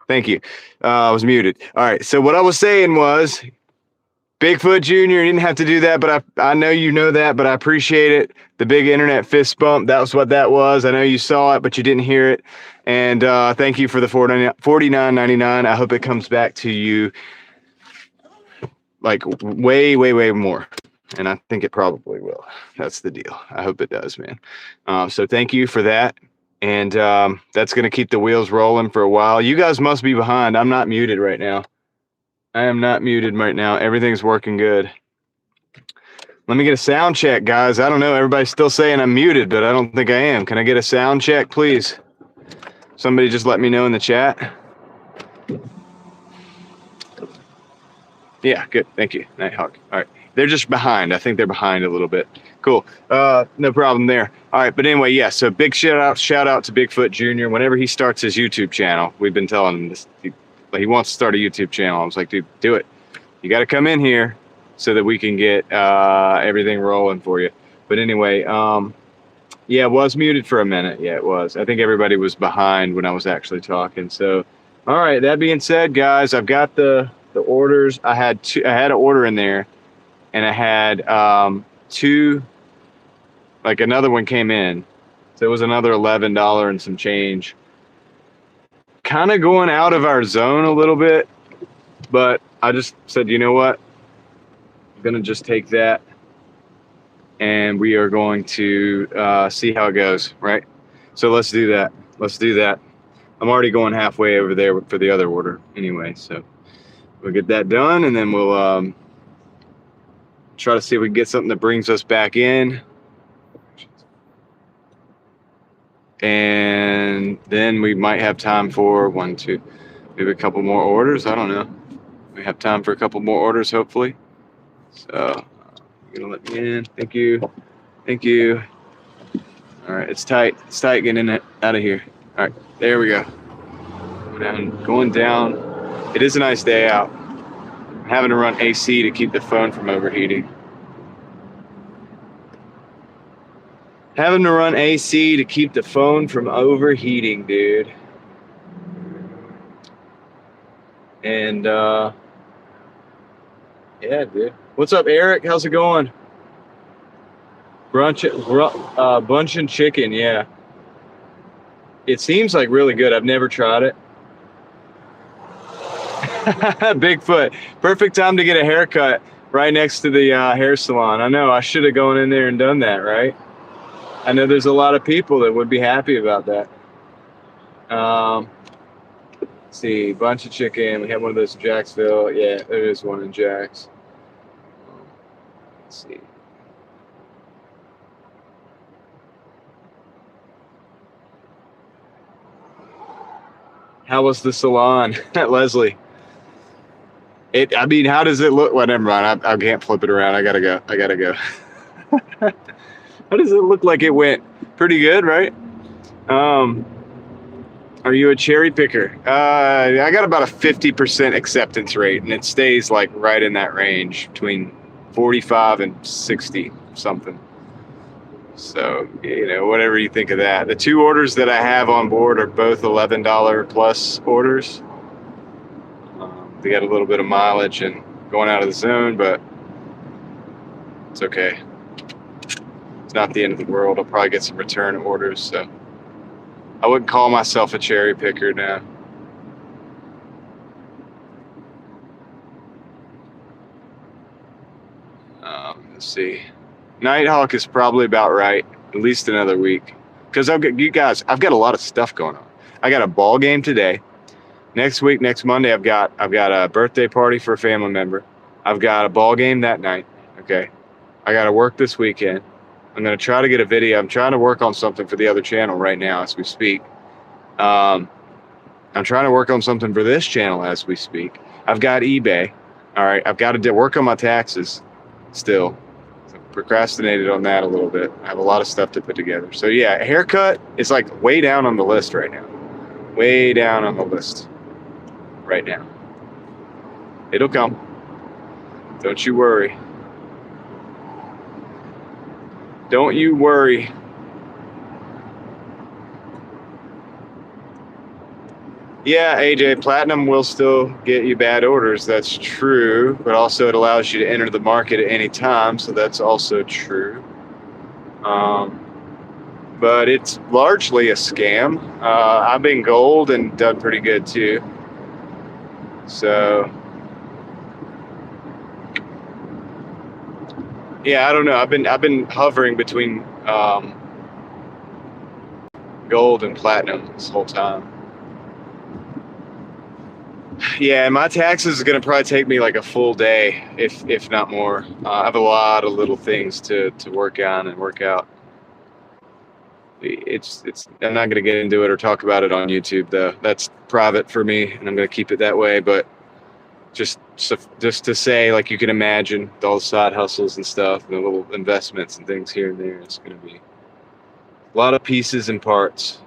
Thank you. I was muted. All right. So what I was saying was, Bigfoot Jr. didn't have to do that, but I know you know that, but I appreciate it. The big internet fist bump, that was what that was. I know you saw it, but you didn't hear it. And thank you for the $49.99. I hope it comes back to you like way, way, way more. And I think it probably will. That's the deal. I hope it does, man. So thank you for that. And that's going to keep the wheels rolling for a while. You guys must be behind. I'm not muted right now. I am not muted right now. Everything's working good. Let me get a sound check, guys. I don't know. Everybody's still saying I'm muted, but I don't think I am. Can I get a sound check, please? Somebody just let me know in the chat. Yeah, good. Thank you, Nighthawk. All right. They're just behind. I think they're behind a little bit. Cool. No problem there. All right. But anyway, yeah. So big shout out to Bigfoot Jr. Whenever he starts his YouTube channel, we've been telling him this. He wants to start a YouTube channel. I was like, dude, do it. You got to come in here so that we can get everything rolling for you. But anyway, yeah, it was muted for a minute. Yeah, it was. I think everybody was behind when I was actually talking. So, all right. That being said, guys, I've got the orders. I had an order in there, and I had two. Like another one came in, so it was another $11 and some change. Kind of going out of our zone a little bit, but I just said, you know what? I'm gonna just take that, and we are going to see how it goes, right? So let's do that. Let's do that. I'm already going halfway over there for the other order anyway, so we'll get that done, and then we'll try to see if we can get something that brings us back in. And then we might have time for maybe a couple more orders. I don't know. We have time for a couple more orders, hopefully. So you're gonna let me in. Thank you. Thank you. All right, it's tight. It's tight getting it out of here. All right, there we go. Going down. It is a nice day out. I'm having to run AC to keep the phone from overheating. Having to run AC to keep the phone from overheating, dude. And yeah, dude. What's up, Eric? How's it going? Bunch and chicken, yeah. It seems like really good. I've never tried it. Bigfoot. Perfect time to get a haircut right next to the hair salon. I know. I should have gone in there and done that, right? I know there's a lot of people that would be happy about that. Let's see, bunch of chicken. We have one of those in Jacksonville. Yeah, there is one in Jacks. Let's see. How was the salon, Leslie? I mean, how does it look? Well, never mind. I can't flip it around. I gotta go. How does it look like it went? Pretty good, right? Are you a cherry picker? I got about a 50% acceptance rate, and it stays like right in that range between 45 and 60 something. So, you know, whatever you think of that. The two orders that I have on board are both $11 plus orders. They got a little bit of mileage and going out of the zone, but it's okay. It's not the end of the world. I'll probably get some return orders, so I wouldn't call myself a cherry picker now. Let's see. Nighthawk is probably about right. At least another week. Because I've got a lot of stuff going on. I got a ball game today. Next week, next Monday, I've got a birthday party for a family member. I've got a ball game that night. Okay. I got to work this weekend. I'm going to try to get a video. I'm trying to work on something for the other channel right now as we speak. I'm trying to work on something for this channel as we speak. I've got eBay. All right. I've got to work on my taxes still. Procrastinated on that a little bit. I have a lot of stuff to put together. So yeah, a haircut is like way down on the list right now. Way down on the list right now. It'll come. Don't you worry. Don't you worry. Yeah, AJ, Platinum will still get you bad orders. That's true, but also it allows you to enter the market at any time, so that's also true. But it's largely a scam. I've been gold and done pretty good too. So yeah, I don't know. I've been hovering between gold and platinum this whole time. Yeah, and my taxes is gonna probably take me like a full day, if not more. I have a lot of little things to work on and work out. It's I'm not gonna get into it or talk about it on YouTube though. That's private for me, and I'm gonna keep it that way. But just to say, like, you can imagine all the side hustles and stuff, and the little investments and things here and there. It's gonna be a lot of pieces and parts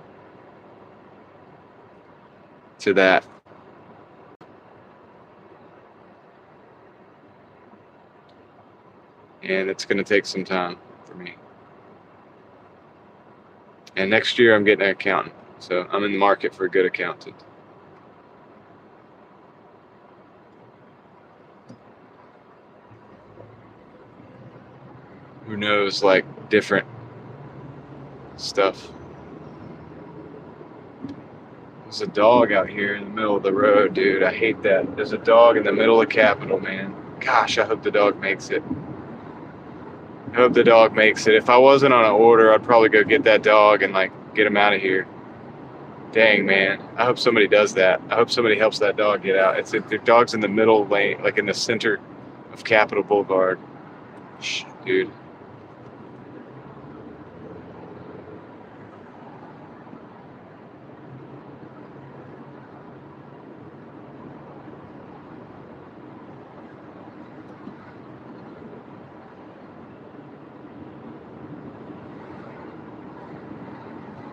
to that. And it's going to take some time for me. And next year I'm getting an accountant, so I'm in the market for a good accountant. Who knows, like, different stuff. There's a dog out here in the middle of the road, dude. I hate that. There's a dog in the middle of Capitol, man. Gosh, I hope the dog makes it. I hope the dog makes it. If I wasn't on an order, I'd probably go get that dog and, like, get him out of here. Dang, man. I hope somebody does that. I hope somebody helps that dog get out. The dog's in the middle lane, like in the center of Capitol Boulevard. Shh, dude.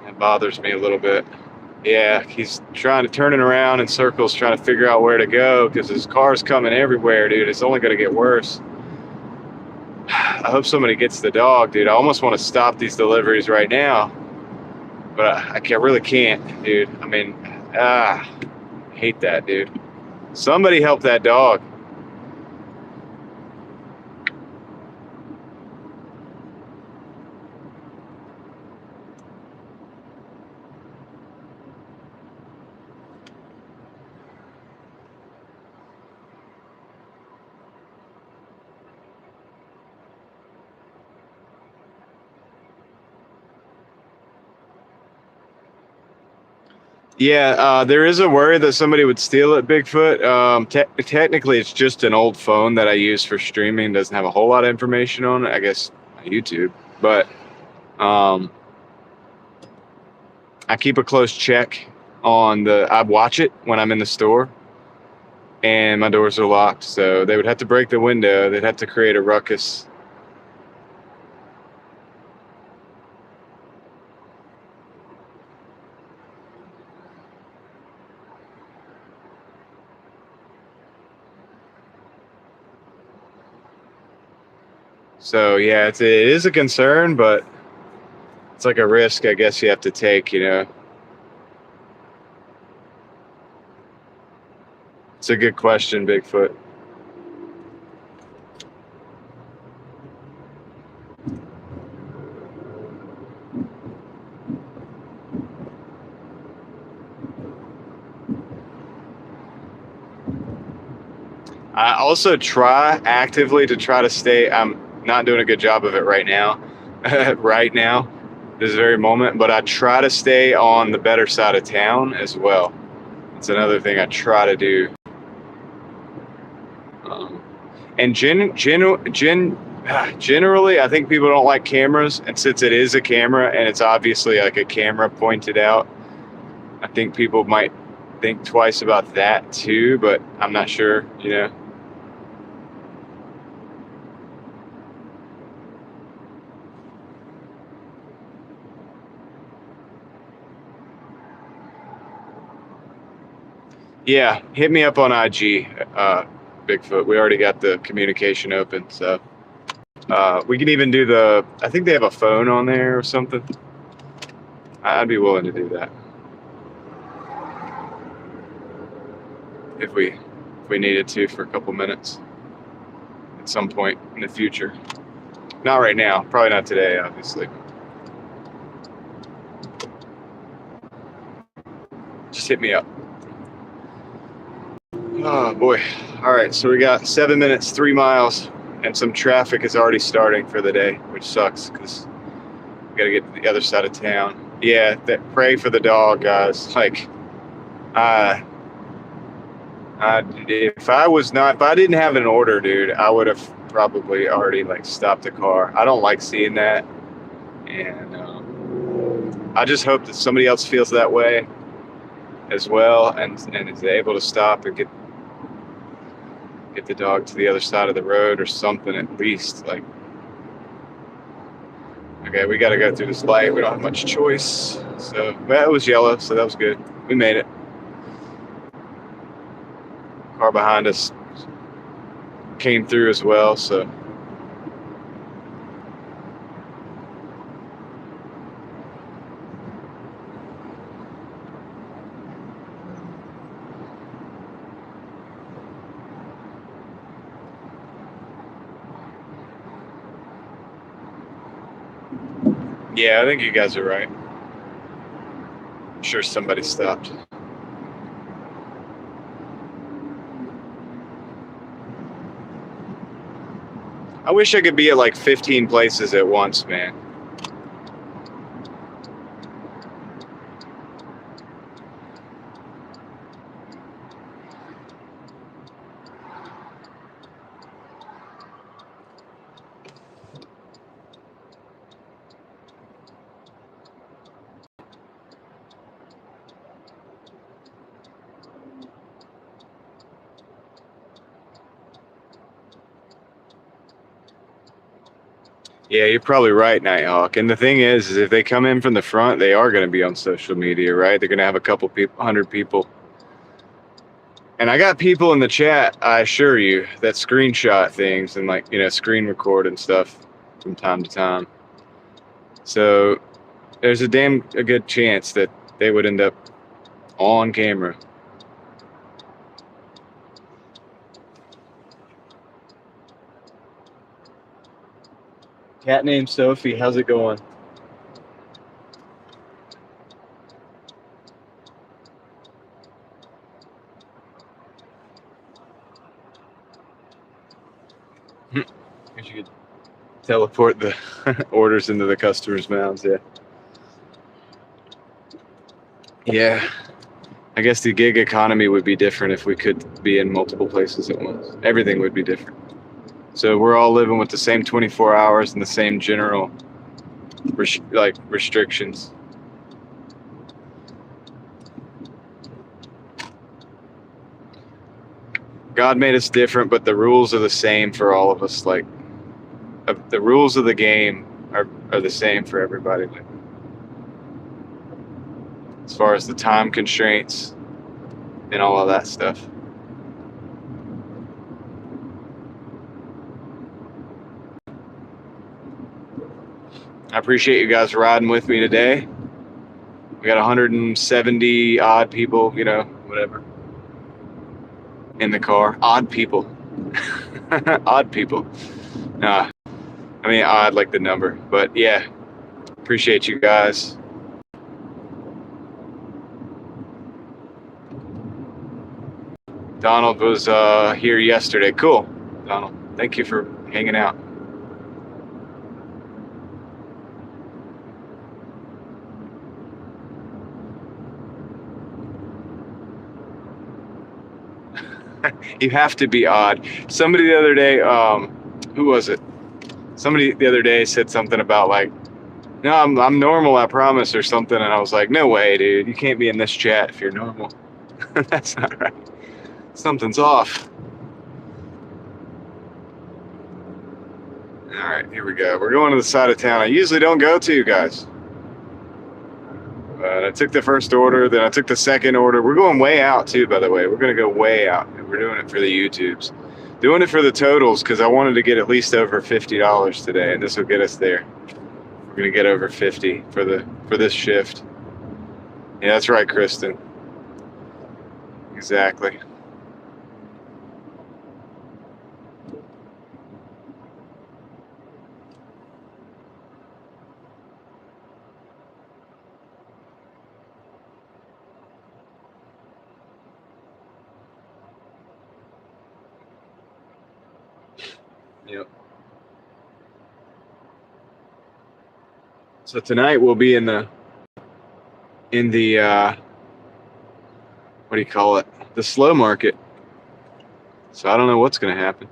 That bothers me a little bit. Yeah, he's trying to turn it around in circles, trying to figure out where to go because his car's coming everywhere, dude. It's only going to get worse. I hope somebody gets the dog, dude. I almost want to stop these deliveries right now, but I really can't, dude. I mean, I hate that, dude. Somebody help that dog. Yeah, there is a worry that somebody would steal it, Bigfoot. Technically, it's just an old phone that I use for streaming. Doesn't have a whole lot of information on it. I guess YouTube, but I keep a close check on I watch it when I'm in the store, and my doors are locked. So they would have to break the window. They'd have to create a ruckus. So yeah, it is a concern, but it's like a risk I guess you have to take, you know. It's a good question, Bigfoot. I also try actively to try to stay. I'm not doing a good job of it right now, right now, this very moment, but I try to stay on the better side of town as well. It's another thing I try to do. And generally, I think people don't like cameras, and since it is a camera and it's obviously like a camera pointed out, I think people might think twice about that too, but I'm not sure, you know. Yeah, hit me up on IG, Bigfoot. We already got the communication open, so we can even do I think they have a phone on there or something. I'd be willing to do that. if we needed to for a couple minutes at some point in the future. Not right now, probably not today, obviously. Just hit me up. Oh boy. All right, so we got 7 minutes, 3 miles, and some traffic is already starting for the day, which sucks because we gotta get to the other side of town. Yeah, pray for the dog, guys. Like, if I didn't have an order, dude, I would have probably already like stopped the car. I don't like seeing that, and I just hope that somebody else feels that way as well, and is able to stop and get the dog to the other side of the road or something at least. Like, okay, we got to go through this light. We don't have much choice. So, well, it was yellow, so that was good. We made it. Car behind us came through as well, so. Yeah, I think you guys are right. I'm sure somebody stopped. I wish I could be at like 15 places at once, man. Yeah, you're probably right, Nighthawk. And the thing is if they come in from the front, they are going to be on social media, right? They're going to have a couple people, 100 people. And I got people in the chat, I assure you, that screenshot things and like, screen record and stuff from time to time. So there's a good chance that they would end up on camera. Cat named Sophie, how's it going? Guess you could teleport the orders into the customers' mouths, yeah. Yeah. I guess the gig economy would be different if we could be in multiple places at once. Everything would be different. So we're all living with the same 24 hours and the same general restrictions. God made us different, but the rules are the same for all of us. Like, the rules of the game are the same for everybody. Like, as far as the time constraints and all of that stuff. I appreciate you guys riding with me today. We got 170 odd people, whatever, in the car. Odd people. Odd people. I mean, odd like the number. But yeah, appreciate you guys. Donald was here yesterday. Cool, Donald. Thank you for hanging out. You have to be odd. Somebody the other day, who was it? Somebody the other day said something about like, no, I'm normal, I promise, or something. And I was like, no way, dude. You can't be in this chat if you're normal. That's not right. Something's off. All right, here we go. We're going to the side of town I usually don't go to, guys. I took the first order, then I took the second order. We're going way out too, by the way. We're going to go way out. And we're doing it for the YouTubes. Doing it for the totals because I wanted to get at least over $50 today, and this will get us there. We're going to get over 50 for this shift. Yeah, that's right, Kristen. Exactly. So tonight we'll be in the what do you call it? The slow market. So I don't know what's going to happen.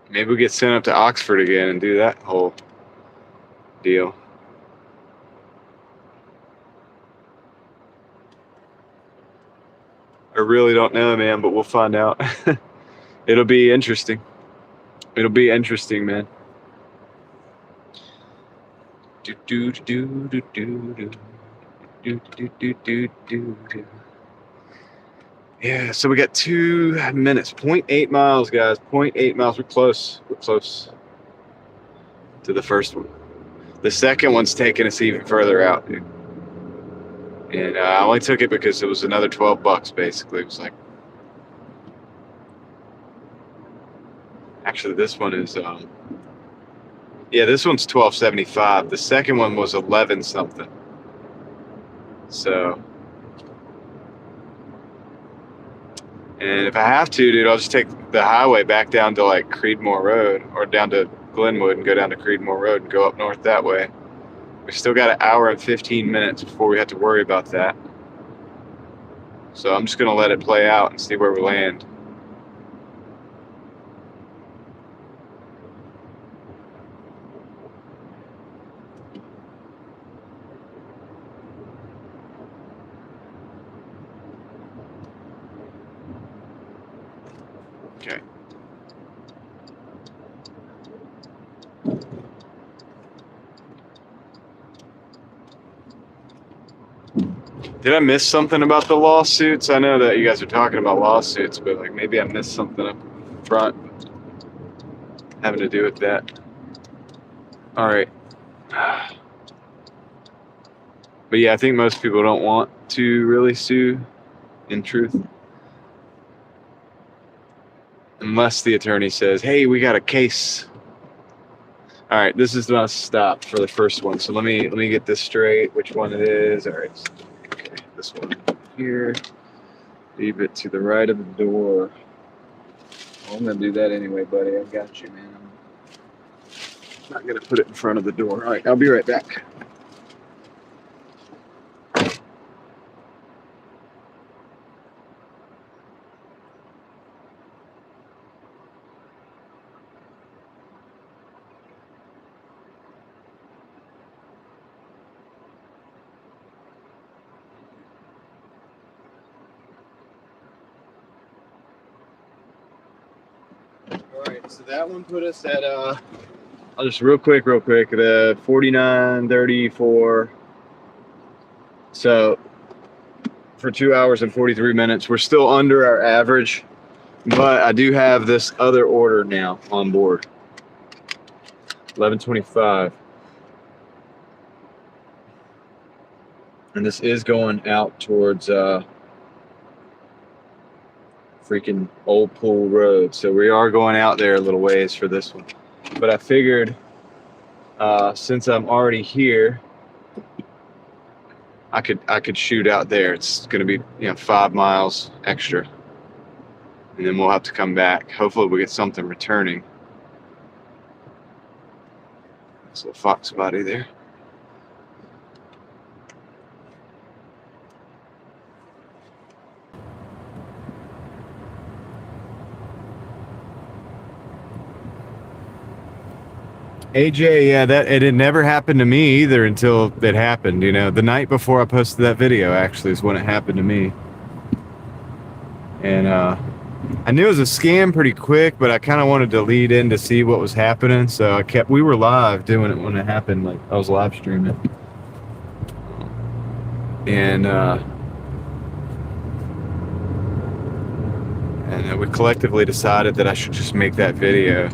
Maybe we get sent up to Oxford again and do that whole deal. I really don't know, man, but we'll find out. It'll be interesting. It'll be interesting, man. Do do do do do do do do do do do. Yeah, so we got 2 minutes, 0.8 miles, guys. 0.8 miles. We're close. We're close to the first one. The second one's taking us even further out, dude. And I only took it because it was another $12, basically. It was like, actually, this one is, yeah, this one's $12.75. The second one was 11 something. So, and if I have to, dude, I'll just take the highway back down to like Creedmoor Road or down to Glenwood and go down to Creedmoor Road and go up north that way. We still got an hour and 15 minutes before we have to worry about that. So I'm just going to let it play out and see where we land. Okay. Did I miss something about the lawsuits? I know that you guys are talking about lawsuits, but like maybe I missed something up front having to do with that. All right. But yeah, I think most people don't want to really sue, in truth. Unless the attorney says, hey, we got a case. All right, this is my stop for the first one. So let me get this straight, which one it is. All right, okay, this one here. Leave it to the right of the door. Well, I'm gonna do that anyway, buddy. I got you, man. I'm not gonna put it in front of the door. All right, I'll be right back. So that one put us at I'll just real quick the 49.34. So for 2 hours and 43 minutes, we're still under our average, but I do have this other order now on board. 11:25, and this is going out towards freaking Old Pool Road. So we are going out there a little ways for this one. But I figured since I'm already here, I could shoot out there. It's gonna be 5 miles extra. And then we'll have to come back. Hopefully we get something returning. This little fox body there. AJ, yeah, it had never happened to me either until it happened. The night before I posted that video actually is when it happened to me. And I knew it was a scam pretty quick, but I kind of wanted to lead in to see what was happening. So we were live doing it when it happened. Like I was live streaming. And we collectively decided that I should just make that video.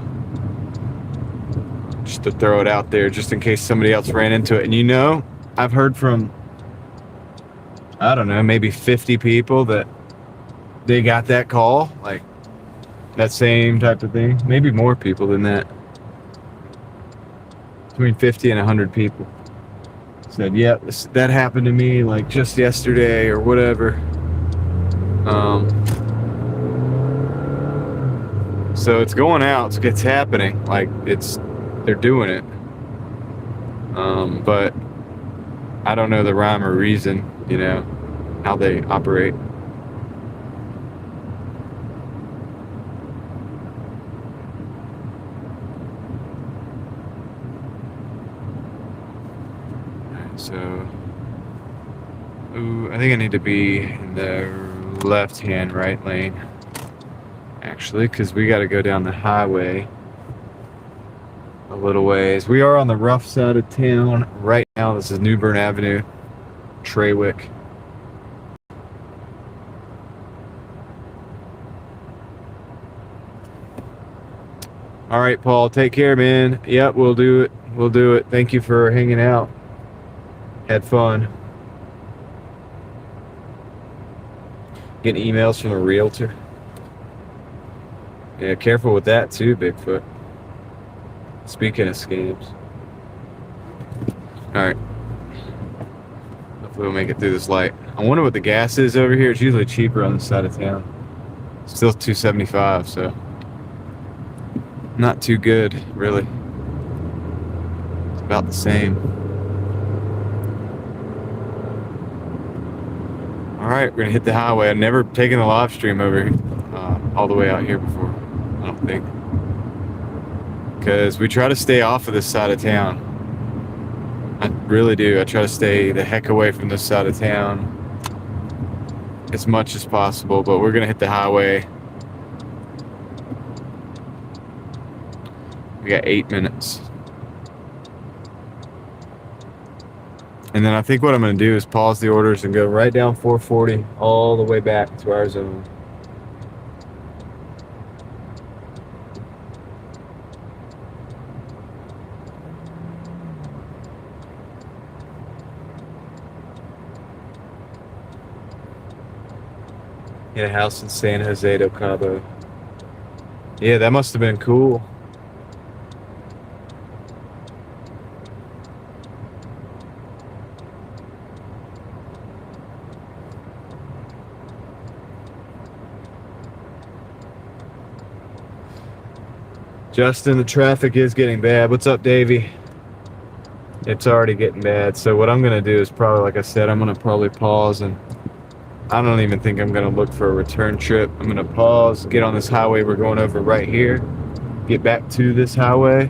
Just to throw it out there, just in case somebody else ran into it. And I've heard from, I don't know, maybe 50 people that they got that call, like that same type of thing. Maybe more people than that. Between 50 and 100 people said, yeah, that happened to me like just yesterday or So it's going out. It's happening. Like they're doing it. But I don't know the rhyme or reason, how they operate. So, I think I need to be in the left-hand right lane, actually, because we got to go down the highway a little ways. We are on the rough side of town right now. This is New Bern Avenue, Trawick. All right, Paul, take care, man. Yep, we'll do it. We'll do it. Thank you for hanging out. Had fun. Getting emails from a realtor. Yeah, careful with that too, Bigfoot. Speaking of scams. Alright. Hopefully we'll make it through this light. I wonder what the gas is over here. It's usually cheaper on this side of town. Still $2.75, so not too good, really. It's about the same. Alright, we're gonna hit the highway. I've never taken the live stream over all the way out here before, I don't think. Because we try to stay off of this side of town. I really do. I try to stay the heck away from this side of town as much as possible, but we're gonna hit the highway. We got 8 minutes. And then I think what I'm going to do is pause the orders and go right down 440 all the way back to our zone. Yeah, a house in San Jose del Cabo. Yeah, that must have been cool. Justin, the traffic is getting bad. What's up, Davey? It's already getting bad. So what I'm going to do is probably, like I said, I'm going to probably pause, and I don't even think I'm going to look for a return trip. I'm going to pause, get on this highway we're going over right here, get back to this highway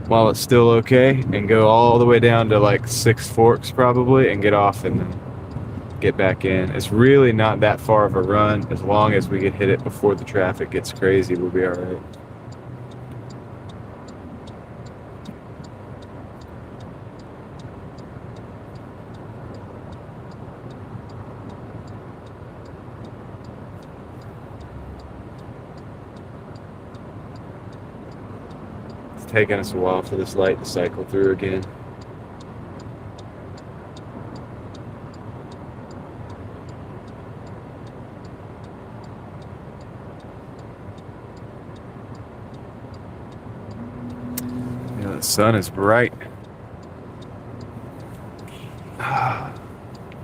while it's still okay, and go all the way down to like Six Forks probably, and get off and then get back in. It's really not that far of a run. As long as we get hit it before the traffic gets crazy, we'll be all right. Taking us a while for this light to cycle through again. Yeah, the sun is bright.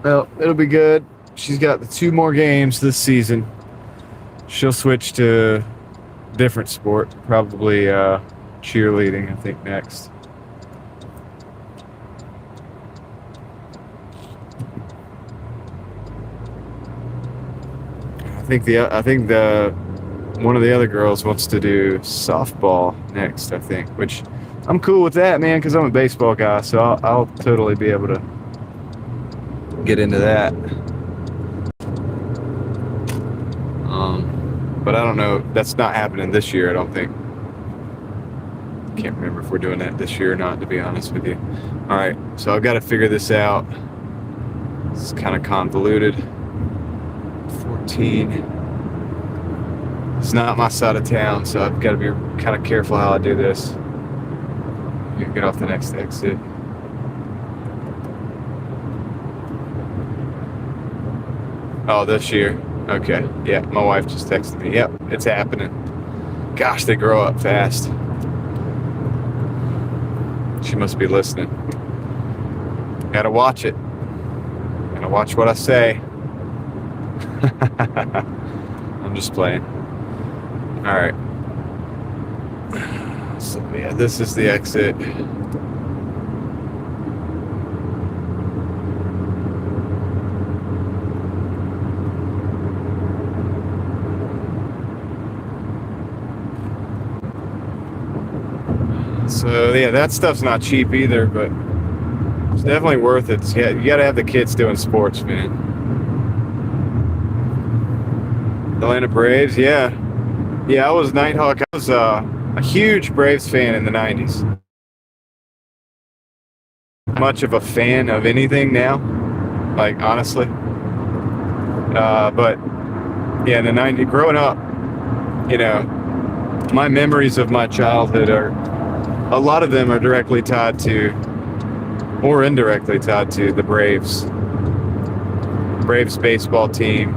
Well, it'll be good. She's got the 2 more games this season. She'll switch to different sport, probably cheerleading, I think, next. I think the one of the other girls wants to do softball next, I think, which I'm cool with that, man, because I'm a baseball guy, so I'll totally be able to get into that. But I don't know. That's not happening this year, I don't think. Can't remember if we're doing that this year or not, to be honest with you. All right, so I've got to figure this out. It's kind of convoluted. 14. It's not my side of town, so I've got to be kind of careful how I do this. You get off the next exit. Oh, this year. Okay. Yeah, my wife just texted me. Yep, it's happening. Gosh, they grow up fast. She must be listening. Gotta watch it. Gotta watch what I say. I'm just playing. Alright. So yeah, this is the exit. So yeah, that stuff's not cheap either, but it's definitely worth it. Yeah, you gotta have the kids doing sports, man. Atlanta Braves, yeah. Yeah, I was Nighthawk. I was a huge Braves fan in the 90s. Much of a fan of anything now, like honestly. But yeah, in the 90s, growing up, you know, my memories of my childhood are, a lot of them are directly tied to, or indirectly tied to, the Braves. Braves baseball team,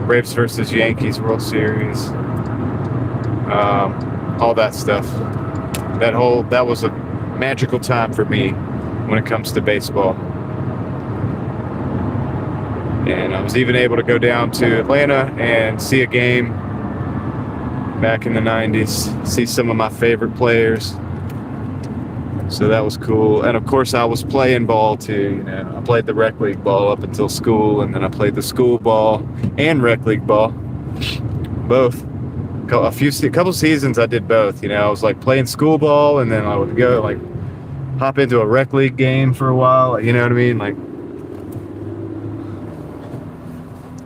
Braves versus Yankees World Series, all that stuff. That was a magical time for me when it comes to baseball. And I was even able to go down to Atlanta and see a game back in the 90s, see some of my favorite players. So that was cool. And of course I was playing ball too. You know, I played the rec league ball up until school, and then I played the school ball and rec league ball, both. A couple seasons I did both. You know, I was like playing school ball, and then I would go like hop into a rec league game for a while. You know what I mean? Like,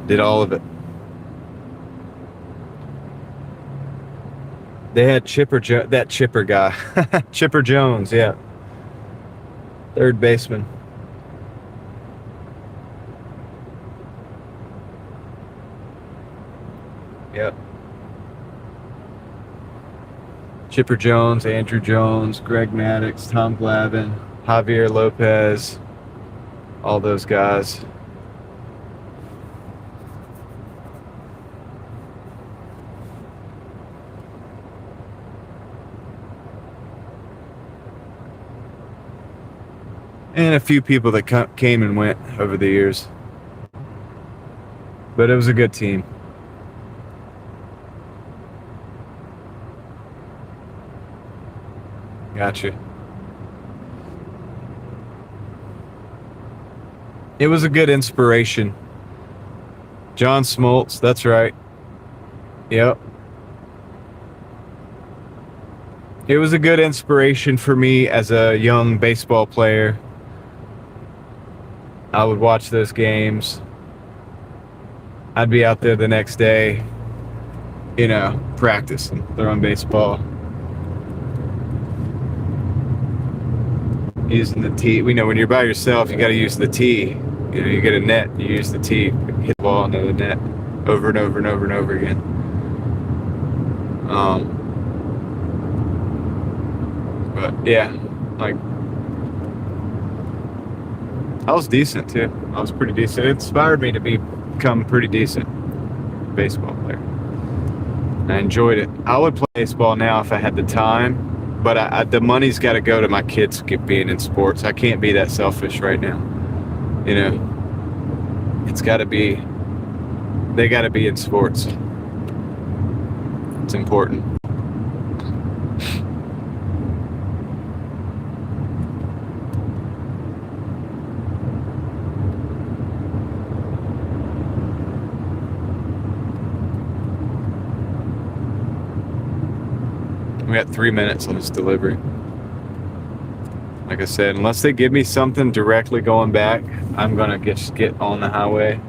did all of it. They had that Chipper guy, Chipper Jones, yeah, third baseman. Yep. Chipper Jones, Andrew Jones, Greg Maddox, Tom Glavine, Javier Lopez, all those guys. And a few people that came and went over the years. But it was a good team. Gotcha. It was a good inspiration. John Smoltz, that's right. Yep. It was a good inspiration for me as a young baseball player. I would watch those games. I'd be out there the next day, you know, practicing, throwing baseball. Using the tee. We know when you're by yourself, you got to use the tee. You know, you get a net, you use the tee, hit the ball into the net over and over and over and over again. But yeah, like, I was decent too. I was pretty decent. It inspired me to become pretty decent baseball player. I enjoyed it. I would play baseball now if I had the time, but the money's got to go to my kids being in sports. I can't be that selfish right now. You know, it's got to be. They got to be in sports. It's important. We got 3 minutes on this delivery. Like I said, unless they give me something directly going back, I'm gonna just get on the highway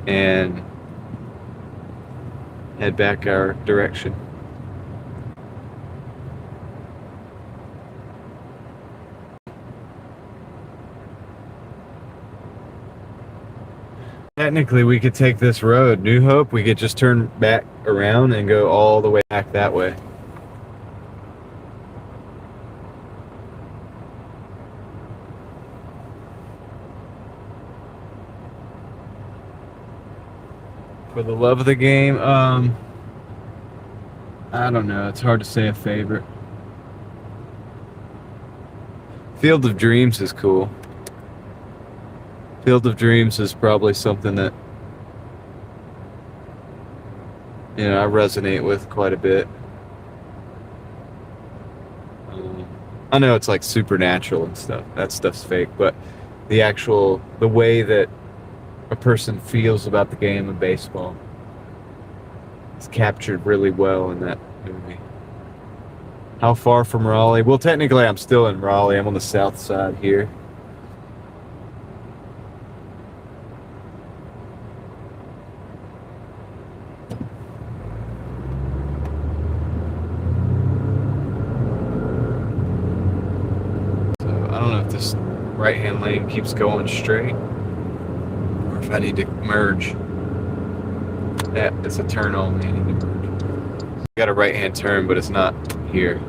and head back our direction. Technically, we could take this road, New Hope. We could just turn back around and go all the way back that way. For the love of the game, I don't know. It's hard to say a favorite. Field of Dreams is cool. Field of Dreams is probably something that, you know, I resonate with quite a bit. I know it's like supernatural and stuff. That stuff's fake, but the way that a person feels about the game of baseball is captured really well in that movie. How far from Raleigh? Well, technically, I'm still in Raleigh. I'm on the south side here. So I don't know if this right-hand lane keeps going straight or if I need to merge. Yeah, it's a turn only. I need to merge. Got a right-hand turn, but it's not here.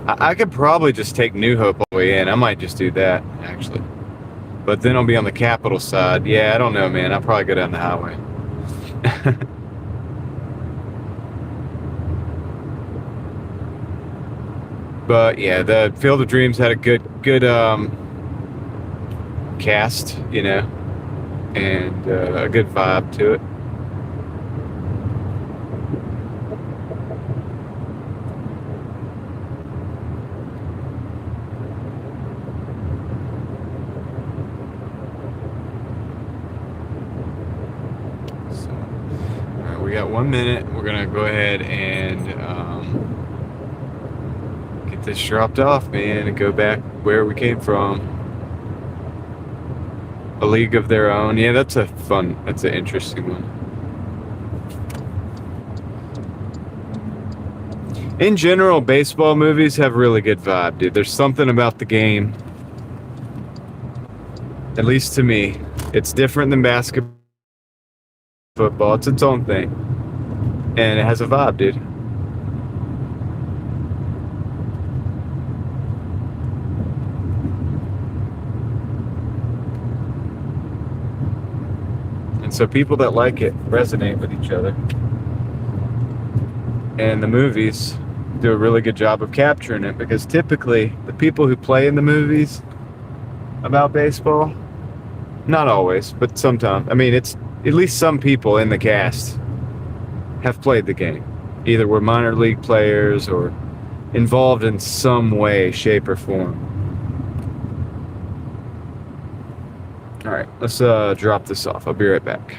I could probably just take New Hope all the way in. I might just do that, actually. But then I'll be on the Capitol side. Yeah, I don't know, man. I'll probably go down the highway. But yeah, the Field of Dreams had a good cast, you know, and a good vibe to it. So, all right, we got 1 minute. We're gonna go ahead and get this dropped off, man, and go back where we came from. A League of Their Own. Yeah, that's an interesting one. In general, baseball movies have really good vibe, dude. There's something about the game, at least to me. It's different than basketball, football. It's its own thing. And it has a vibe, dude. And so people that like it resonate with each other. And the movies do a really good job of capturing it, because typically the people who play in the movies about baseball, not always, but sometimes, I mean, it's at least some people in the cast have played the game. Either were minor league players or involved in some way, shape, or form. All right, let's drop this off. I'll be right back.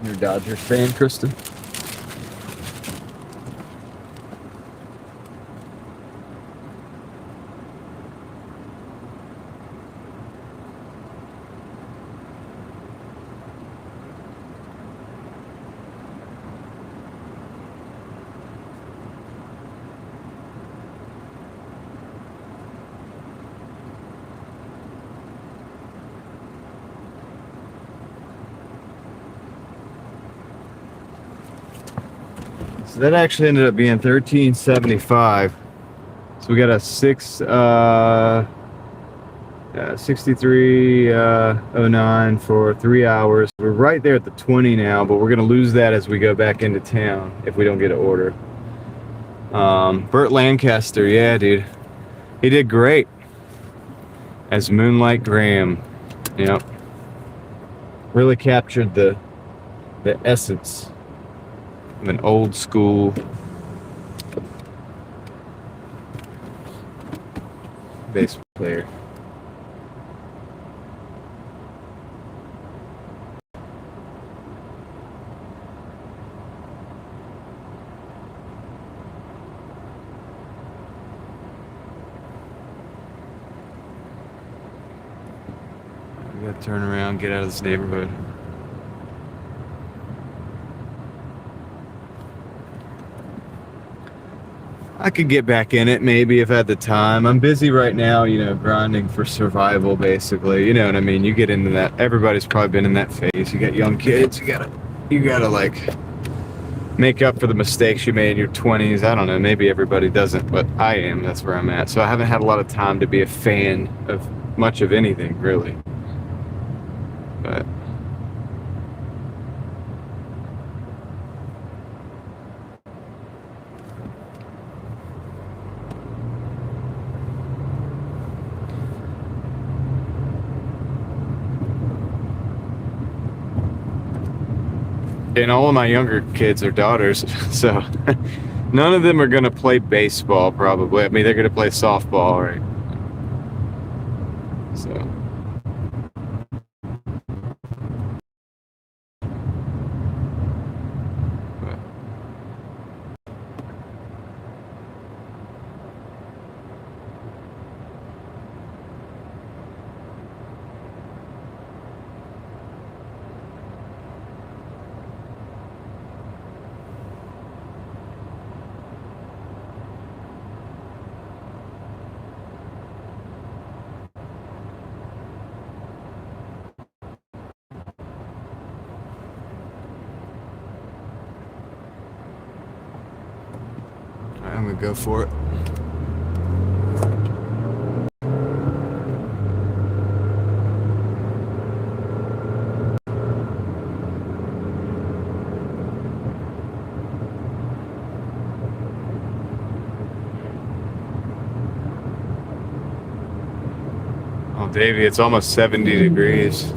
You're a Dodgers fan, Kristen? So that actually ended up being $13.75. So we got a 63.09 for 3 hours. We're right there at the 20 now, but we're gonna lose that as we go back into town if we don't get an order. Burt Lancaster, yeah, dude, he did great as Moonlight Graham. Yep, really captured the essence of an old school baseball player. We gotta turn around, get out of this neighborhood. I could get back in it maybe if I had the time. I'm busy right now, you know, grinding for survival basically. You know what I mean? You get into that. Everybody's probably been in that phase. You got young kids. You gotta like make up for the mistakes you made in your 20s. I don't know. Maybe everybody doesn't, but I am. That's where I'm at. So I haven't had a lot of time to be a fan of much of anything really. But And all of my younger kids are daughters, so none of them are going to play baseball, probably. I mean, they're going to play softball, right? So. But. I'm going to go for it. Oh, Davey, it's almost 70 degrees.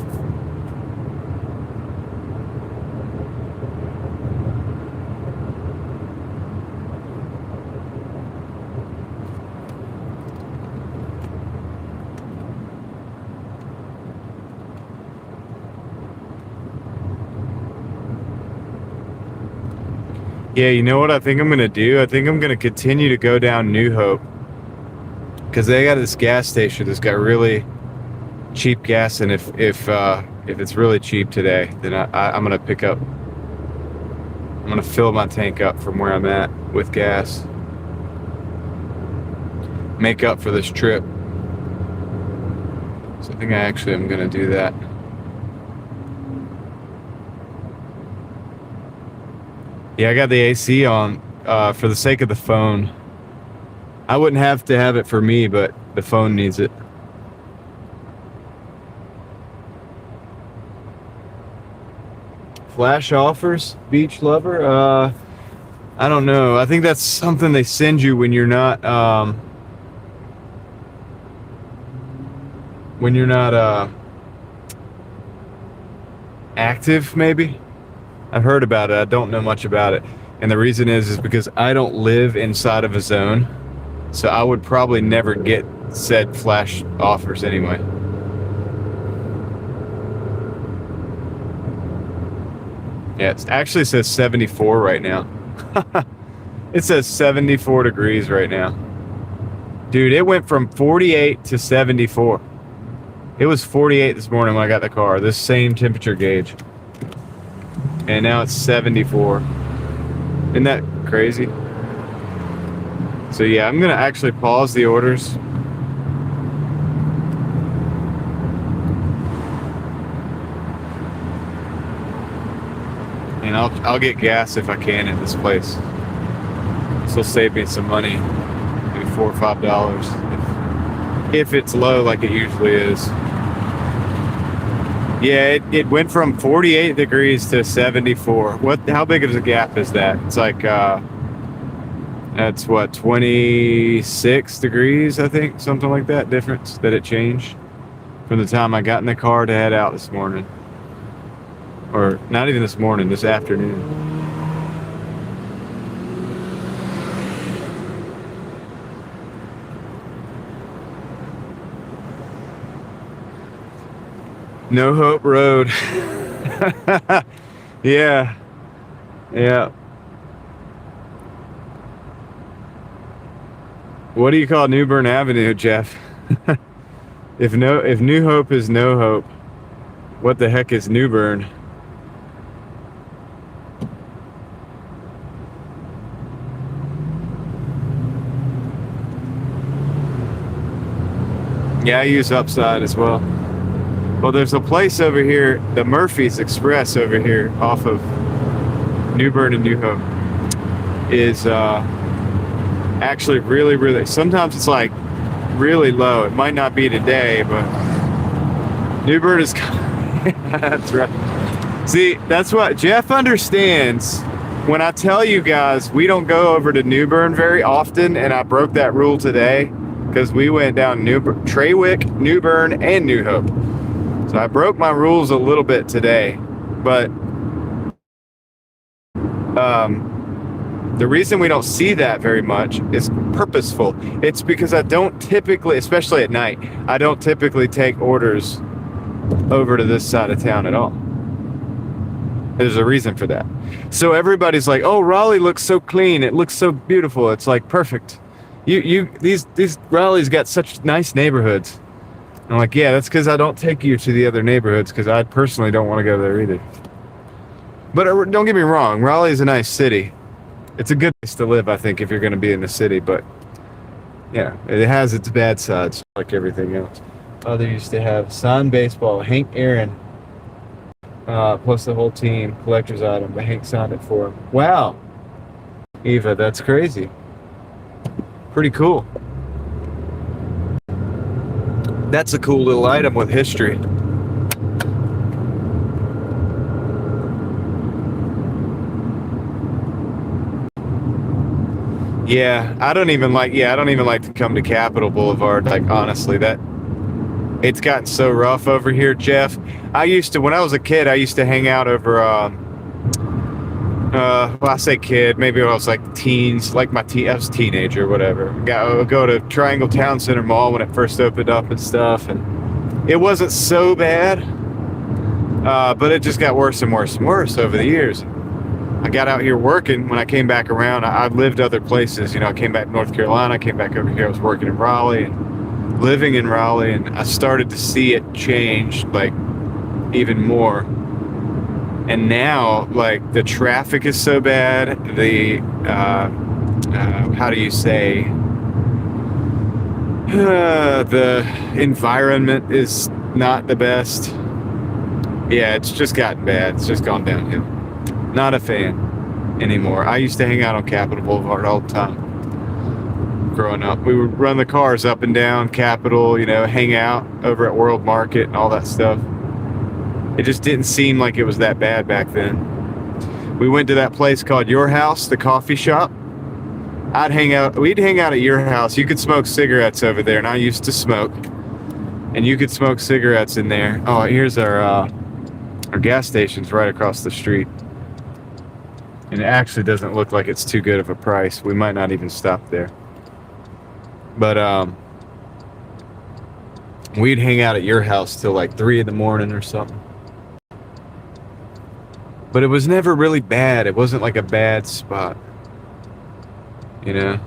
Yeah, you know what I think I'm going to do? I think I'm going to continue to go down New Hope, because they got this gas station that's got really cheap gas, and if it's really cheap today, then I'm going to pick up. I'm going to fill my tank up from where I'm at with gas. Make up for this trip. So I think I'm going to do that. Yeah, I got the AC on for the sake of the phone. I wouldn't have to have it for me, but the phone needs it. Flash offers, beach lover? I don't know. I think that's something they send you when you're not active, maybe. I've heard about it. I don't know much about it. And the reason is because I don't live inside of a zone. So I would probably never get said flash offers anyway. Yeah, it actually says 74 right now. It says 74 degrees right now. Dude, it went from 48 to 74. It was 48 this morning when I got the car. This same temperature gauge. And now it's 74. Isn't that crazy? So yeah, I'm gonna actually pause the orders. And I'll get gas if I can at this place. This will save me some money, maybe $4 or $5 if it's low like it usually is. Yeah, it went from 48 degrees to 74. How big of a gap is that? It's like that's what, 26 degrees, I think, something like that difference that it changed from the time I got in the car to head out this morning. Or not even this morning, this afternoon. No Hope Road. Yeah. Yeah. What do you call New Bern Avenue, Jeff? If New Hope is no hope, what the heck is New Bern? Yeah, I use Upside as well. Well, there's a place over here, the Murphy's Express over here off of New Bern and New Hope is actually really, really, sometimes it's like really low. It might not be today, but New Bern is, that's right. See, that's what Jeff understands. When I tell you guys, we don't go over to New Bern very often, and I broke that rule today because we went down Trawick, New Bern, and New Hope. So I broke my rules a little bit today, but The reason we don't see that very much is purposeful. It's because I don't typically, especially at night, I don't typically take orders over to this side of town at all. There's a reason for that. So everybody's like, "Oh, Raleigh looks so clean. It looks so beautiful. It's like perfect. These Raleigh's got such nice neighborhoods." I'm like, "Yeah, that's because I don't take you to the other neighborhoods because I personally don't want to go there either." But don't get me wrong, Raleigh is a nice city. It's a good place to live, I think, if you're going to be in the city. But yeah, it has its bad sides, like everything else. Oh, they used to have signed baseball. Hank Aaron, plus the whole team, collector's item. But Hank signed it for him. Wow, Eva, that's crazy. Pretty cool. That's a cool little item with history. Yeah, I don't even like to come to Capitol Boulevard. Like, honestly, it's gotten so rough over here, Jeff. When I was a kid, I used to hang out over, well, I say kid, maybe when I was like teens, like I was a teenager, whatever. Go to Triangle Town Center Mall when it first opened up and stuff, and it wasn't so bad, but it just got worse and worse and worse over the years. I got out here working. When I came back around, I lived other places. I came back to North Carolina. I came back over here. I was working in Raleigh and living in Raleigh, and I started to see it change, like, even more. And now, like, the traffic is so bad. The, how do you say? The environment is not the best. Yeah, it's just gotten bad. It's just gone downhill. Not a fan anymore. I used to hang out on Capitol Boulevard all the time growing up. We would run the cars up and down Capitol, hang out over at World Market and all that stuff. It just didn't seem like it was that bad back then. We went to that place called Your House, the coffee shop. We'd hang out at your house. You could smoke cigarettes over there, and I used to smoke. And you could smoke cigarettes in there. Oh, here's our gas station's right across the street. And it actually doesn't look like it's too good of a price. We might not even stop there. But we'd hang out at your house till like 3 a.m. or something. But it was never really bad. It wasn't like a bad spot. Didn't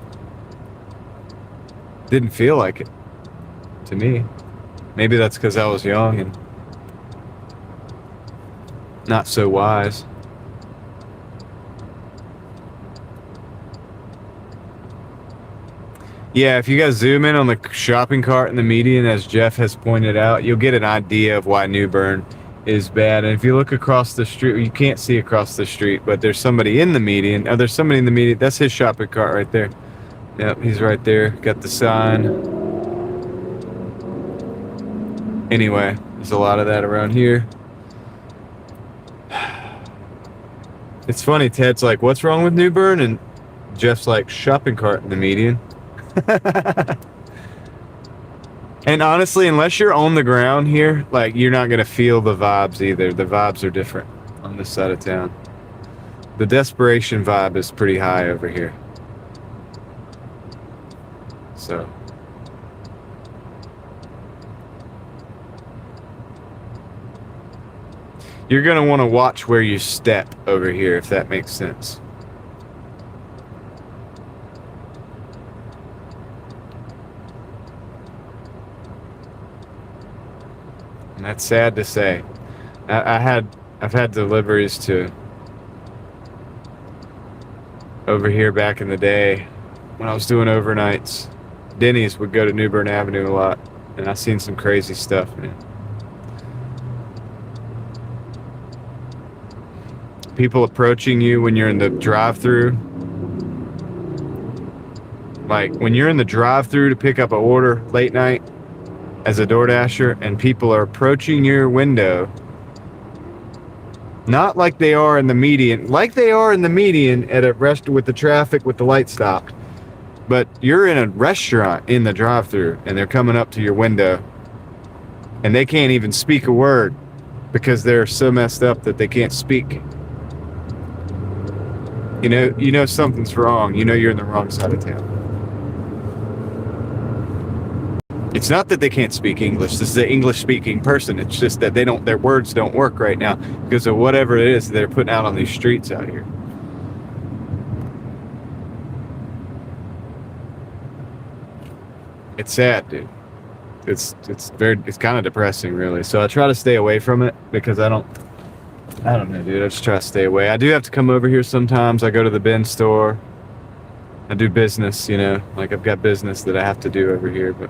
feel like it to me. Maybe that's because I was young and not so wise. Yeah, if you guys zoom in on the shopping cart in the median, as Jeff has pointed out, you'll get an idea of why New Bern is bad. And if you look across the street, you can't see across the street, but there's somebody in the median. Oh, there's somebody in the median. That's his shopping cart right there. Yep, he's right there. Got the sign. Anyway, there's a lot of that around here. It's funny, Ted's like, "What's wrong with New Bern?" And Jeff's like, "Shopping cart in the median." And honestly, unless you're on the ground here, like, you're not gonna feel the vibes either. The vibes are different on this side of town. The desperation vibe is pretty high over here. So you're gonna want to watch where you step over here, if that makes sense. And that's sad to say. I've had deliveries to over here back in the day when I was doing overnights. Denny's would go to New Bern Avenue a lot, and I've seen some crazy stuff, man. People approaching you when you're in the drive-thru. Like, when you're in the drive-thru to pick up an order late night as a Doordasher, and people are approaching your window, not like they are in the median, like they are in the median at a restaurant with the traffic with the light stopped, but you're in a restaurant in the drive-thru, and they're coming up to your window, and they can't even speak a word because they're so messed up that they can't speak. You know something's wrong. You know you're in the wrong side of town. It's not that they can't speak English. This is an English-speaking person. It's just that their words don't work right now because of whatever it is they're putting out on these streets out here. It's sad, dude. It's kind of depressing, really. So I try to stay away from it because I don't know, dude. I just try to stay away. I do have to come over here sometimes. I go to the bin store. I do business, like I've got business that I have to do over here, but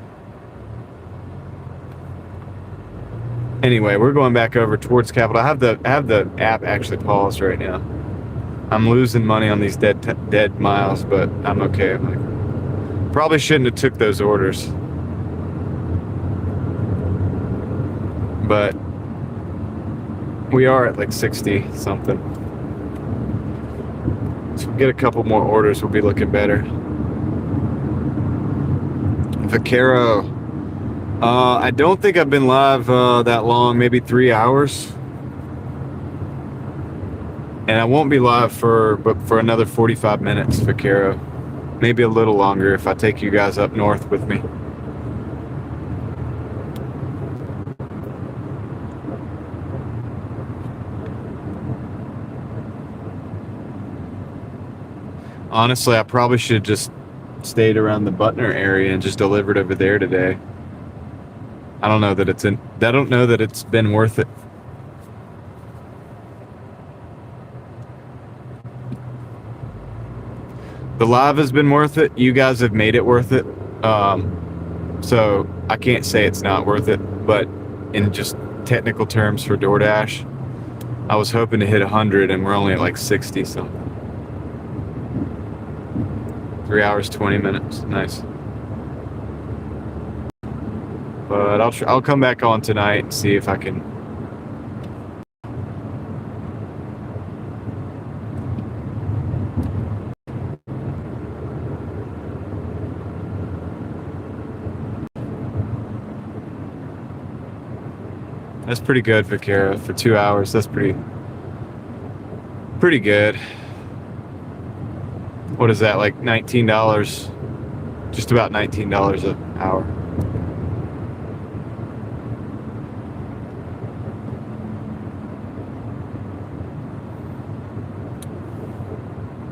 anyway, we're going back over towards Capitol. I have the app actually paused right now. I'm losing money on these dead miles, but I'm okay. I'm like, probably shouldn't have took those orders, but we are at like 60 something. So we'll get a couple more orders. We'll be looking better. Vaquero. I don't think I've been live that long, maybe 3 hours. And I won't be live for another 45 minutes, Vaquero. Maybe a little longer if I take you guys up north with me. Honestly, I probably should have just stayed around the Butner area and just delivered over there today. I don't know that it's been worth it. The live has been worth it. You guys have made it worth it. So I can't say it's not worth it, but in just technical terms for Doordash, I was hoping to hit 100 and we're only at like 60 something. 3 hours, 20 minutes. Nice. But I'll come back on tonight and see if I can. That's pretty good, Vaquero, for 2 hours. That's pretty good. What is that, like $19? Just about $19 an hour.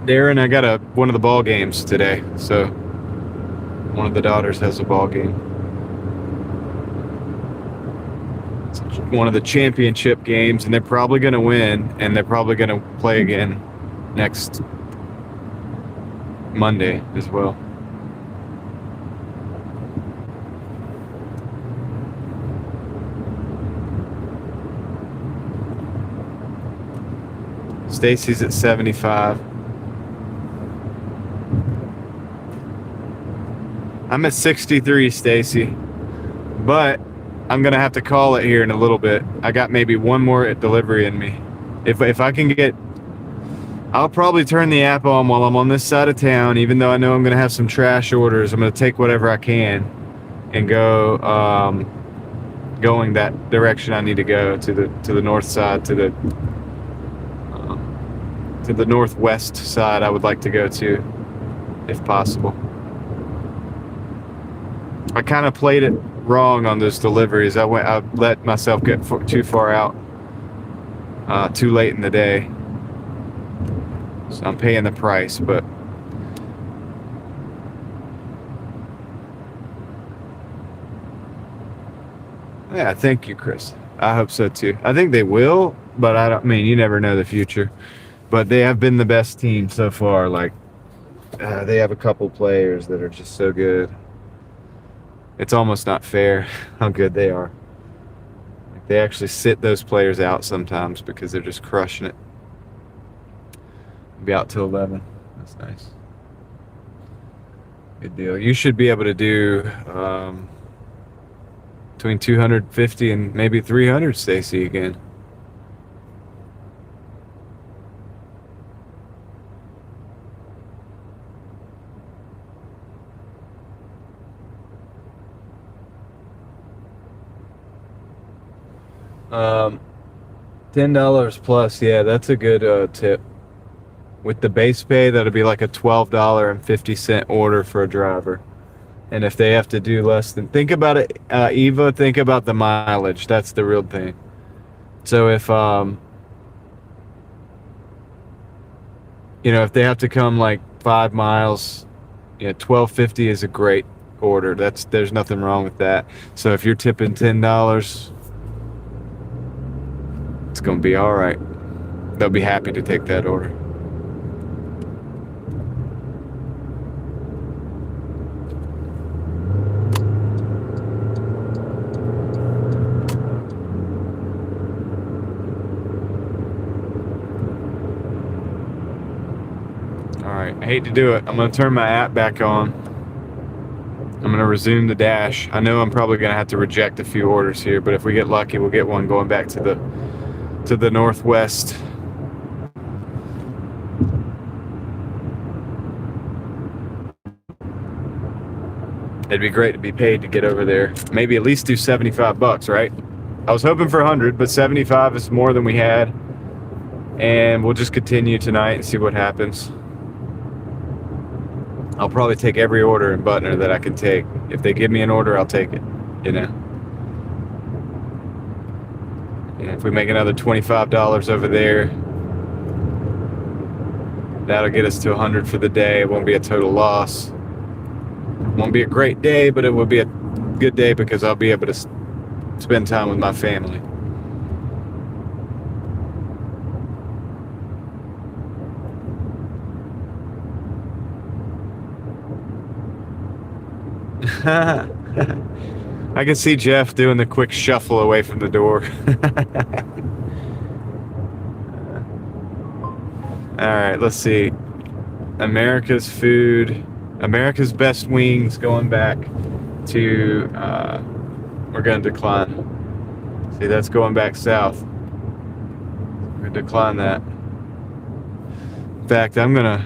Darren, I got one of the ball games today, so one of the daughters has a ball game. It's one of the championship games, and they're probably going to win, and they're probably going to play again next Monday as well. Stacy's at 75. I'm at 63, Stacy, but I'm gonna have to call it here in a little bit. I got maybe one more delivery in me. If I can get, I'll probably turn the app on while I'm on this side of town, even though I know I'm gonna have some trash orders. I'm gonna take whatever I can and go going that direction I need to go to the north side, to the northwest side I would like to go to, if possible. I kind of played it wrong on those deliveries. I let myself get too far out, too late in the day. So I'm paying the price, but yeah, thank you, Chris. I hope so too. I think they will, but I mean, you never know the future. But they have been the best team so far. Like, they have a couple players that are just so good. It's almost not fair how good they are. Like, they actually sit those players out sometimes because they're just crushing it. Be out till 11. That's nice. Good deal. You should be able to do between 250 and maybe 300, Stacy, again. $10 plus, yeah, that's a good tip. With the base pay, that'll be like a $12.50 order for a driver. And if they have to do less than, think about it, Eva, think about the mileage. That's the real thing. So if if they have to come like 5 miles, 12.50 is a great order. There's nothing wrong with that. So if you're tipping $10, it's gonna be all right. They'll be happy to take that order. All right, I hate to do it. I'm gonna turn my app back on. I'm gonna resume the dash. I know I'm probably gonna have to reject a few orders here, but if we get lucky, we'll get one going back to the northwest. It'd be great to be paid to get over there. Maybe at least do $75, right? I was hoping for 100, but 75 is more than we had. And we'll just continue tonight and see what happens. I'll probably take every order in Butner that I can take. If they give me an order, I'll take it, And if we make another $25 over there, that'll get us to 100 for the day. It won't be a total loss. It won't be a great day, but it will be a good day because I'll be able to spend time with my family. I can see Jeff doing the quick shuffle away from the door. All right, let's see. America's food, America's best wings going back to, we're going to decline. See, that's going back south. We're going to decline that. In fact, I'm going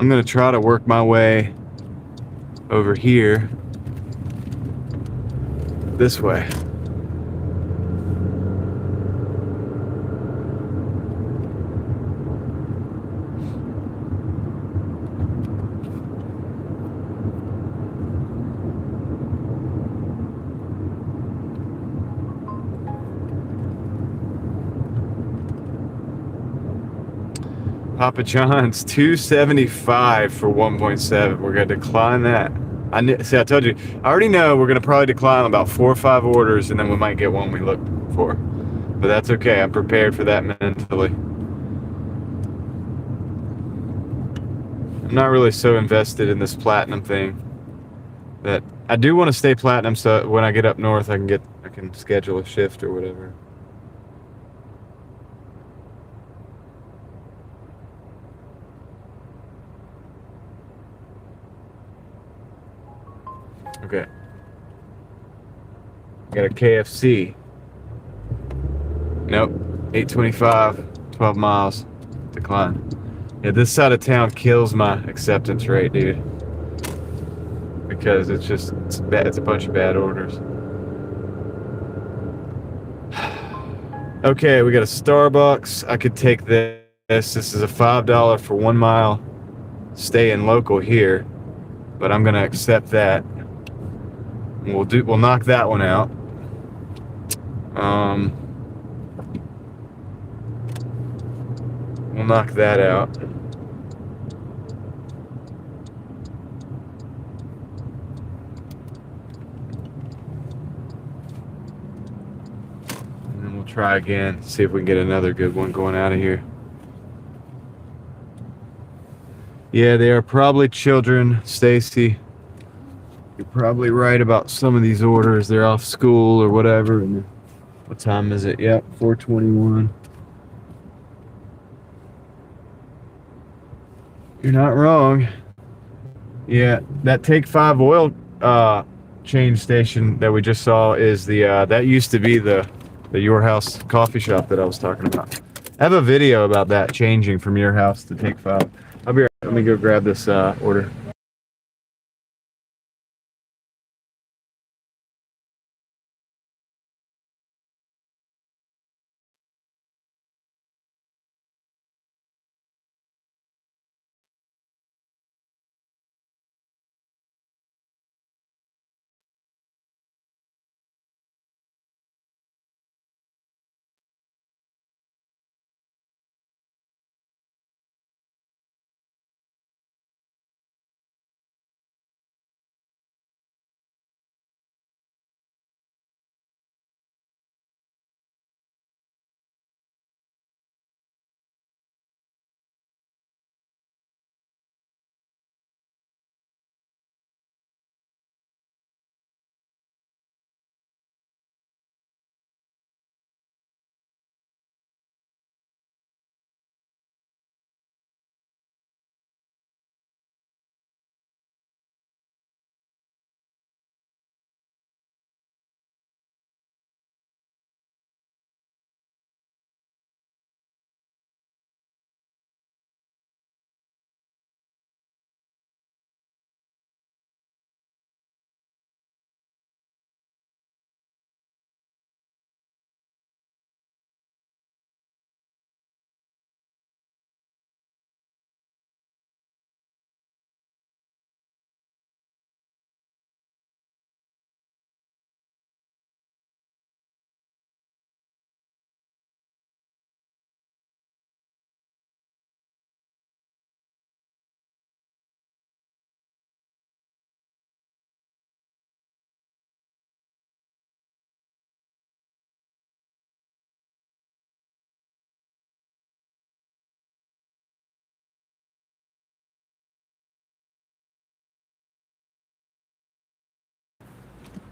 to try to work my way over here this way. Papa John's $2.75 for 1.7. We're gonna decline that. I told you. I already know we're gonna probably decline about 4 or 5 orders, and then we might get one we look for. But that's okay. I'm prepared for that mentally. I'm not really so invested in this platinum thing. That I do want to stay platinum, so when I get up north, I can schedule a shift or whatever. Okay. Got a KFC. Nope. 825, 12 miles. Decline. Yeah, this side of town kills my acceptance rate, dude. Because it's bad. It's a bunch of bad orders. Okay, we got a Starbucks. I could take this. This is a $5 for 1 mile. Staying local here, but I'm gonna accept that. We'll knock that one out. We'll knock that out. And then we'll try again, see if we can get another good one going out of here. Yeah, they are probably children, Stacy. You're probably right about some of these orders. They're off school or whatever. And what time is it? Yep, 4:21. You're not wrong. Yeah, that Take 5 oil change station that we just saw is the that used to be the Your House coffee shop that I was talking about. I have a video about that changing from Your House to Take 5. I'll be right. Let me go grab this order.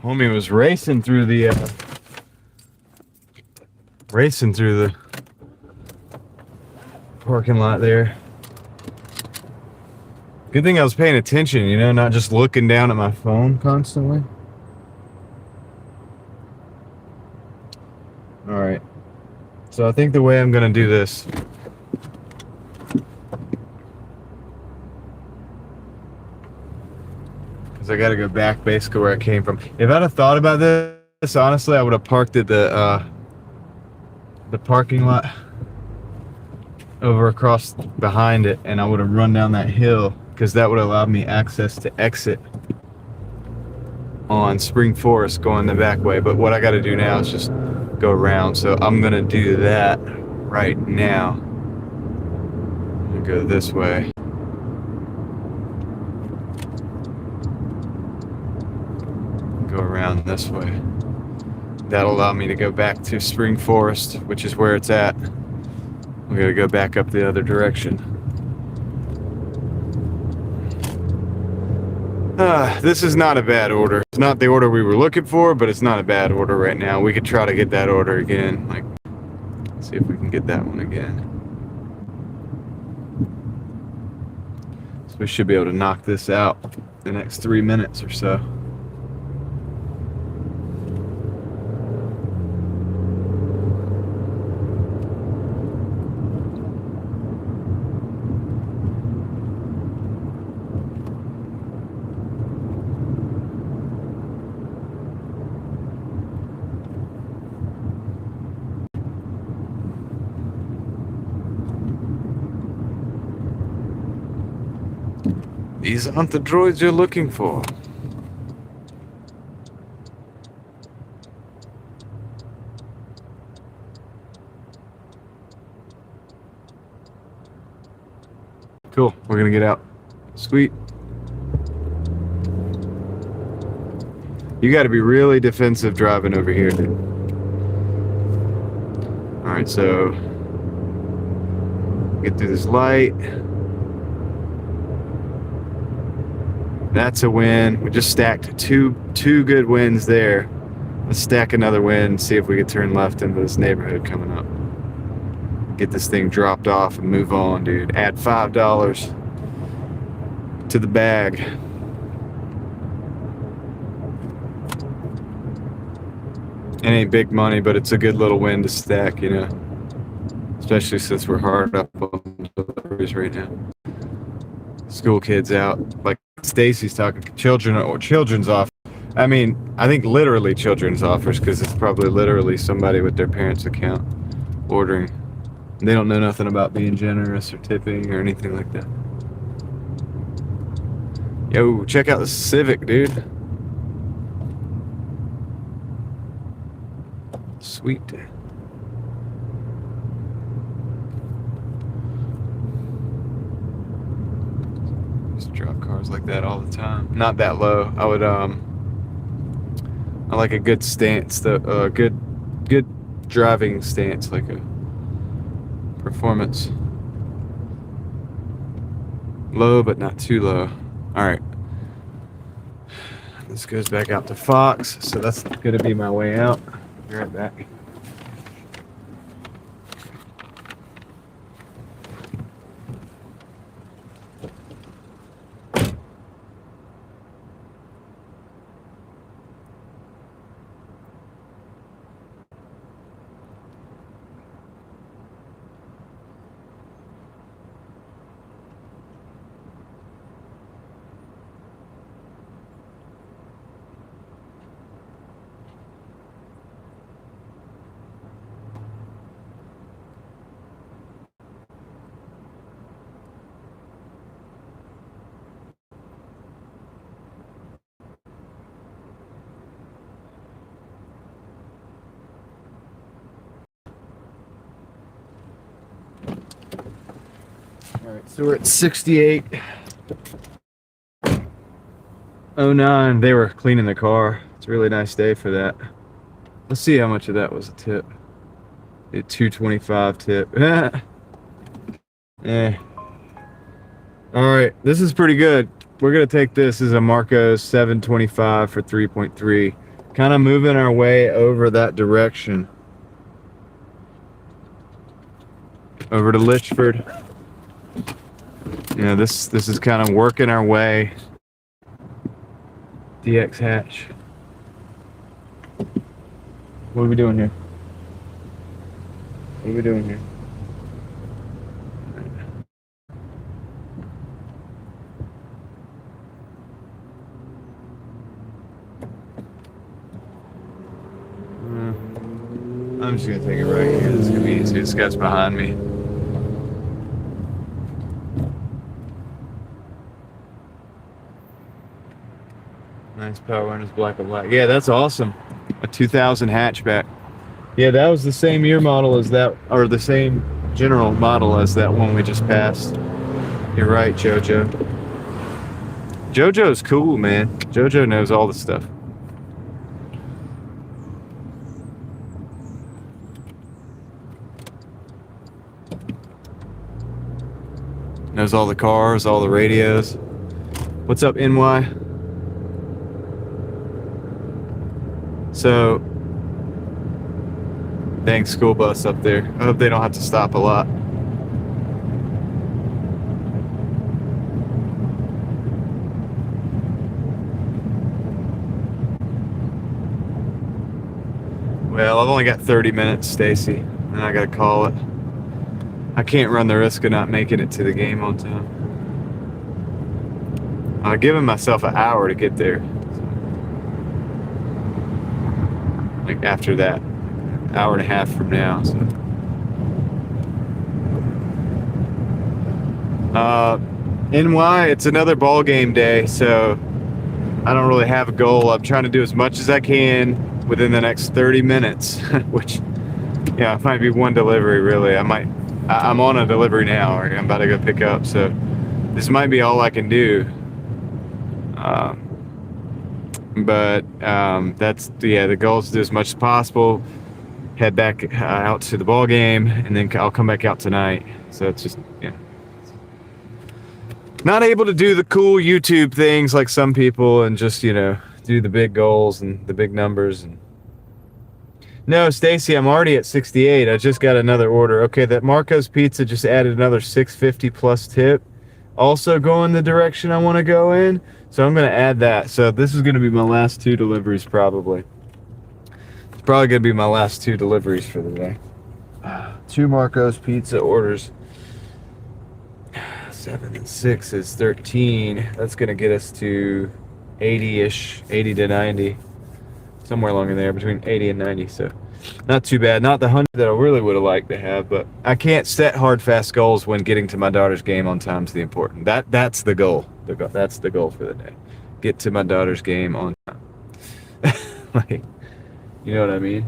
Homie was racing through the parking lot there. Good thing I was paying attention, you know, not just looking down at my phone constantly. All right. So I think the way I'm gonna do this is I gotta go back basically where I came from. If I'd have thought about this, honestly, I would have parked at the parking lot over across behind it, and I would have run down that hill because that would have allowed me access to exit on Spring Forest going the back way. But what I got to do now is just go around. So I'm gonna do that right now. I'm gonna go this way. Go around this way. That'll allow me to go back to Spring Forest, which is where it's at. We gotta go back up the other direction. This is not a bad order. It's not the order we were looking for, but it's not a bad order right now. We could try to get that order again. Like, see if we can get that one again. So we should be able to knock this out the next 3 minutes or so. These aren't the droids you're looking for. Cool, we're gonna get out. Sweet. You gotta be really defensive driving over here, dude. Alright, so get through this light. That's a win. We just stacked two good wins there. Let's stack another win, see if we can turn left into this neighborhood coming up. Get this thing dropped off and move on, dude. Add $5 to the bag. It ain't big money, but it's a good little win to stack, you know. Especially since we're hard up on deliveries right now. School kids out, like Stacy's talking, children or children's offers. I mean, I think literally children's offers, because it's probably literally somebody with their parents' account ordering. They don't know nothing about being generous or tipping or anything like that. Yo, check out the Civic, dude. Sweet. Just drop cars like that all the time. Not that low. I would I like a good stance, good driving stance, like a performance. Low but not too low. Alright. This goes back out to Fox, so that's gonna be my way out. Be right back. Alright, so we're at 68.09. They were cleaning the car. It's a really nice day for that. Let's see how much of that was a tip. A $2.25 tip. Alright, this is pretty good. We're gonna take this as a Marco's 725 for 3.3. kind of moving our way over that direction. Over to Litchford. This is kind of working our way. DX hatch. What are we doing here? What are we doing here? I'm just gonna take it right here. This is gonna be easy. This guy's behind me. Nice power windows, black and black. Yeah, that's awesome. A 2000 hatchback. Yeah, that was the same year model as that, or the same general model as that one we just passed. You're right, JoJo. JoJo's cool, man. JoJo knows all the stuff. Knows all the cars, all the radios. What's up, NY? So, dang school bus up there. I hope they don't have to stop a lot. Well, I've only got 30 minutes, Stacy, and I gotta call it. I can't run the risk of not making it to the game on time. I've given myself an hour to get there. Like after that, hour and a half from now. So. NY, it's another ball game day, so I don't really have a goal. I'm trying to do as much as I can within the next 30 minutes, which, yeah, it might be one delivery really. I'm on a delivery now, or I'm about to go pick up, so this might be all I can do. That's, yeah, the goal is to do as much as possible, head back out to the ball game, and then I'll come back out tonight. So it's just, yeah. Not able to do the cool YouTube things like some people and just, do the big goals and the big numbers. And no, Stacy, I'm already at 68. I just got another order. Okay, that Marco's Pizza just added another $6.50 plus tip. Also going the direction I want to go in. So I'm going to add that. So this is going to be my last 2 deliveries probably. It's probably going to be my last 2 deliveries for the day. 2 Marco's Pizza orders. 7 and 6 is 13. That's going to get us to 80-ish, 80 to 90. Somewhere along in there, between 80 and 90. So not too bad. Not the 100 that I really would have liked to have, but I can't set hard, fast goals when getting to my daughter's game on time is the important. That's the goal. That's the goal for the day. Get to my daughter's game on time. Like, you know what I mean?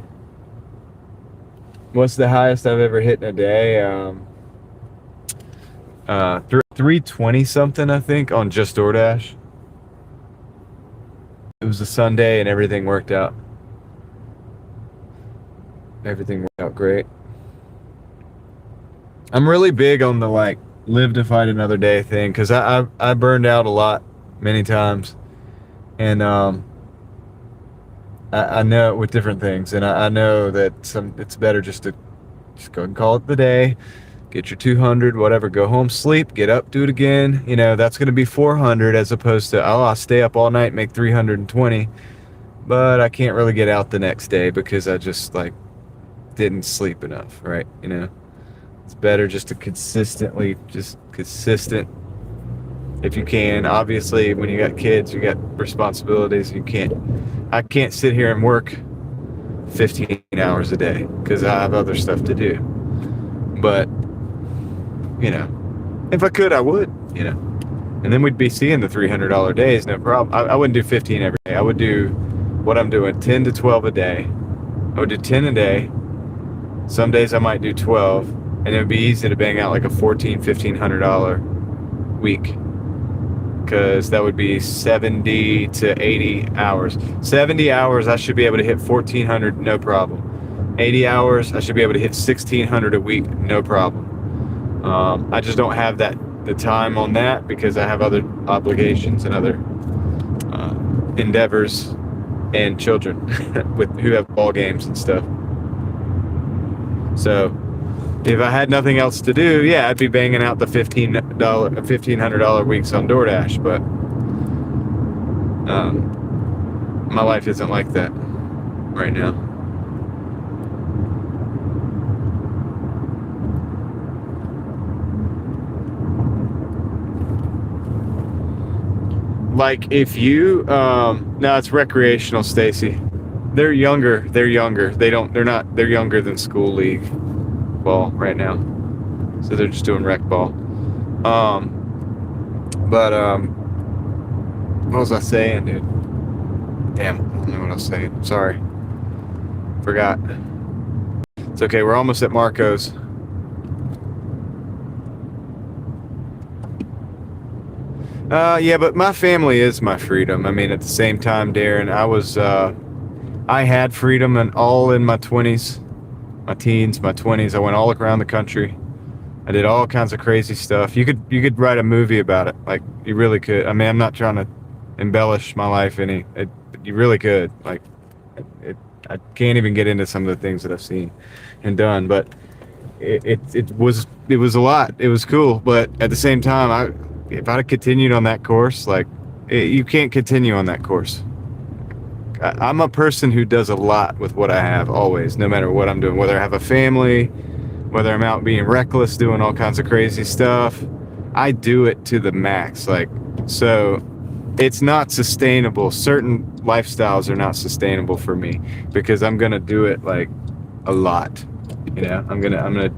What's the highest I've ever hit in a day? 320 something, I think, on just Doordash. It was a Sunday and everything worked out. Everything worked out great. I'm really big on the live to fight another day thing, because I burned out a lot many times, and I know with different things, and I know that it's better just to go and call it the day, get your 200, whatever, go home, sleep, get up, do it again. That's going to be 400 as opposed to, I'll stay up all night, make 320, but I can't really get out the next day because I just didn't sleep enough, right? It's better just to consistent if you can. Obviously, when you got kids, you got responsibilities. I can't sit here and work 15 hours a day because I have other stuff to do. But, if I could, I would, and then we'd be seeing the $300 days, no problem. I wouldn't do 15 every day. I would do what I'm doing, 10 to 12 a day. I would do 10 a day. Some days I might do 12, and it would be easy to bang out like a $1,500 week, because that would be 70 to 80 hours. 70 hours, I should be able to hit 1,400, no problem. 80 hours, I should be able to hit 1,600 a week, no problem. I just don't have the time on that because I have other obligations and other endeavors and children with who have ball games and stuff. So if I had nothing else to do, yeah, I'd be banging out the $1,500 weeks on Doordash. But my life isn't like that right now. Like if you no, it's recreational, Stacy. They're younger. They're younger. They're younger than school league ball right now. So they're just doing rec ball. But what was I saying, dude? Damn, I don't know what I was saying. Sorry. Forgot. It's okay, we're almost at Marco's. Yeah, but my family is my freedom. I mean, at the same time, Darren, I had freedom and all in my 20s, my teens, my 20s. I went all around the country. I did all kinds of crazy stuff. You could write a movie about it. Like, you really could. I mean, I'm not trying to embellish my life you really could. Like, it, I can't even get into some of the things that I've seen and done, but it was a lot. It was cool, but at the same time, if I'd have continued on that course, like you can't continue on that course. I'm a person who does a lot with what I have always, no matter what I'm doing, whether I have a family, whether I'm out being reckless, doing all kinds of crazy stuff. I do it to the max. Like, so it's not sustainable. Certain lifestyles are not sustainable for me because I'm going to do it like a lot. I'm going to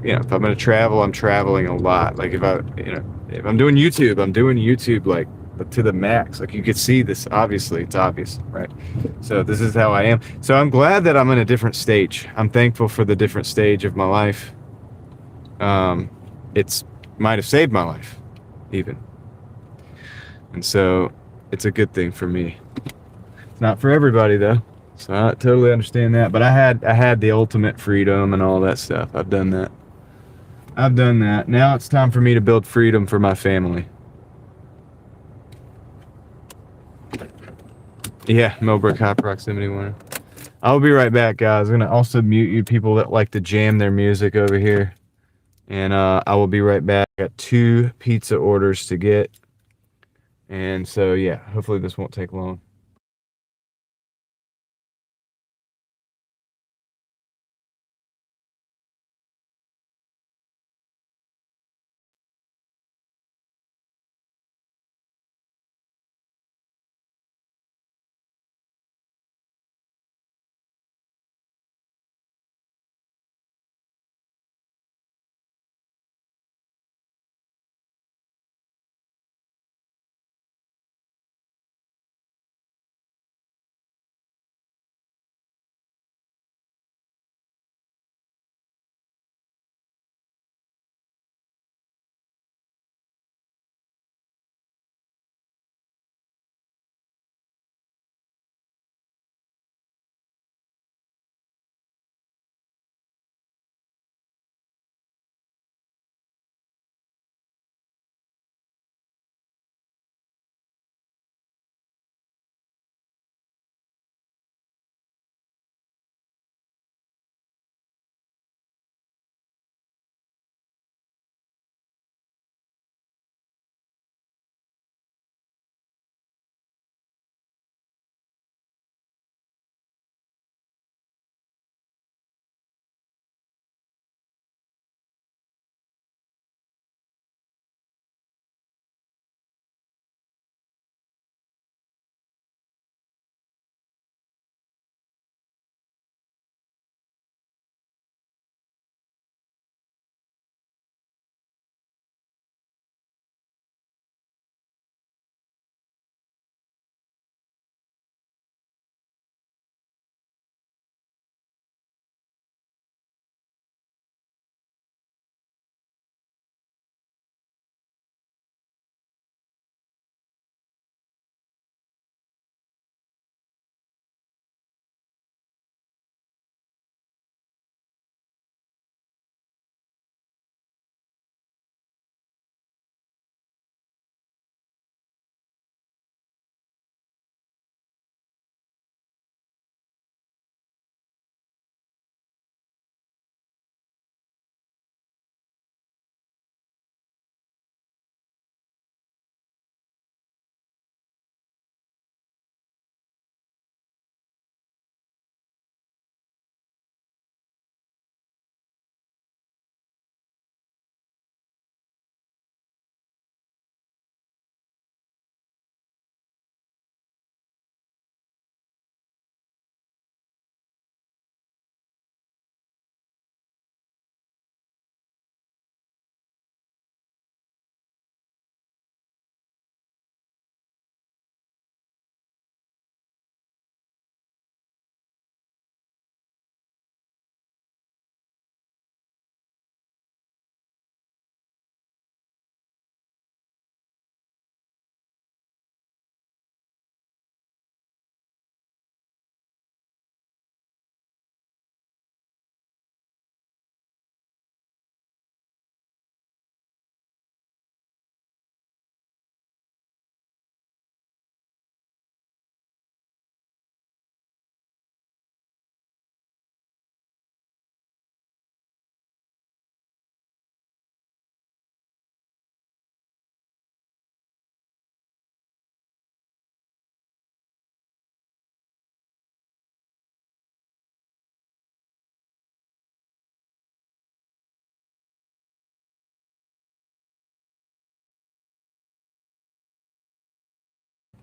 if I'm going to travel, I'm traveling a lot. Like if I'm doing YouTube, I'm doing YouTube like to the max. Like you could see this, obviously, it's obvious, right? So this is how I am. So I'm glad that I'm in a different stage. I'm thankful for the different stage of my life. It's might have saved my life, even. And so it's a good thing for me. It's not for everybody though. So I totally understand that. But I had the ultimate freedom and all that stuff. I've done that. Now it's time for me to build freedom for my family. Yeah, Millbrook High Proximity Winner. I'll be right back, guys. I'm going to also mute you people that like to jam their music over here. And I will be right back. I got 2 pizza orders to get. And so, yeah, hopefully this won't take long.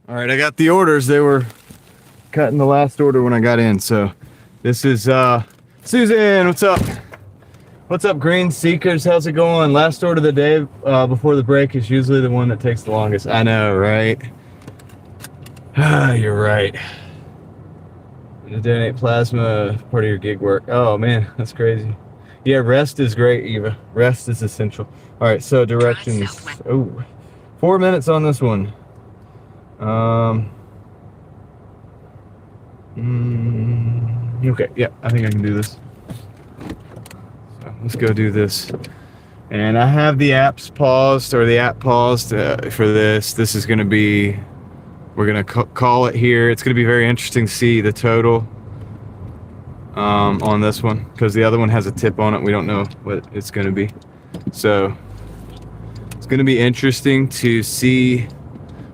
All right, I got the orders. They were cutting the last order when I got in. So this is Susan. What's up? What's up, Green Seekers? How's it going? Last order of the day before the break is usually the one that takes the longest. I know, right? You're right. You donate plasma, part of your gig work. Oh man, that's crazy. Yeah, rest is great, Eva. Rest is essential. All right, so directions. Oh, 4 minutes on this one. Okay, yeah, I think I can do this. So let's go do this. And I have the apps paused, or the app paused for this. This is going to be, we're going to call it here. It's going to be very interesting to see the total on this one, because the other one has a tip on it. We don't know what it's going to be. So it's going to be interesting to see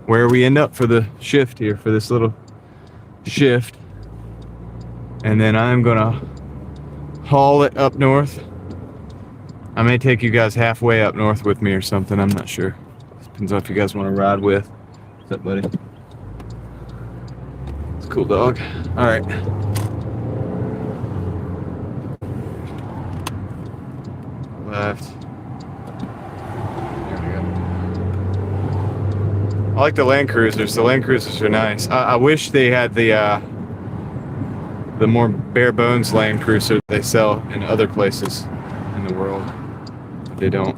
where we end up for the shift here, for this little shift. And then I'm going to haul it up north. I may take you guys halfway up north with me or something. I'm not sure. Depends on if you guys want to ride with. What's up, buddy? It's a cool dog. All right. Left. There we go. I like the Land Cruisers. The Land Cruisers are nice. I wish they had the more bare bones Land Cruiser they sell in other places in the world. But they don't.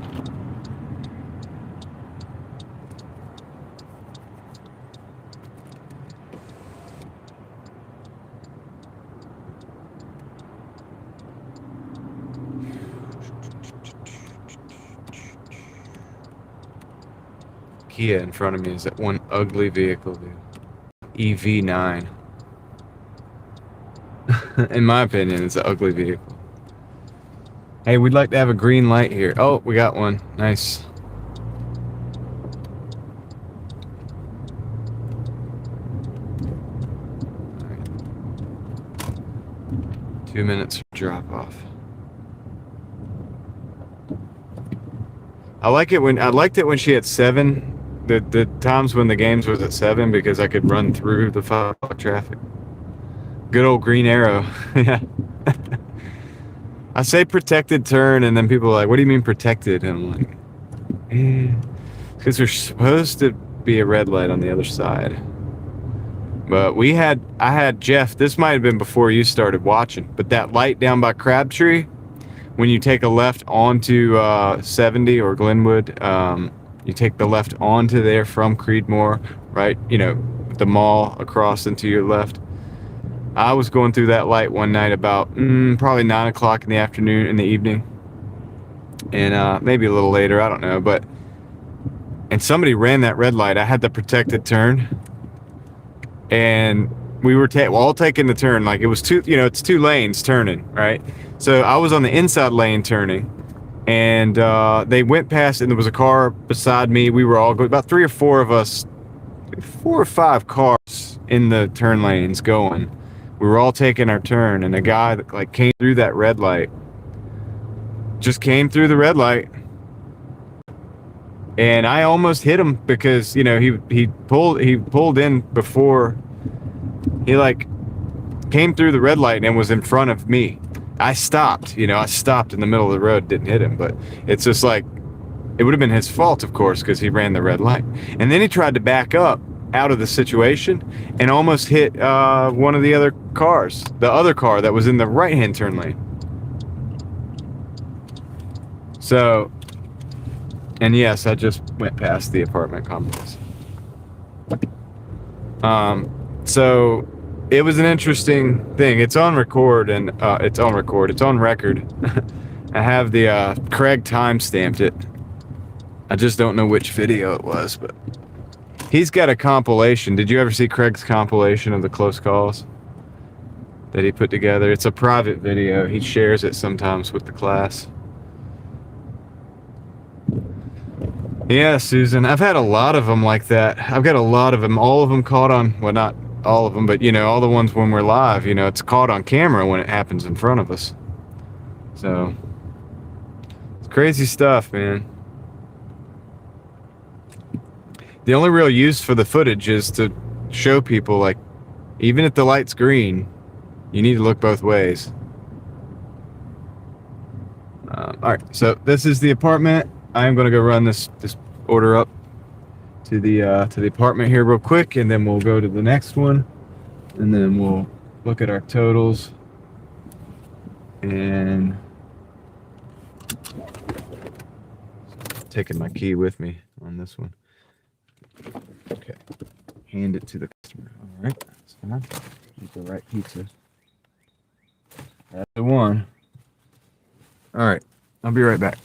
Kia in front of me is that one ugly vehicle, dude. EV9. In my opinion, it's an ugly vehicle. Hey, we'd like to have a green light here. Oh, we got one. Nice. All right. 2 minutes for drop off. I liked it when she had 7. The times when the games was at 7, because I could run through the fog traffic. Good old green arrow. Yeah. I say protected turn, and then people are like, what do you mean protected? And I'm like, because there's supposed to be a red light on the other side. But I had Jeff, this might have been before you started watching, but that light down by Crabtree, when you take a left onto 70 or Glenwood, you take the left onto there from Creedmoor, right? You know, the mall across into your left. I was going through that light one night about probably 9 o'clock in the afternoon, in the evening, and maybe a little later, I don't know, and somebody ran that red light. I had the protected turn, and we were all taking the turn. Like, it was it's 2 lanes turning, right? So I was on the inside lane turning, and they went past, and there was a car beside me. We were all going, about 3 or 4 of us, 4 or 5 cars in the turn lanes going. We were all taking our turn, and a guy that like came through that red light, just came through the red light, and I almost hit him because he pulled in before he like came through the red light and was in front of me. I stopped in the middle of the road, didn't hit him, but it's just like, it would have been his fault, of course, because he ran the red light. And then he tried to back up out of the situation and almost hit one of the other cars, the other car that was in the right-hand turn lane. So, and yes, I just went past the apartment complex. So it was an interesting thing. It's on record, and it's on record. I have the Craig time-stamped it. I just don't know which video it was, but he's got a compilation. Did you ever see Craig's compilation of the close calls that he put together? It's a private video. He shares it sometimes with the class. Yeah, Susan, I've had a lot of them like that. I've got a lot of them. All of them caught on, well, not all of them, but all the ones when we're live, it's caught on camera when it happens in front of us. So it's crazy stuff, man. The only real use for the footage is to show people, like, even if the light's green, you need to look both ways. All right, so this is the apartment. I'm gonna go run this order up to the apartment here real quick, and then we'll go to the next one, and then we'll look at our totals. And taking my key with me on this one. Okay, hand it to the customer. All right, that's fine. Eat the right pizza. That's the one. All right, I'll be right back.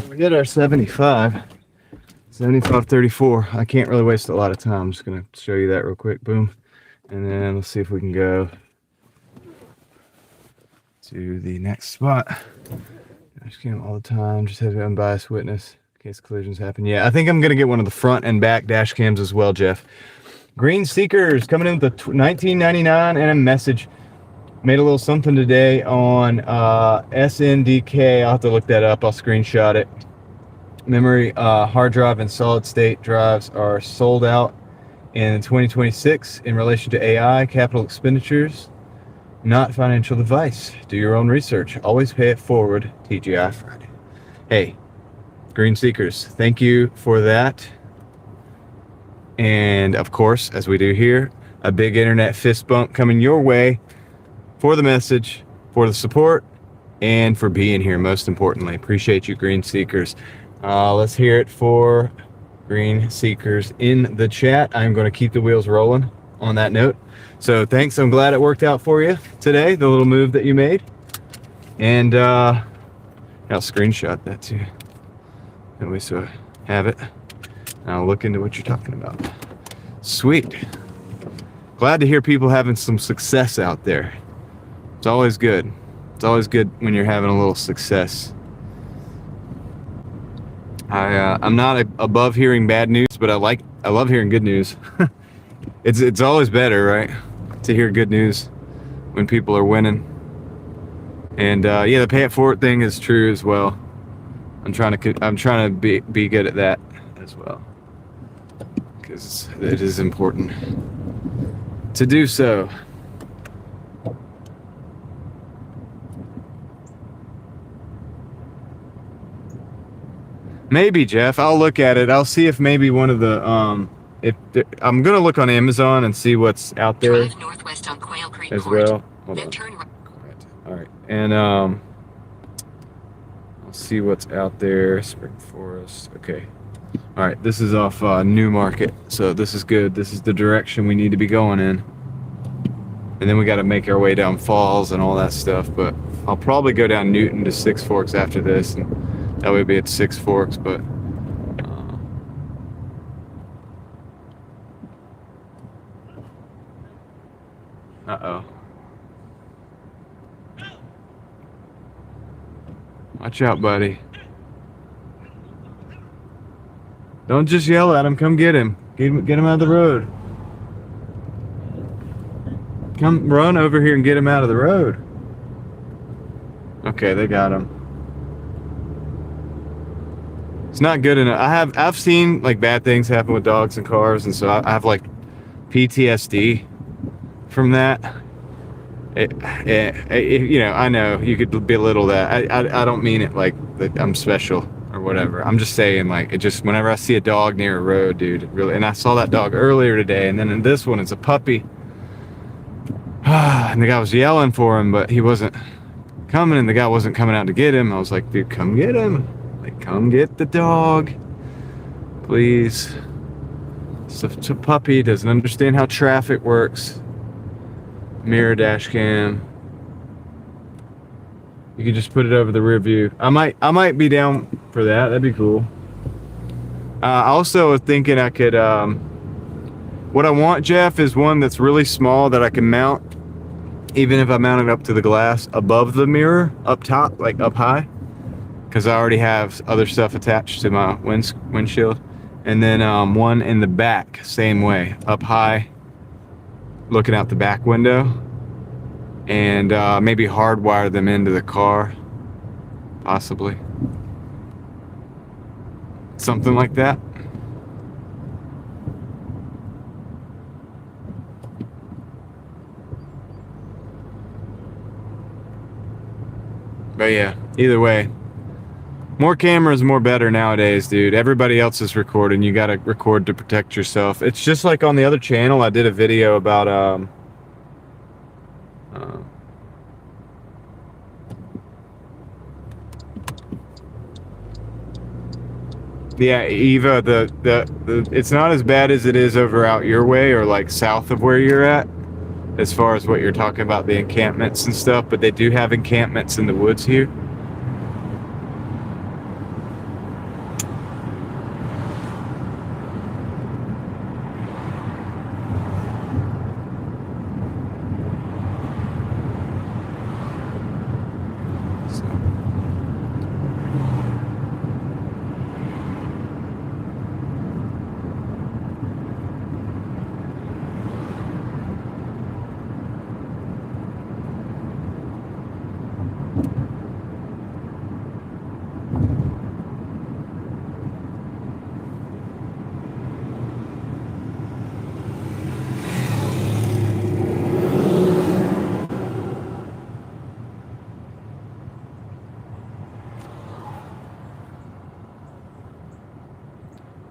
We hit our 75.34. I can't really waste a lot of time. I'm just gonna show you that real quick. Boom. And then let's see if we can go to the next spot. Dash cam all the time. Just have an unbiased witness in case collisions happen. Yeah, I think I'm gonna get one of the front and back dash cams as well, Jeff. Green Seekers coming in with a $19.99 and a message. Made a little something today on SNDK. I'll have to look that up. I'll screenshot it. Memory, hard drive, and solid state drives are sold out in 2026 in relation to AI, capital expenditures, not financial advice. Do your own research. Always pay it forward. TGI Friday. Hey, Green Seekers, thank you for that. And of course, as we do here, a big internet fist bump coming your way for the message, for the support, and for being here, most importantly. Appreciate you, Green Seekers. Let's hear it for Green Seekers in the chat. I'm going to keep the wheels rolling on that note. So thanks. I'm glad it worked out for you today, the little move that you made. And I'll screenshot that too. That way so I have it. I'll look into what you're talking about. Sweet. Glad to hear people having some success out there. It's always good. It's always good when you're having a little success. I'm not above hearing bad news, but I love hearing good news. It's always better, right, to hear good news when people are winning. And yeah, the pay it forward thing is true as well. I'm trying to be good at that as well, because it is important to do so. Maybe, Jeff. I'll look at it. I'll see if maybe one of the I'm gonna look on Amazon and see what's out there. Drive northwest on Quail Creek as Court, well. Hold then on. turn right. All right, and I'll see what's out there. Spring Forest. Okay. All right. This is off New Market, so this is good. This is the direction we need to be going in. And then we got to make our way down Falls and all that stuff. But I'll probably go down Newton to Six Forks after this, and that would be at Six Forks. But uh-oh. Watch out, buddy. Don't just yell at him. Come get him. Get him out of the road. Come run over here and get him out of the road. Okay, they got him. It's not good enough. I've seen like bad things happen with dogs and cars, and so I have like PTSD from that. You know, I know you could belittle that. I don't mean it like that I'm special or whatever. I'm just saying, like, it just, whenever I see a dog near a road, dude, it really, and I saw that dog earlier today, and then in this one, it's a puppy. And the guy was yelling for him, but he wasn't coming, and the guy wasn't coming out to get him. I was like, dude, come get him. Like, come get the dog, please. It's a puppy, doesn't understand how traffic works. Mirror dash cam. You can just put it over the rear view. I might be down for that. That'd be cool. I also was thinking I could, what I want, Jeff, is one that's really small that I can mount, even if I mount it up to the glass above the mirror, up top, like up high, because I already have other stuff attached to my windshield. And then one in the back, same way, up high, looking out the back window, and maybe hardwire them into the car, possibly. Something like that. But yeah, either way, more cameras, more better nowadays, dude. Everybody else is recording. You gotta record to protect yourself. It's just like on the other channel, I did a video about yeah, Eva, the it's not as bad as it is over out your way or like south of where you're at, as far as what you're talking about, the encampments and stuff, but they do have encampments in the woods here.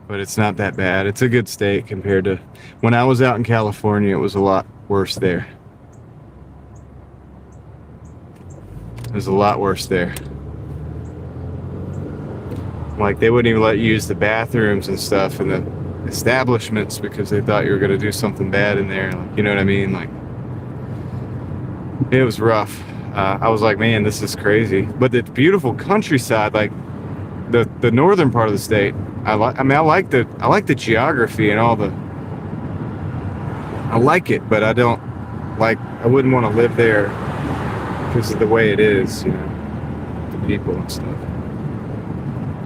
But it's not that bad. It's a good state compared to when I was out in California. It was a lot worse there. It was a lot worse there. Like, they wouldn't even let you use the bathrooms and stuff in the establishments because they thought you were going to do something bad in there. Like, you know what I mean? Like, it was rough. I was like, man, this is crazy. But the beautiful countryside, like the northern part of the state, I like the geography and all the. I like it, but I don't like. I wouldn't want to live there because of the way it is, you know, the people and stuff.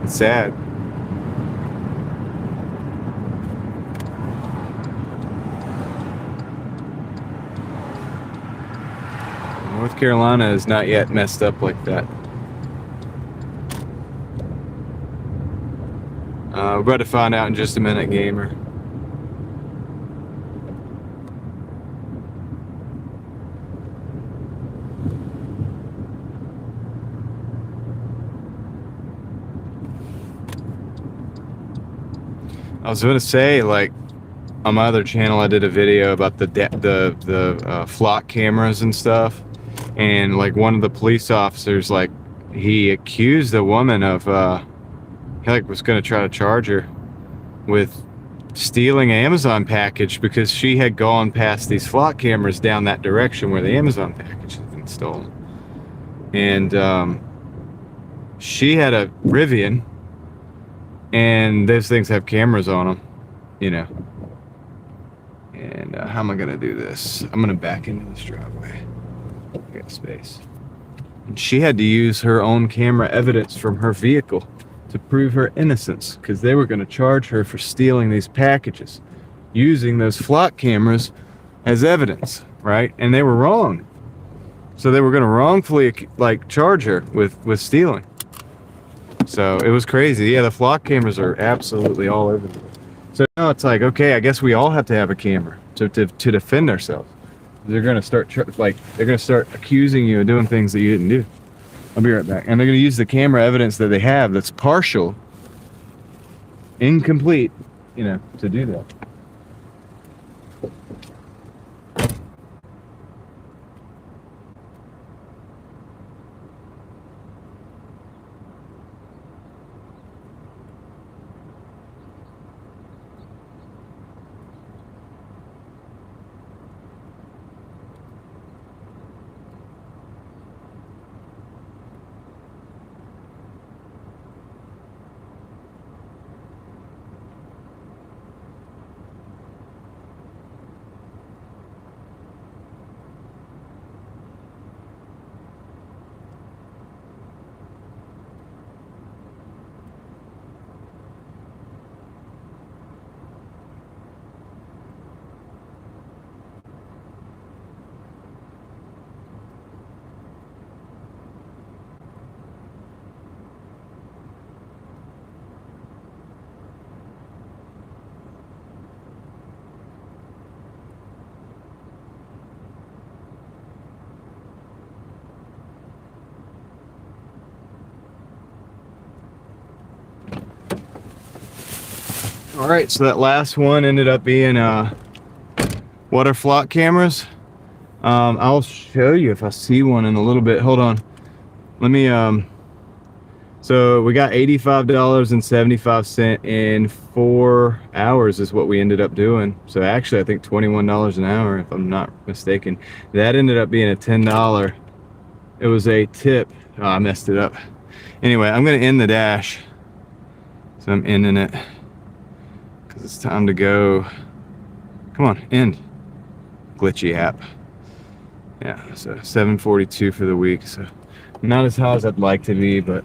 It's sad. North Carolina is not yet messed up like that. We're about to find out in just a minute, gamer. I was gonna say, like, on my other channel, I did a video about the flock cameras and stuff, and like one of the police officers, like, he accused a woman of he like was gonna try to charge her with stealing an Amazon package because she had gone past these flock cameras down that direction where the Amazon package had been stolen, and she had a Rivian, and those things have cameras on them, you know. And how am I gonna do this? I'm gonna back into this driveway. I got space. And she had to use her own camera evidence from her vehicle to prove her innocence, because they were going to charge her for stealing these packages using those flock cameras as evidence, right? And they were wrong. So they were going to wrongfully, like, charge her with stealing. So it was crazy. Yeah, the flock cameras are absolutely all over the place. So now it's like, okay, I guess we all have to have a camera to defend ourselves. They're gonna start they're gonna start accusing you of doing things that you didn't do. I'll be right back. And they're gonna use the camera evidence that they have that's partial, incomplete, to do that. All right, so that last one ended up being water flock cameras. I'll show you if I see one in a little bit. Hold on. Let me so we got $85.75 in 4 hours is what we ended up doing. So actually I think $21 an hour if I'm not mistaken. That ended up being a $10. It was a tip. Oh, I messed it up. Anyway, I'm gonna end the dash. So I'm ending it because it's time to go. Come on, end. Glitchy app. Yeah, so 742 for the week. So not as high as I'd like to be, but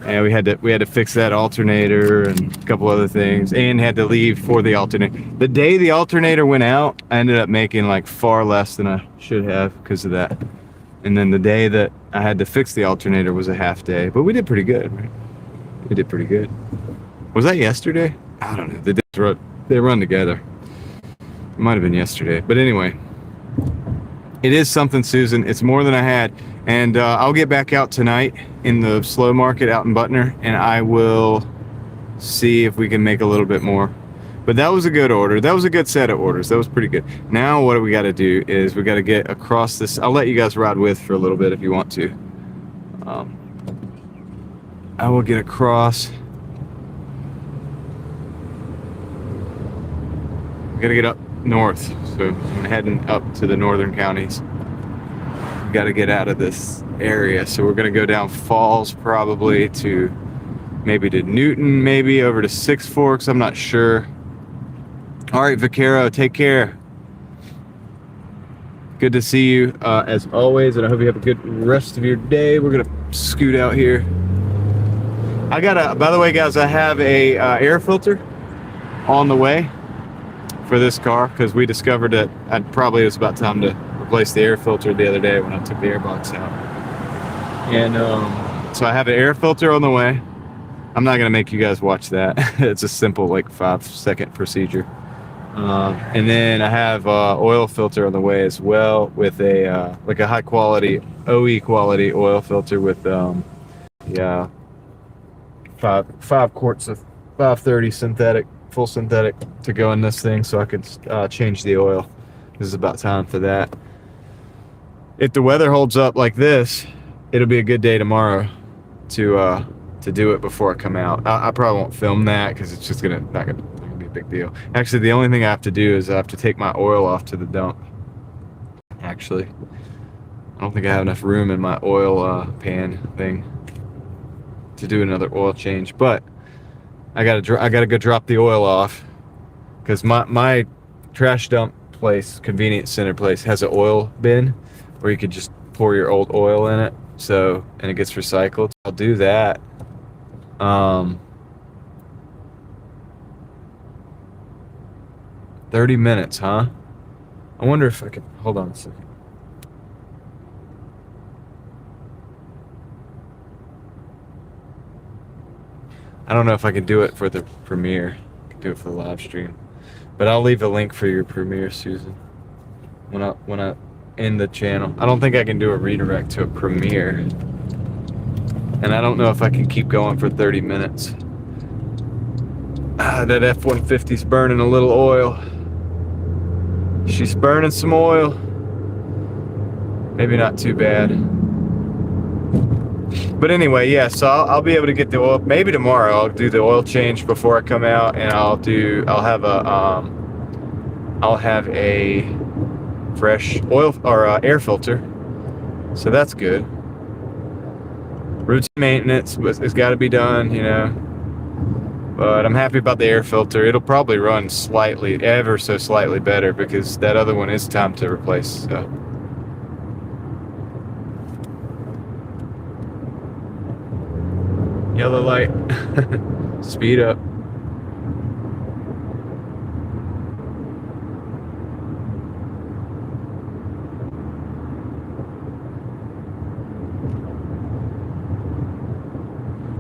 yeah, we had to fix that alternator and a couple other things, and had to leave for the alternator. The day the alternator went out, I ended up making like far less than I should have because of that. And then the day that I had to fix the alternator was a half day, but we did pretty good, right? We did pretty good. Was that yesterday? I don't know. They run together. It might have been yesterday, but anyway, it is something, Susan. It's more than I had, and I'll get back out tonight in the slow market out in Butner, and I will see if we can make a little bit more. But that was a good order. That was a good set of orders. That was pretty good. Now what we got to do is we got to get across this. I'll let you guys ride with for a little bit if you want to. I will get across. We got to get up north, so I'm heading up to the northern counties. We got to get out of this area, so we're going to go down Falls probably to maybe to Newton, maybe over to Six Forks. I'm not sure. All right, Vaquero, take care. Good to see you as always, and I hope you have a good rest of your day. We're gonna scoot out here. I got by the way, guys, I have a air filter on the way for this car because we discovered that it was about time to replace the air filter the other day when I took the airbox out. And so I have an air filter on the way. I'm not gonna make you guys watch that. It's a simple like 5-second procedure. And then I have oil filter on the way as well with a like a high quality OE quality oil filter with five quarts of 530 synthetic, full synthetic to go in this thing, so I could change the oil. This is about time for that. If the weather holds up like this, it'll be a good day tomorrow to do it before I come out. I probably won't film that because it's just not gonna be a big deal. Actually, the only thing I have to do is I have to take my oil off to the dump. Actually, I don't think I have enough room in my oil pan thing to do another oil change, but I gotta go drop the oil off because my trash dump place, convenience center place, has an oil bin where you could just pour your old oil in it, and it gets recycled. I'll do that. 30 minutes, huh? I wonder if I can hold on a second. I don't know if I can do it for the premiere. I can do it for the live stream. But I'll leave a link for your premiere, Susan, when I end the channel. I don't think I can do a redirect to a premiere. And I don't know if I can keep going for 30 minutes. That F-150's burning a little oil. She's burning some oil. Maybe not too bad. But anyway, yeah, so I'll be able to get the oil. Maybe tomorrow I'll do the oil change before I come out, and I'll have a fresh oil or air filter. So that's good. Routine maintenance has got to be done, you know. But I'm happy about the air filter. It'll probably run slightly, ever so slightly better, because that other one is time to replace. So. Yellow light. Speed up.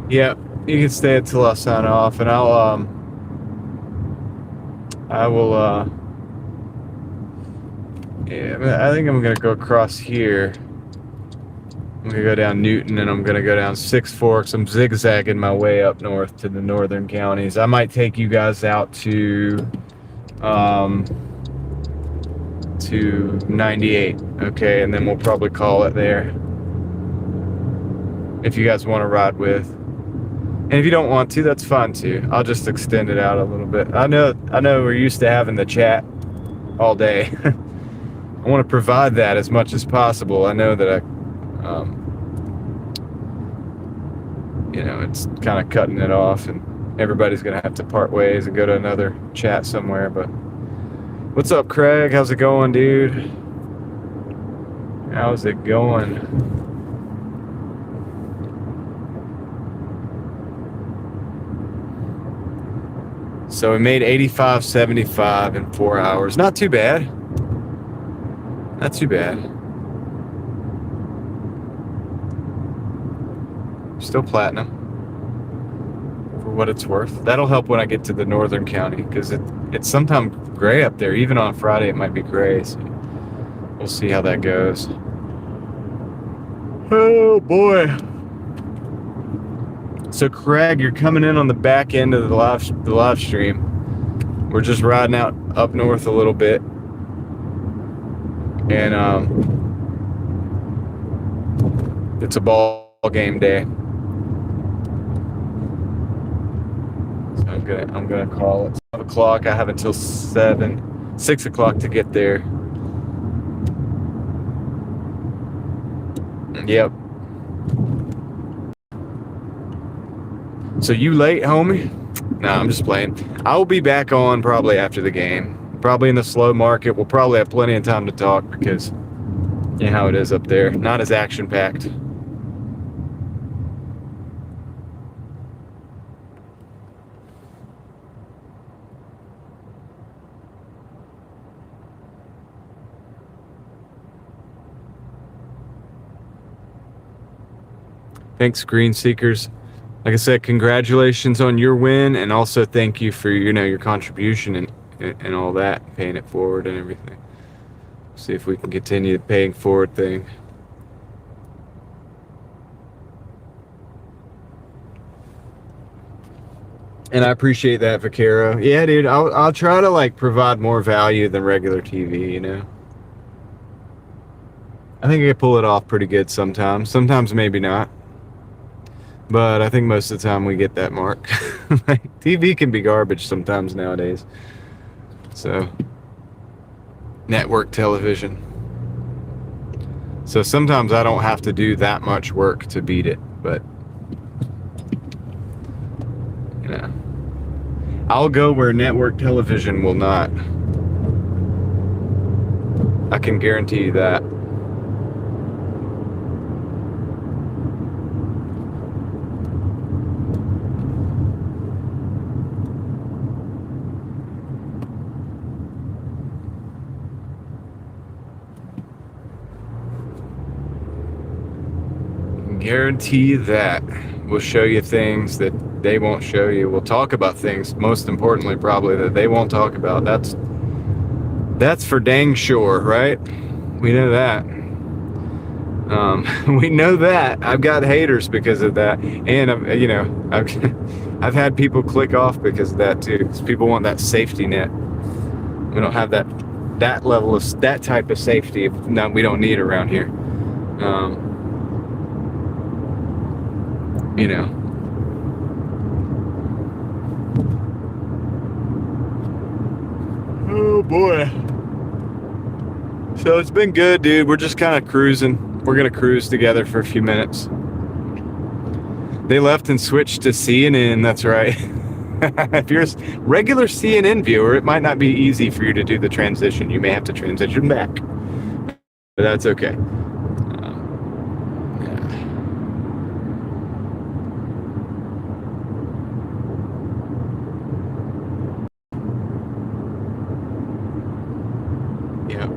Yeah, you can stay until I sign off, and I will, yeah, I think I'm gonna go across here. I'm gonna go down Newton, and I'm gonna go down Six Forks. I'm zigzagging my way up north to the northern counties. I might take you guys out to 98, okay, and then we'll probably call it there. If you guys want to ride with. And if you don't want to, that's fine too. I'll just extend it out a little bit. I know we're used to having the chat all day. I want to provide that as much as possible. I know that you know, it's kind of cutting it off, and everybody's gonna have to part ways and go to another chat somewhere. But what's up, Craig? How's it going, dude? How's it going? So we made 85.75 in 4 hours. Not too bad. Not too bad. Still platinum, for what it's worth. That'll help when I get to the northern county, because it's sometimes gray up there. Even on Friday it might be gray, so we'll see how that goes. Oh boy. So Craig, you're coming in on the back end of the live stream. We're just riding out up north a little bit, and it's a ball game day. So I'm gonna call it 5 o'clock. I have until 6 o'clock to get there. Yep. So you late, homie? Nah, I'm just playing. I will be back on probably after the game. Probably in the slow market. We'll probably have plenty of time to talk, because you know how it is up there. Not as action-packed. Thanks, Green Seekers. Like I said, congratulations on your win, and also thank you for, you know, your contribution and all that, paying it forward and everything. See if we can continue the paying forward thing. And I appreciate that, Vaquero. Yeah, dude, I'll try to like provide more value than regular TV, you know. I think I can pull it off pretty good sometimes. Sometimes maybe not. But I think most of the time we get that mark. Like, TV can be garbage sometimes nowadays. So, network television. So sometimes I don't have to do that much work to beat it, but you know, I'll go where network television will not. I can guarantee you that. Guarantee that. We'll show you things that they won't show you. We'll talk about things, most importantly probably, that they won't talk about. That's for dang sure, right? We know that. We know that. I've got haters because of that, and I've had people click off because of that too. Because people want that safety net. We don't have that level of that type of safety. No, we don't need around here. You know. Oh boy. So it's been good, dude. We're just kind of cruising. We're gonna cruise together for a few minutes. They left and switched to CNN. That's right. If you're a regular CNN viewer, it might not be easy for you to do the transition. You may have to transition back, but that's okay. Yeah.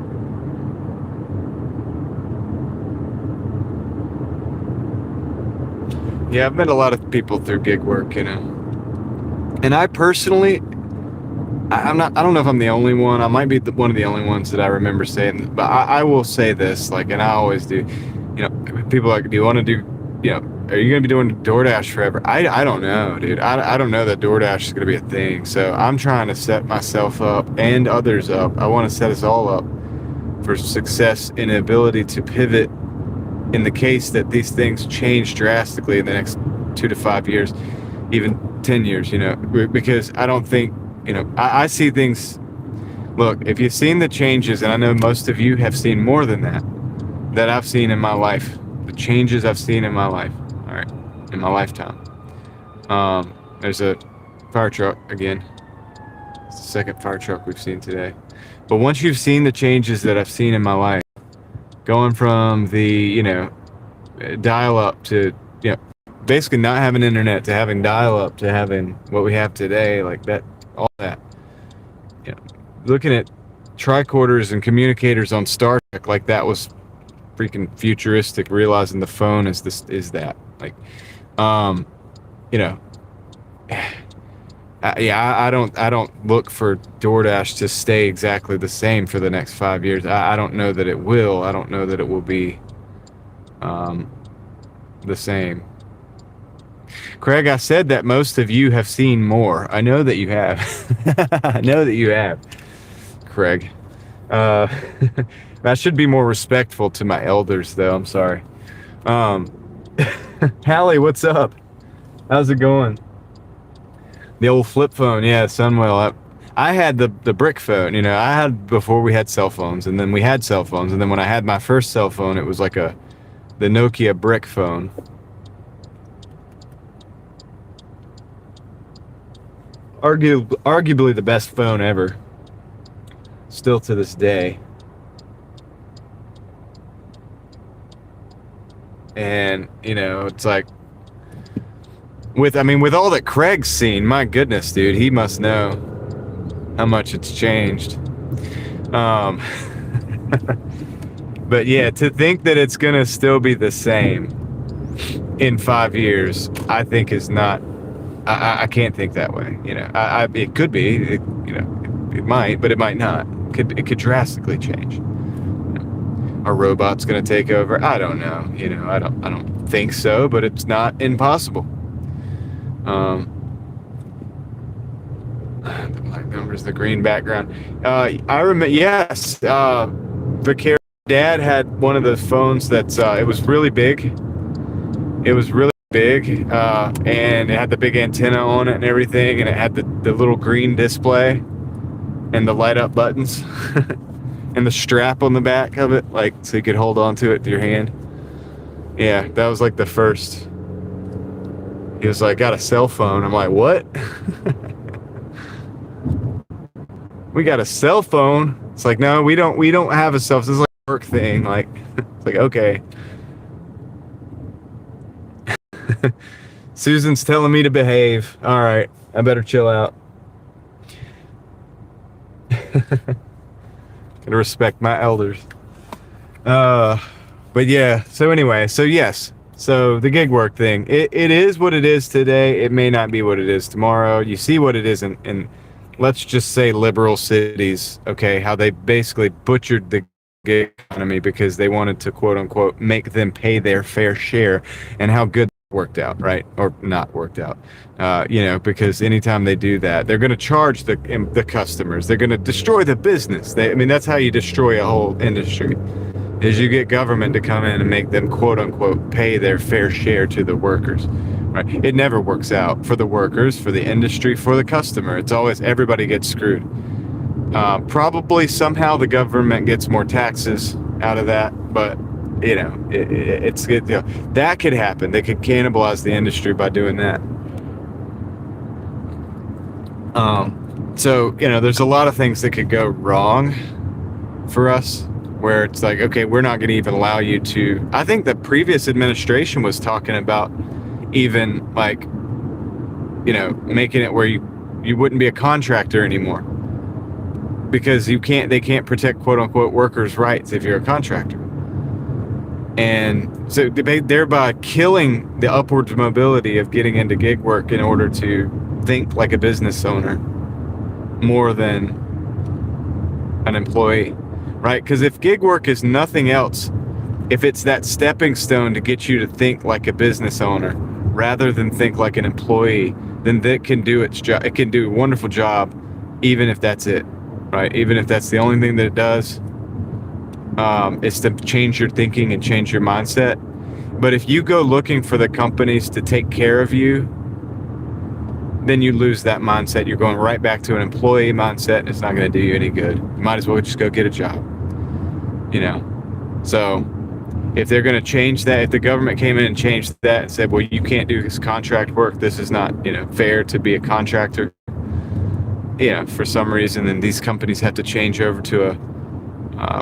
Yeah, I've met a lot of people through gig work, and I personally, I don't know if I'm the only one. I might be one of the only ones that I remember saying, but I will say this, like, and I always do. People are like, do you want to do, are you going to be doing DoorDash forever? I don't know, dude. I don't know that DoorDash is going to be a thing. So I'm trying to set myself up and others up. I want to set us all up for success and ability to pivot in the case that these things change drastically in the next 2 to 5 years, even 10 years, because I don't think, I see things. Look, if you've seen the changes, and I know most of you have seen more than that I've seen in my life, the changes I've seen in my life, all right, in my lifetime. There's a fire truck again. It's the second fire truck we've seen today. But once you've seen the changes that I've seen in my life, going from the, dial-up to, basically not having internet to having dial-up to having what we have today, like that, all that. Looking at tricorders and communicators on Star Trek, like that was freaking futuristic. Realizing the phone is that, like, I don't look for DoorDash to stay exactly the same for the next 5 years. I don't know that it will. I don't know that it will be the same. Craig, I said that most of you have seen more. I know that you have. I know that you have, Craig. I should be more respectful to my elders, though. I'm sorry. Hallie, what's up? How's it going? The old flip phone, yeah, Sunwell. I had the brick phone, I had before we had cell phones, and then we had cell phones, and then when I had my first cell phone, it was like the Nokia brick phone. Arguably the best phone ever. Still to this day. And, it's like, with all that Craig's seen, my goodness, dude, he must know how much it's changed. But yeah, to think that it's gonna still be the same in 5 years, I think is not. I can't think that way. It could be. It might, but it might not. It could drastically change. Are robots gonna take over? I don't know. I don't think so, but it's not impossible. The black numbers, the green background. I remember, yes, Vicari's dad had one of the phones that's, it was really big. It was really big, and it had the big antenna on it and everything, and it had the little green display and the light up buttons and the strap on the back of it, like, so you could hold on to it with your hand. Yeah, that was like the first. He was like, got a cell phone. I'm like, what? We got a cell phone. It's like, no, we don't have a cell phone. This is like a work thing. Like, it's like, okay. Susan's telling me to behave. All right, I better chill out. Gotta respect my elders. But yeah, so anyway, so yes. So the gig work thing, it is what it is today. It may not be what it is tomorrow. You see what it is in let's just say liberal cities, okay, how they basically butchered the gig economy because they wanted to quote unquote make them pay their fair share, and how good that worked out, right? Or not worked out. Because anytime they do that, they're going to charge the customers. They're going to destroy the business. I mean, that's how you destroy a whole industry. Is you get government to come in and make them quote unquote pay their fair share to the workers, right? It never works out for the workers, for the industry, for the customer. It's always everybody gets screwed. Probably somehow the government gets more taxes out of that, but that could happen. They could cannibalize the industry by doing that. So there's a lot of things that could go wrong for us, where it's like, okay, we're not going to even allow you to. I think the previous administration was talking about even like, making it where you wouldn't be a contractor anymore, because they can't protect quote unquote workers' rights if you're a contractor. And so thereby killing the upwards mobility of getting into gig work in order to think like a business owner more than an employee. Right? Because if gig work is nothing else, if it's that stepping stone to get you to think like a business owner rather than think like an employee, then that can do its job. It can do a wonderful job, even if that's it, right? Even if that's the only thing that it does, is to change your thinking and change your mindset. But if you go looking for the companies to take care of you, then you lose that mindset. You're going right back to an employee mindset, and it's not going to do you any good. You might as well just go get a job. So if they're going to change that, if the government came in and changed that and said, well, you can't do this contract work, this is not fair to be a contractor, for some reason, then these companies have to change over to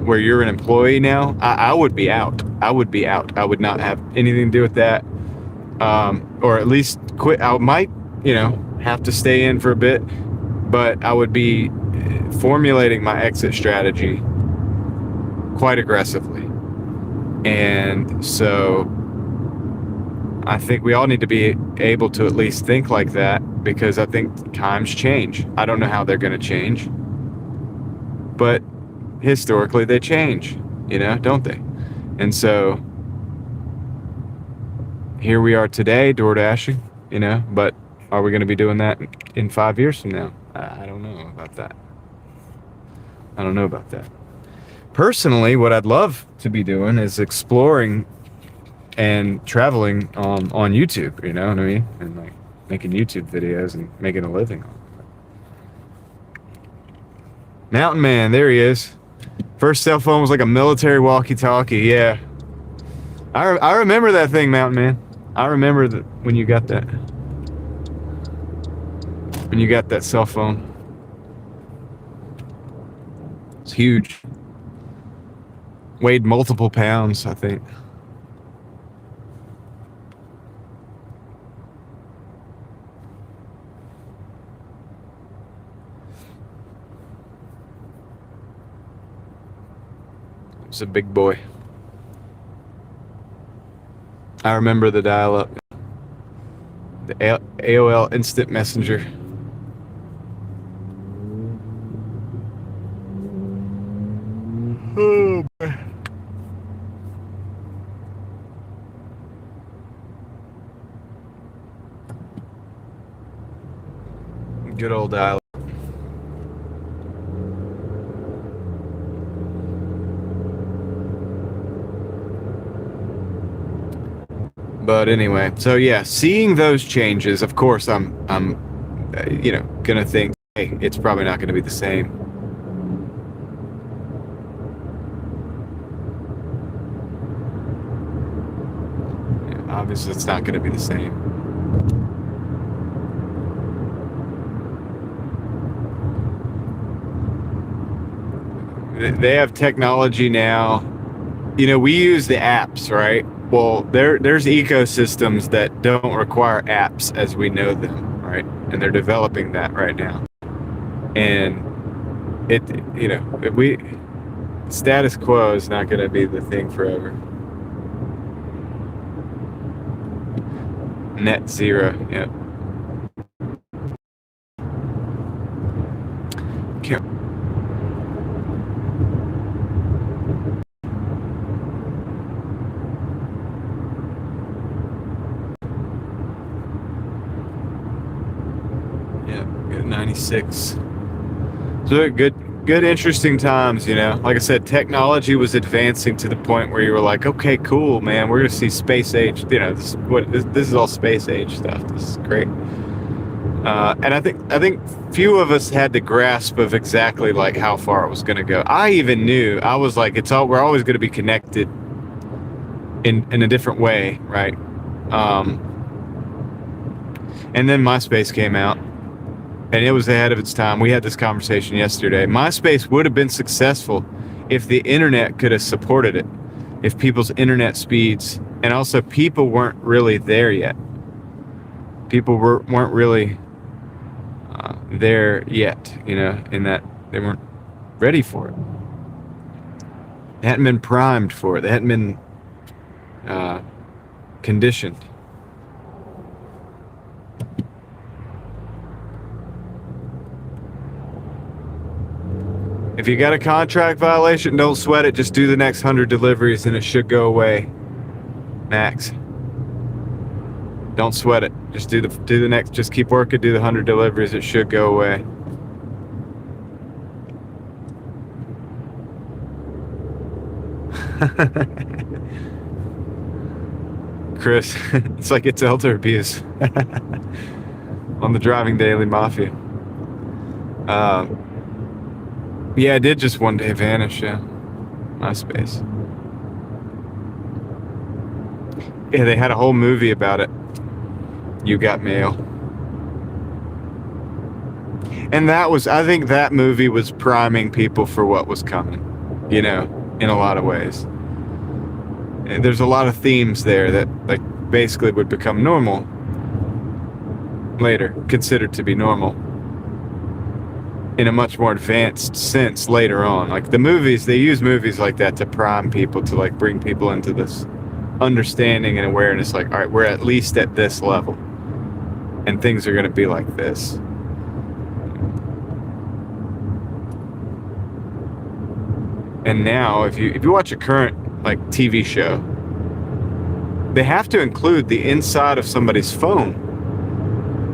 where you're an employee now, I would be out. I would be out. I would not have anything to do with that, or at least quit. I might have to stay in for a bit, but I would be formulating my exit strategy quite aggressively. And so I think we all need to be able to at least think like that, because I think times change. I don't know how they're going to change, but historically they change, don't they? And so here we are today, Doordashing, but are we going to be doing that in 5 years from now? I don't know about that. Personally, what I'd love to be doing is exploring and traveling on YouTube, you know what I mean? And like making YouTube videos and making a living on it. Mountain Man, there he is. First cell phone was like a military walkie-talkie, yeah. I remember that thing, Mountain Man. I remember that when you got that. When you got that cell phone. It's huge. Weighed multiple pounds, I think. It's a big boy. I remember the dial-up. The AOL Instant Messenger. Oh boy. Good old dial-up. But anyway, so yeah, seeing those changes, of course, I'm gonna think, hey, it's probably not gonna be the same. Yeah, obviously, it's not gonna be the same. They have technology now. We use the apps, right? Well, there's ecosystems that don't require apps as we know them, right? And they're developing that right now. And status quo is not going to be the thing forever. Net zero. Yep. Can't. Yeah, got 96. So good, interesting times, you know. Like I said, technology was advancing to the point where you were like, okay, cool, man, we're gonna see space age. You know, this is all space age stuff. This is great. And I think few of us had the grasp of exactly like how far it was gonna go. I even knew, I was like, we're always gonna be connected in a different way, right? And then MySpace came out, and it was ahead of its time. We had this conversation yesterday. MySpace would have been successful if the internet could have supported it, if people's internet speeds, and also people weren't really there yet. People weren't really there yet, you know, in that they weren't ready for it. They hadn't been primed for it. They hadn't been conditioned. If you got a contract violation, don't sweat it. Just do the next 100 deliveries and it should go away. Max. Don't sweat it. Just do the next. Just keep working. Do the 100 deliveries. It should go away. Chris, it's like it's elder abuse on the Driving Daily Mafia. Yeah, it did just one day vanish. Yeah, MySpace. Yeah, they had a whole movie about it. You Got Mail. And I think that movie was priming people for what was coming, you know, in a lot of ways. And there's a lot of themes there that like basically would become normal later, considered to be normal in a much more advanced sense later on. Like the movies, they use movies like that to prime people, to like bring people into this understanding and awareness, like, all right, we're at least at this level and things are going to be like this. And now if you watch a current like TV show, they have to include the inside of somebody's phone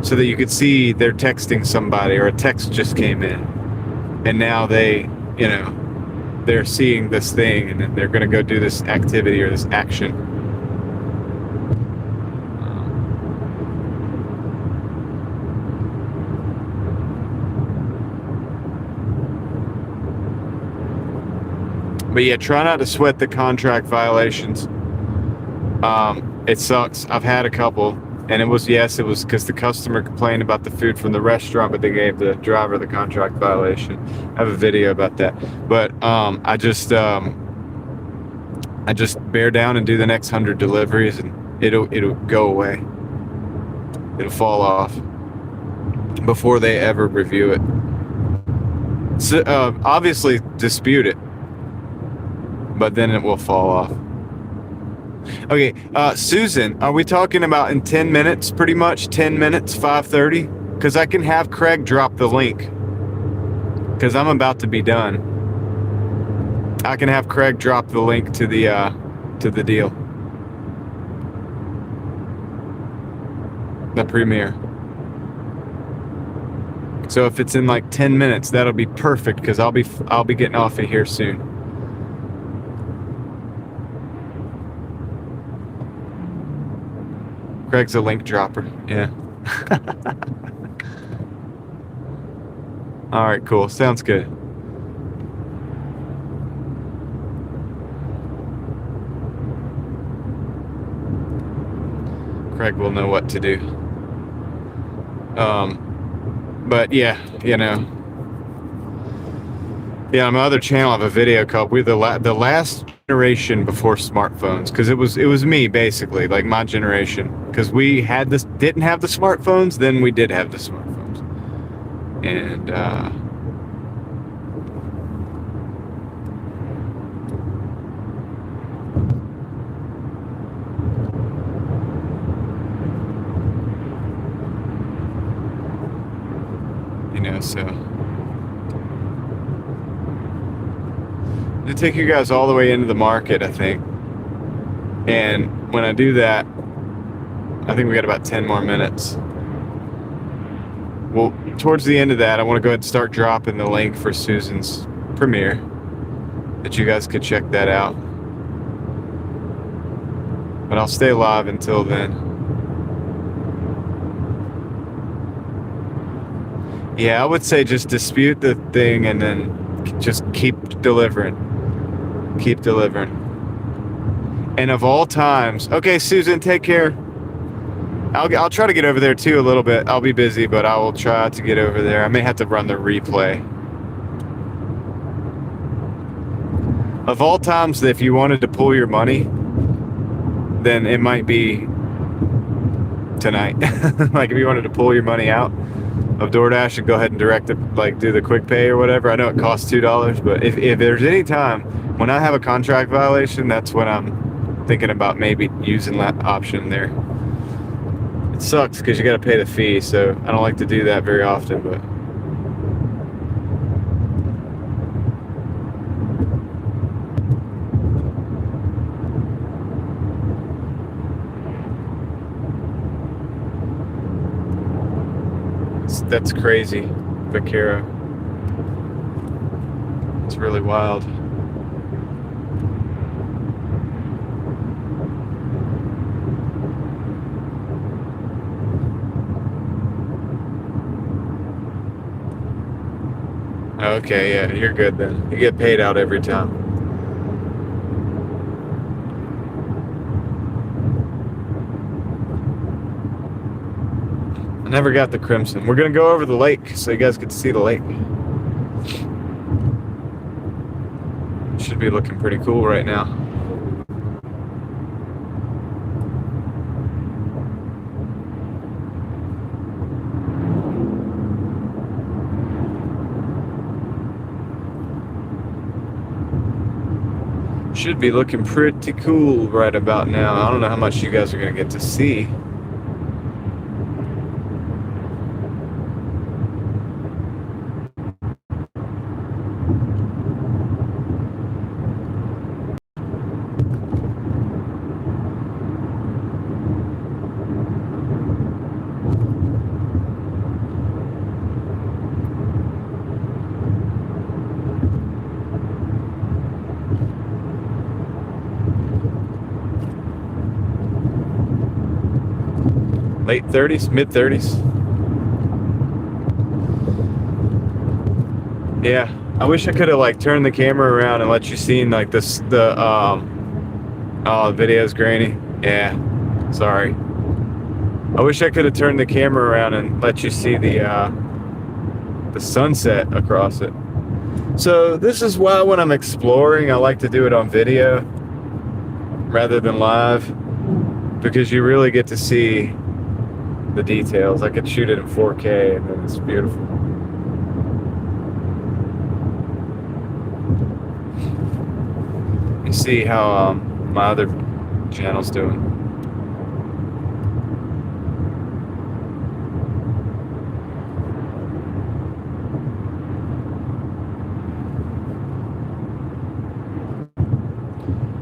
so that you could see they're texting somebody or a text just came in, and now they, you know, they're seeing this thing and then they're going to go do this activity or this action. But yeah, try not to sweat the contract violations. It sucks. I've had a couple, and it was because the customer complained about the food from the restaurant, but they gave the driver the contract violation. I have a video about that. But I just bear down and do the next 100 deliveries, and it'll go away. It'll fall off before they ever review it. So, obviously dispute it, but then it will fall off. Okay, Susan, are we talking about in 10 minutes, pretty much? 10 minutes, 5:30? Because I can have Craig drop the link, because I'm about to be done. I can have Craig drop the link to the deal. The premiere. So if it's in like 10 minutes, that'll be perfect, because I'll be getting off of here soon. Craig's a link dropper. Yeah. All right, cool. Sounds good. Craig will know what to do. But yeah, you know. Yeah, on my other channel, I have a video called "We're the last generation before smartphones," because it was me basically, like my generation, because we didn't have the smartphones, then we did have the smartphones, and So I'm gonna take you guys all the way into the market, I think. And when I do that, I think we got about 10 more minutes. Well, towards the end of that, I want to go ahead and start dropping the link for Susan's premiere, that you guys could check that out. But I'll stay live until then. Yeah, I would say just dispute the thing and then just keep delivering. Keep delivering. And of all times, okay, Susan, take care. I'll try to get over there too a little bit. I'll be busy, but I will try to get over there. I may have to run the replay. Of all times, if you wanted to pull your money, then it might be tonight. Like if you wanted to pull your money out of DoorDash and go ahead and direct it, like do the quick pay or whatever. I know it costs $2, but if there's any time when I have a contract violation, that's when I'm thinking about maybe using that option there. It sucks because you got to pay the fee, so I don't like to do that very often, but that's crazy, Vaquero. It's really wild. Okay, yeah, you're good then. You get paid out every time. I never got the crimson. We're gonna go over the lake so you guys get to see the lake. Should be looking pretty cool right now. Should be looking pretty cool right about now. I don't know how much you guys are gonna get to see. Late 30s, mid 30s. Yeah, I wish I could have like turned the camera around and let you see like this oh, the video's grainy. Yeah, sorry. I wish I could have turned the camera around and let you see the sunset across it. So this is why when I'm exploring, I like to do it on video rather than live, because you really get to see the details. I could shoot it in 4K and then it's beautiful. You see how my other channel's doing.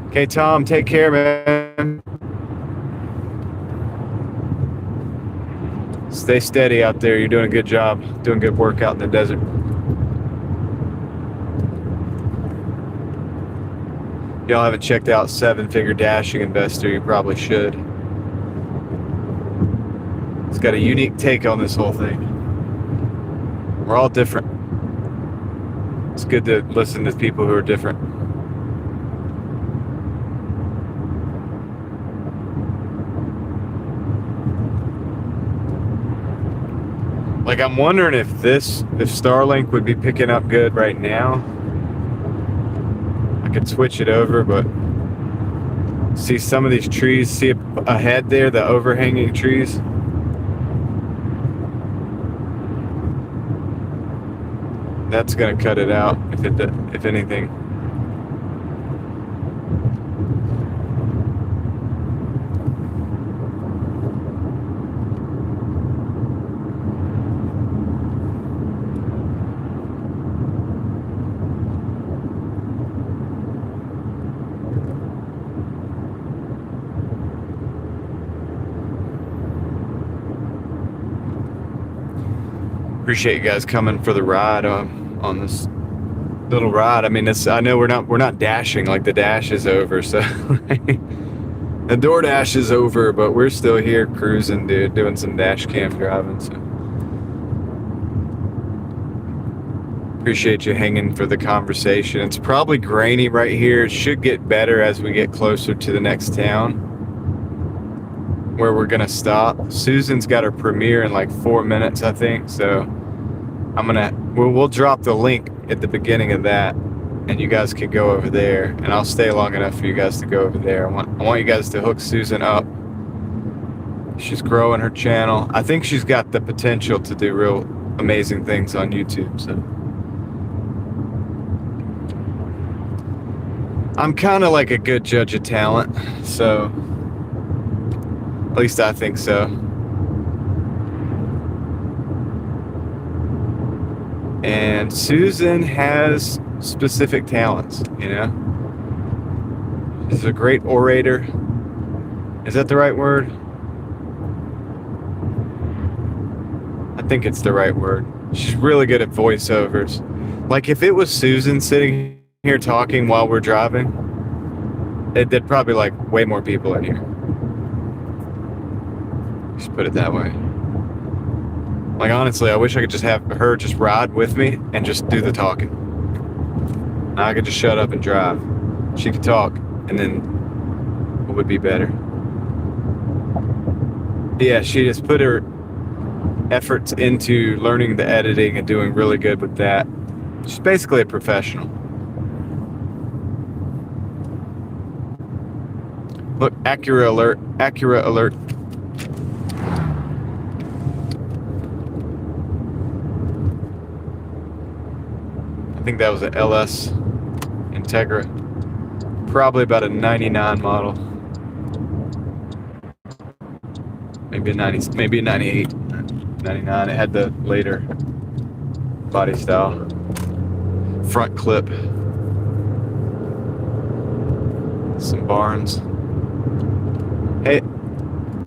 Okay, Tom, take care, man. Stay steady out there. You're doing a good job. Doing good work out in the desert. If y'all haven't checked out Seven Figure Dashing Investor, you probably should. It's got a unique take on this whole thing. We're all different. It's good to listen to people who are different. Like, I'm wondering if Starlink would be picking up good right now. I could switch it over, but see some of these trees, see ahead there, the overhanging trees. That's gonna cut it out if anything. Appreciate you guys coming for the ride on this little ride. I mean, I know we're not dashing, like the dash is over, so the Doordash is over, but we're still here cruising, dude, doing some dash cam driving. So appreciate you hanging for the conversation. It's probably grainy right here. It should get better as we get closer to the next town where we're gonna stop. Susan's got her premiere in like 4 minutes, I think. So we'll drop the link at the beginning of that, and you guys can go over there, and I'll stay long enough for you guys to go over there. I want you guys to hook Susan up. She's growing her channel. I think she's got the potential to do real amazing things on YouTube. So I'm kind of like a good judge of talent, so at least I think so. And Susan has specific talents, you know? She's a great orator. Is that the right word? I think it's the right word. She's really good at voiceovers. Like if it was Susan sitting here talking while we're driving, there'd probably like way more people in here. Just put it that way. Like honestly, I wish I could just have her just ride with me and just do the talking. I could just shut up and drive. She could talk, and then it would be better. Yeah, she just put her efforts into learning the editing and doing really good with that. She's basically a professional. Look, Acura alert, Acura alert. I think that was an LS Integra. Probably about a 99 model. Maybe a 90, maybe a 98, 99. It had the later body style. Front clip. Some barns. Hey,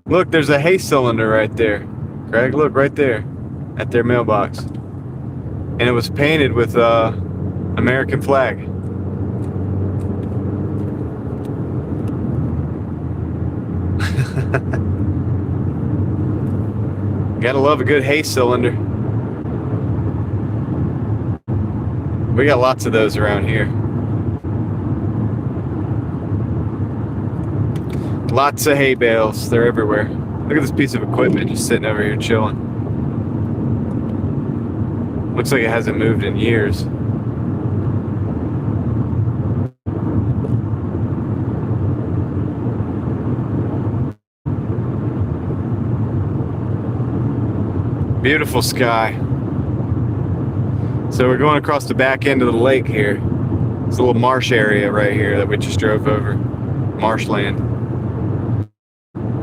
look, there's a hay cylinder right there. Craig, look right there at their mailbox. And it was painted with American flag. Gotta love a good hay cylinder. We got lots of those around here. Lots of hay bales. They're everywhere. Look at this piece of equipment just sitting over here chilling. Looks like it hasn't moved in years. Beautiful sky. So we're going across the back end of the lake here. It's a little marsh area right here that we just drove over. Marshland,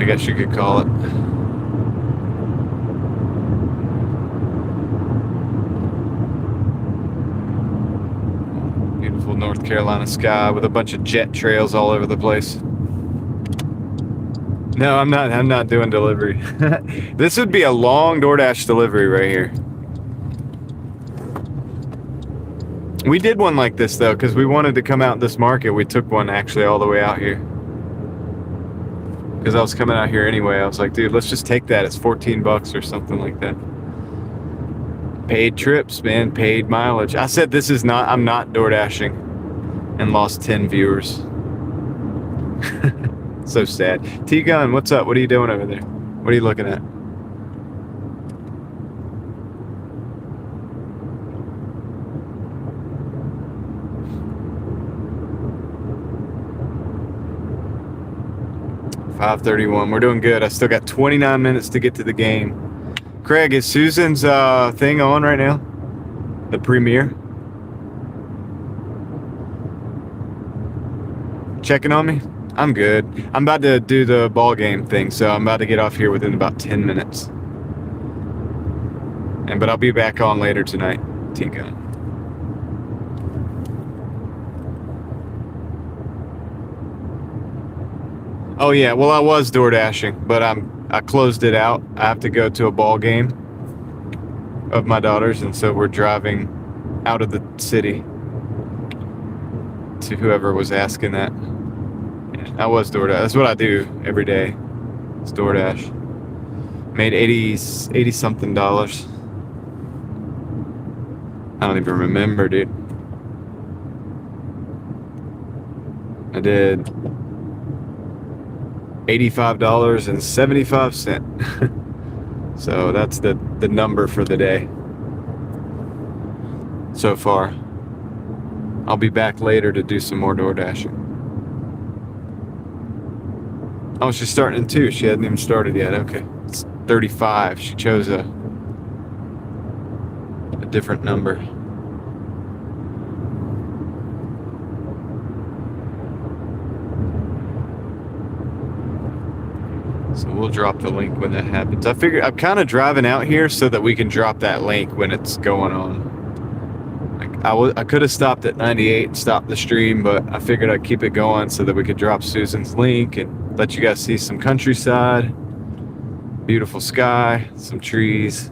I guess you could call it. Beautiful North Carolina sky with a bunch of jet trails all over the place. No, I'm not doing delivery. This would be a long DoorDash delivery right here. We did one like this though, because we wanted to come out this market. We took one actually all the way out here. Because I was coming out here anyway. I was like, dude, let's just take that. It's 14 bucks or something like that. Paid trips, man, paid mileage. I said I'm not DoorDashing, and lost 10 viewers. So sad. T-Gun, what's up? What are you doing over there? What are you looking at? .5:31. We're doing good. I still got 29 minutes to get to the game. Craig, is Susan's thing on right now? The premiere? Checking on me? I'm good. I'm about to do the ball game thing, so I'm about to get off here within about 10 minutes. But I'll be back on later tonight. T-Gun. Oh yeah, well I was DoorDashing, but I closed it out. I have to go to a ball game. of my daughters, and so we're driving out of the city to whoever was asking that. Yeah, I was DoorDash. That's what I do every day. It's DoorDash. Made 80 something dollars. I don't even remember, dude. I did $85.75. So that's the number for the day so far. I'll be back later to do some more DoorDashing. Oh, she's starting in 2. She hadn't even started yet. Okay. It's 35. She chose a different number. So we'll drop the link when that happens. I figured I'm kind of driving out here so that we can drop that link when it's going on. Like I could have stopped at 98 and stopped the stream, but I figured I'd keep it going so that we could drop Susan's link and let you guys see some countryside, beautiful sky, some trees.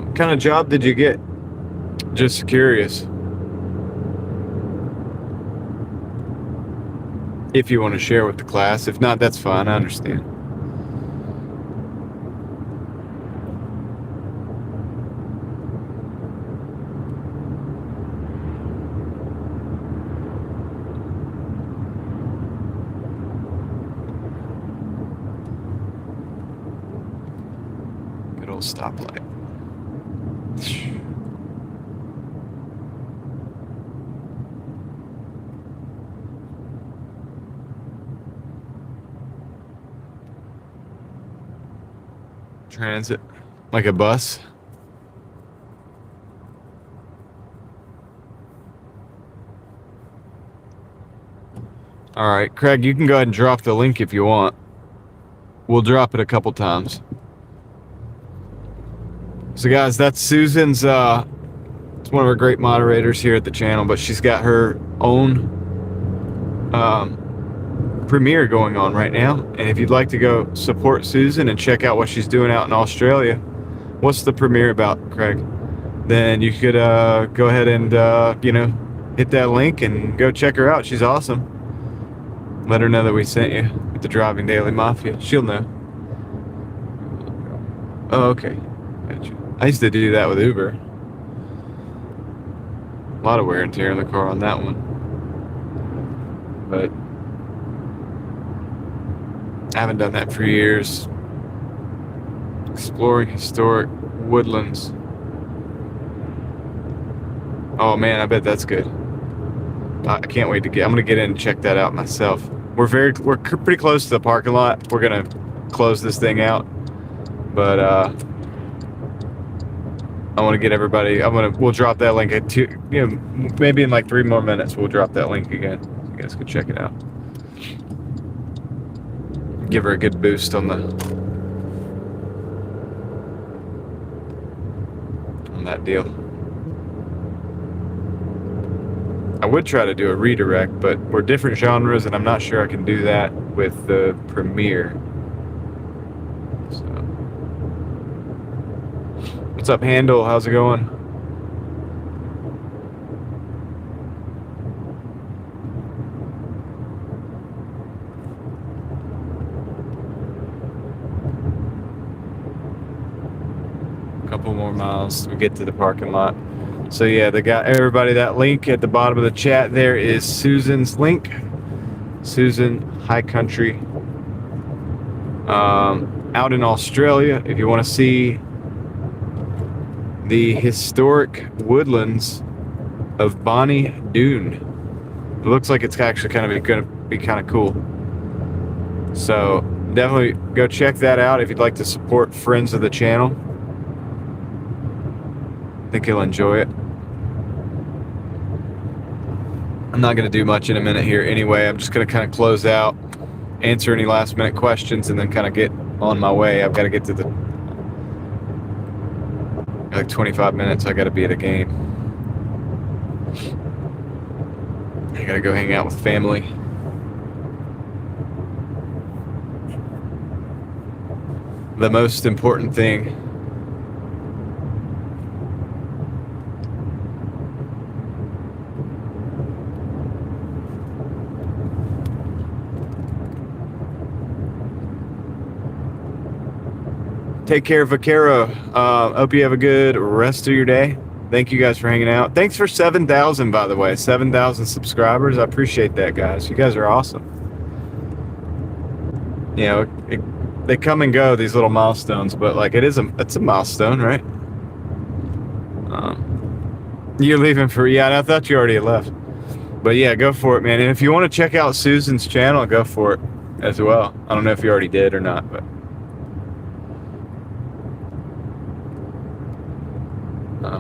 What kind of job did you get? Just curious. If you want to share with the class. If not, that's fine. I understand. Good old stoplight. Transit, like a bus. All right, Craig, you can go ahead and drop the link if you want. We'll drop it a couple times. So guys, that's Susan's, it's one of our great moderators here at the channel, but she's got her own premiere going on right now. And if you'd like to go support Susan and check out what she's doing out in Australia, what's the premiere about, Craig? Then you could go ahead and hit that link and go check her out. She's awesome. Let her know that we sent you with the Driving Daily Mafia. She'll know. Oh, okay. Gotcha. I used to do that with Uber. A lot of wear and tear in the car on that one. But I haven't done that for years. Exploring historic woodlands. Oh man, I bet that's good. I can't wait to I'm gonna get in and check that out myself. We're pretty close to the parking lot. We're gonna close this thing out, but I want to get everybody. We'll drop that link at maybe in like 3 more minutes. We'll drop that link again. You guys can check it out. Give her a good boost on that deal. I would try to do a redirect, but we're different genres, and I'm not sure I can do that with the premiere. So, what's up, Handle? How's it going? Couple more miles we get to the parking lot. So yeah, everybody, that link at the bottom of the chat there is Susan's link. Susan High Country out in Australia. If you want to see the historic woodlands of Bonnie Doon, it looks like it's actually going to be kind of cool. So definitely go check that out if you'd like to support friends of the channel. I think you'll enjoy it. I'm not going to do much in a minute here anyway. I'm just going to kind of close out, answer any last minute questions, and then kind of get on my way. I've got to get to like 25 minutes. I got to be at a game. I got to go hang out with family. the most important thing. Take care, Vaquero. Hope you have a good rest of your day. Thank you guys for hanging out. Thanks for 7,000, by the way. 7,000 subscribers. I appreciate that, guys. You guys are awesome. You know, they come and go, these little milestones, but like it's a milestone, right? You're leaving for, yeah, I thought you already left. But yeah, go for it, man. And if you want to check out Susan's channel, go for it as well. I don't know if you already did or not, but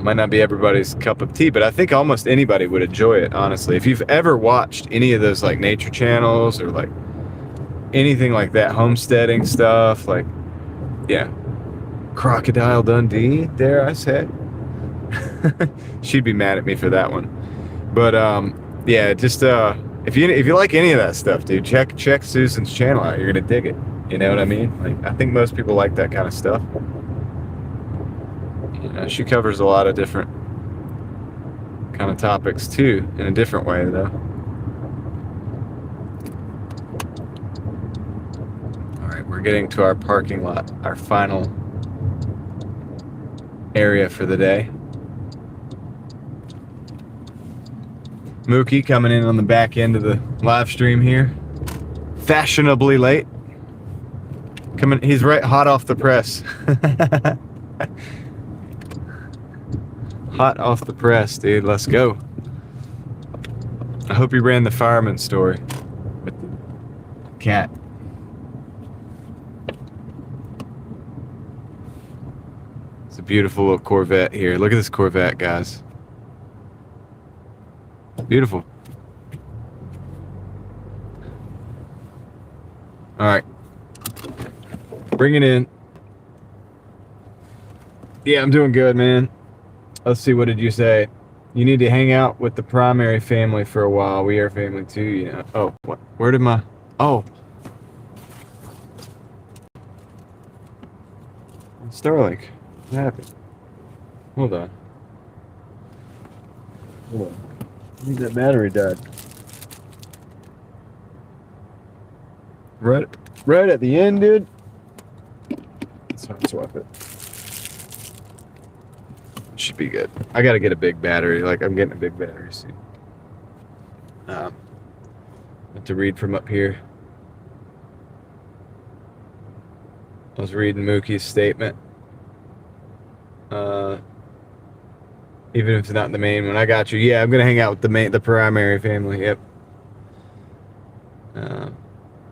might not be everybody's cup of tea, but I think almost anybody would enjoy it, honestly. If you've ever watched any of those like nature channels or like anything like that, homesteading stuff, like, yeah, Crocodile Dundee, dare I say. She'd be mad at me for that one. But yeah, just if you like any of that stuff, dude, check Susan's channel out. You're gonna dig it. You know what I mean? Like, I think most people like that kind of stuff. You know, she covers a lot of different kind of topics too, in a different way though. All right, we're getting to our parking lot, our final area for the day. Mookie coming in on the back end of the live stream here, fashionably late. He's right hot off the press. Hot off the press, dude. Let's go. I hope he ran the fireman story with the cat. It's a beautiful little Corvette here. Look at this Corvette, guys. Beautiful. All right. Bring it in. Yeah, I'm doing good, man. Let's see, what did you say? You need to hang out with the primary family for a while. We are family too, you know. Oh, what? Where did my... Oh. Starlink. What happened? Hold on. Hold on. I think that battery died. Right at the end, dude. Let's swap it. Should be good. I gotta get a big battery. Like, I'm getting a big battery soon. I have to read from up here. I was reading Mookie's statement. Even if it's not the main one, I got you. Yeah, I'm gonna hang out with the primary family. Yep.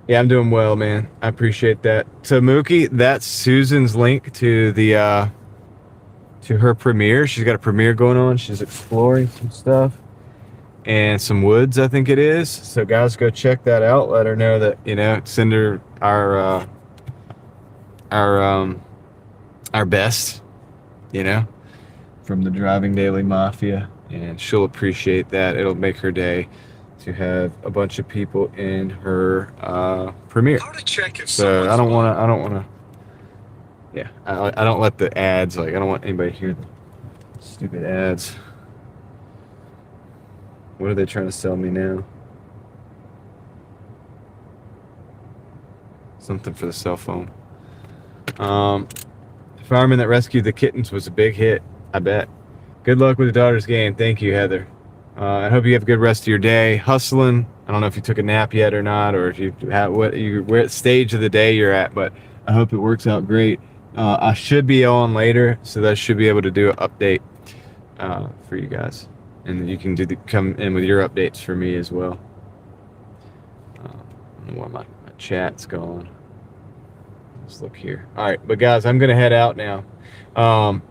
Yeah, I'm doing well, man. I appreciate that. So Mookie, that's Susan's link to the to her premiere. She's got a premiere going on. She's exploring some stuff and some woods, I think it is. So guys, go check that out. Let her know that, you know, send her our best, you know, from the Driving Daily Mafia, and she'll appreciate that. It'll make her day to have a bunch of people in her premiere. So I don't want to. Yeah, I don't let the ads, like, I don't want anybody to hear the stupid ads. What are they trying to sell me now? Something for the cell phone. The fireman that rescued the kittens was a big hit, I bet. Good luck with the daughter's game. Thank you, Heather. I hope you have a good rest of your day. Hustling. I don't know if you took a nap yet or not, or if you have what stage of the day you're at, but I hope it works out great. I should be on later, so that I should be able to do an update for you guys, and you can come in with your updates for me as well. I don't know where my chat's going. Let's look here. All right, but guys, I'm gonna head out now.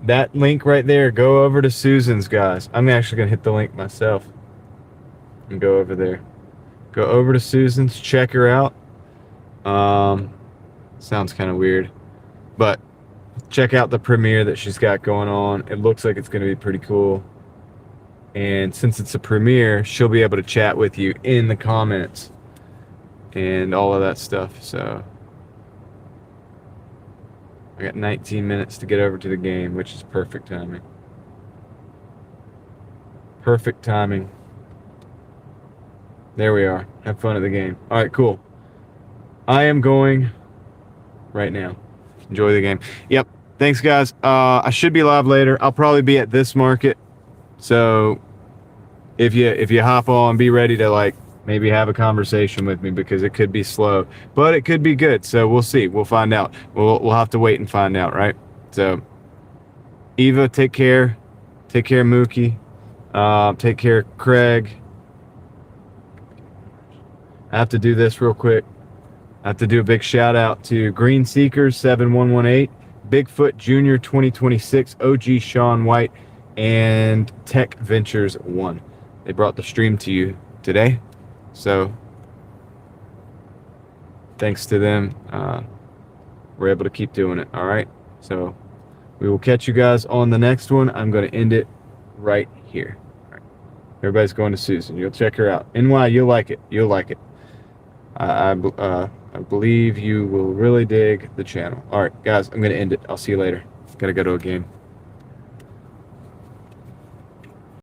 That link right there, go over to Susan's, guys. I'm actually gonna hit the link myself and go over there. Go over to Susan's, check her out. Sounds kind of weird, but check out the premiere that she's got going on. It looks like it's going to be pretty cool. And since it's a premiere, she'll be able to chat with you in the comments and all of that stuff. So I got 19 minutes to get over to the game, which is perfect timing. Perfect timing. There we are. Have fun at the game. All right, cool. I am going right now. Enjoy the game. Yep. Thanks, guys. I should be live later. I'll probably be at this market. So if you hop on, be ready to like maybe have a conversation with me because it could be slow, but it could be good. So we'll see. We'll find out. We'll have to wait and find out, right? So Eva, take care. Take care, Mookie. Take care, Craig. I have to do this real quick. I have to do a big shout out to Green Seekers 7118, Bigfoot Junior 2026, OG Sean White, and Tech Ventures 1. They brought the stream to you today. So thanks to them, we're able to keep doing it. All right. So we will catch you guys on the next one. I'm going to end it right here. All right. Everybody's going to Susan. You'll check her out. NY, you'll like it. You'll like it. I believe you will really dig the channel. All right, guys, I'm going to end it. I'll see you later. Got to go to a game.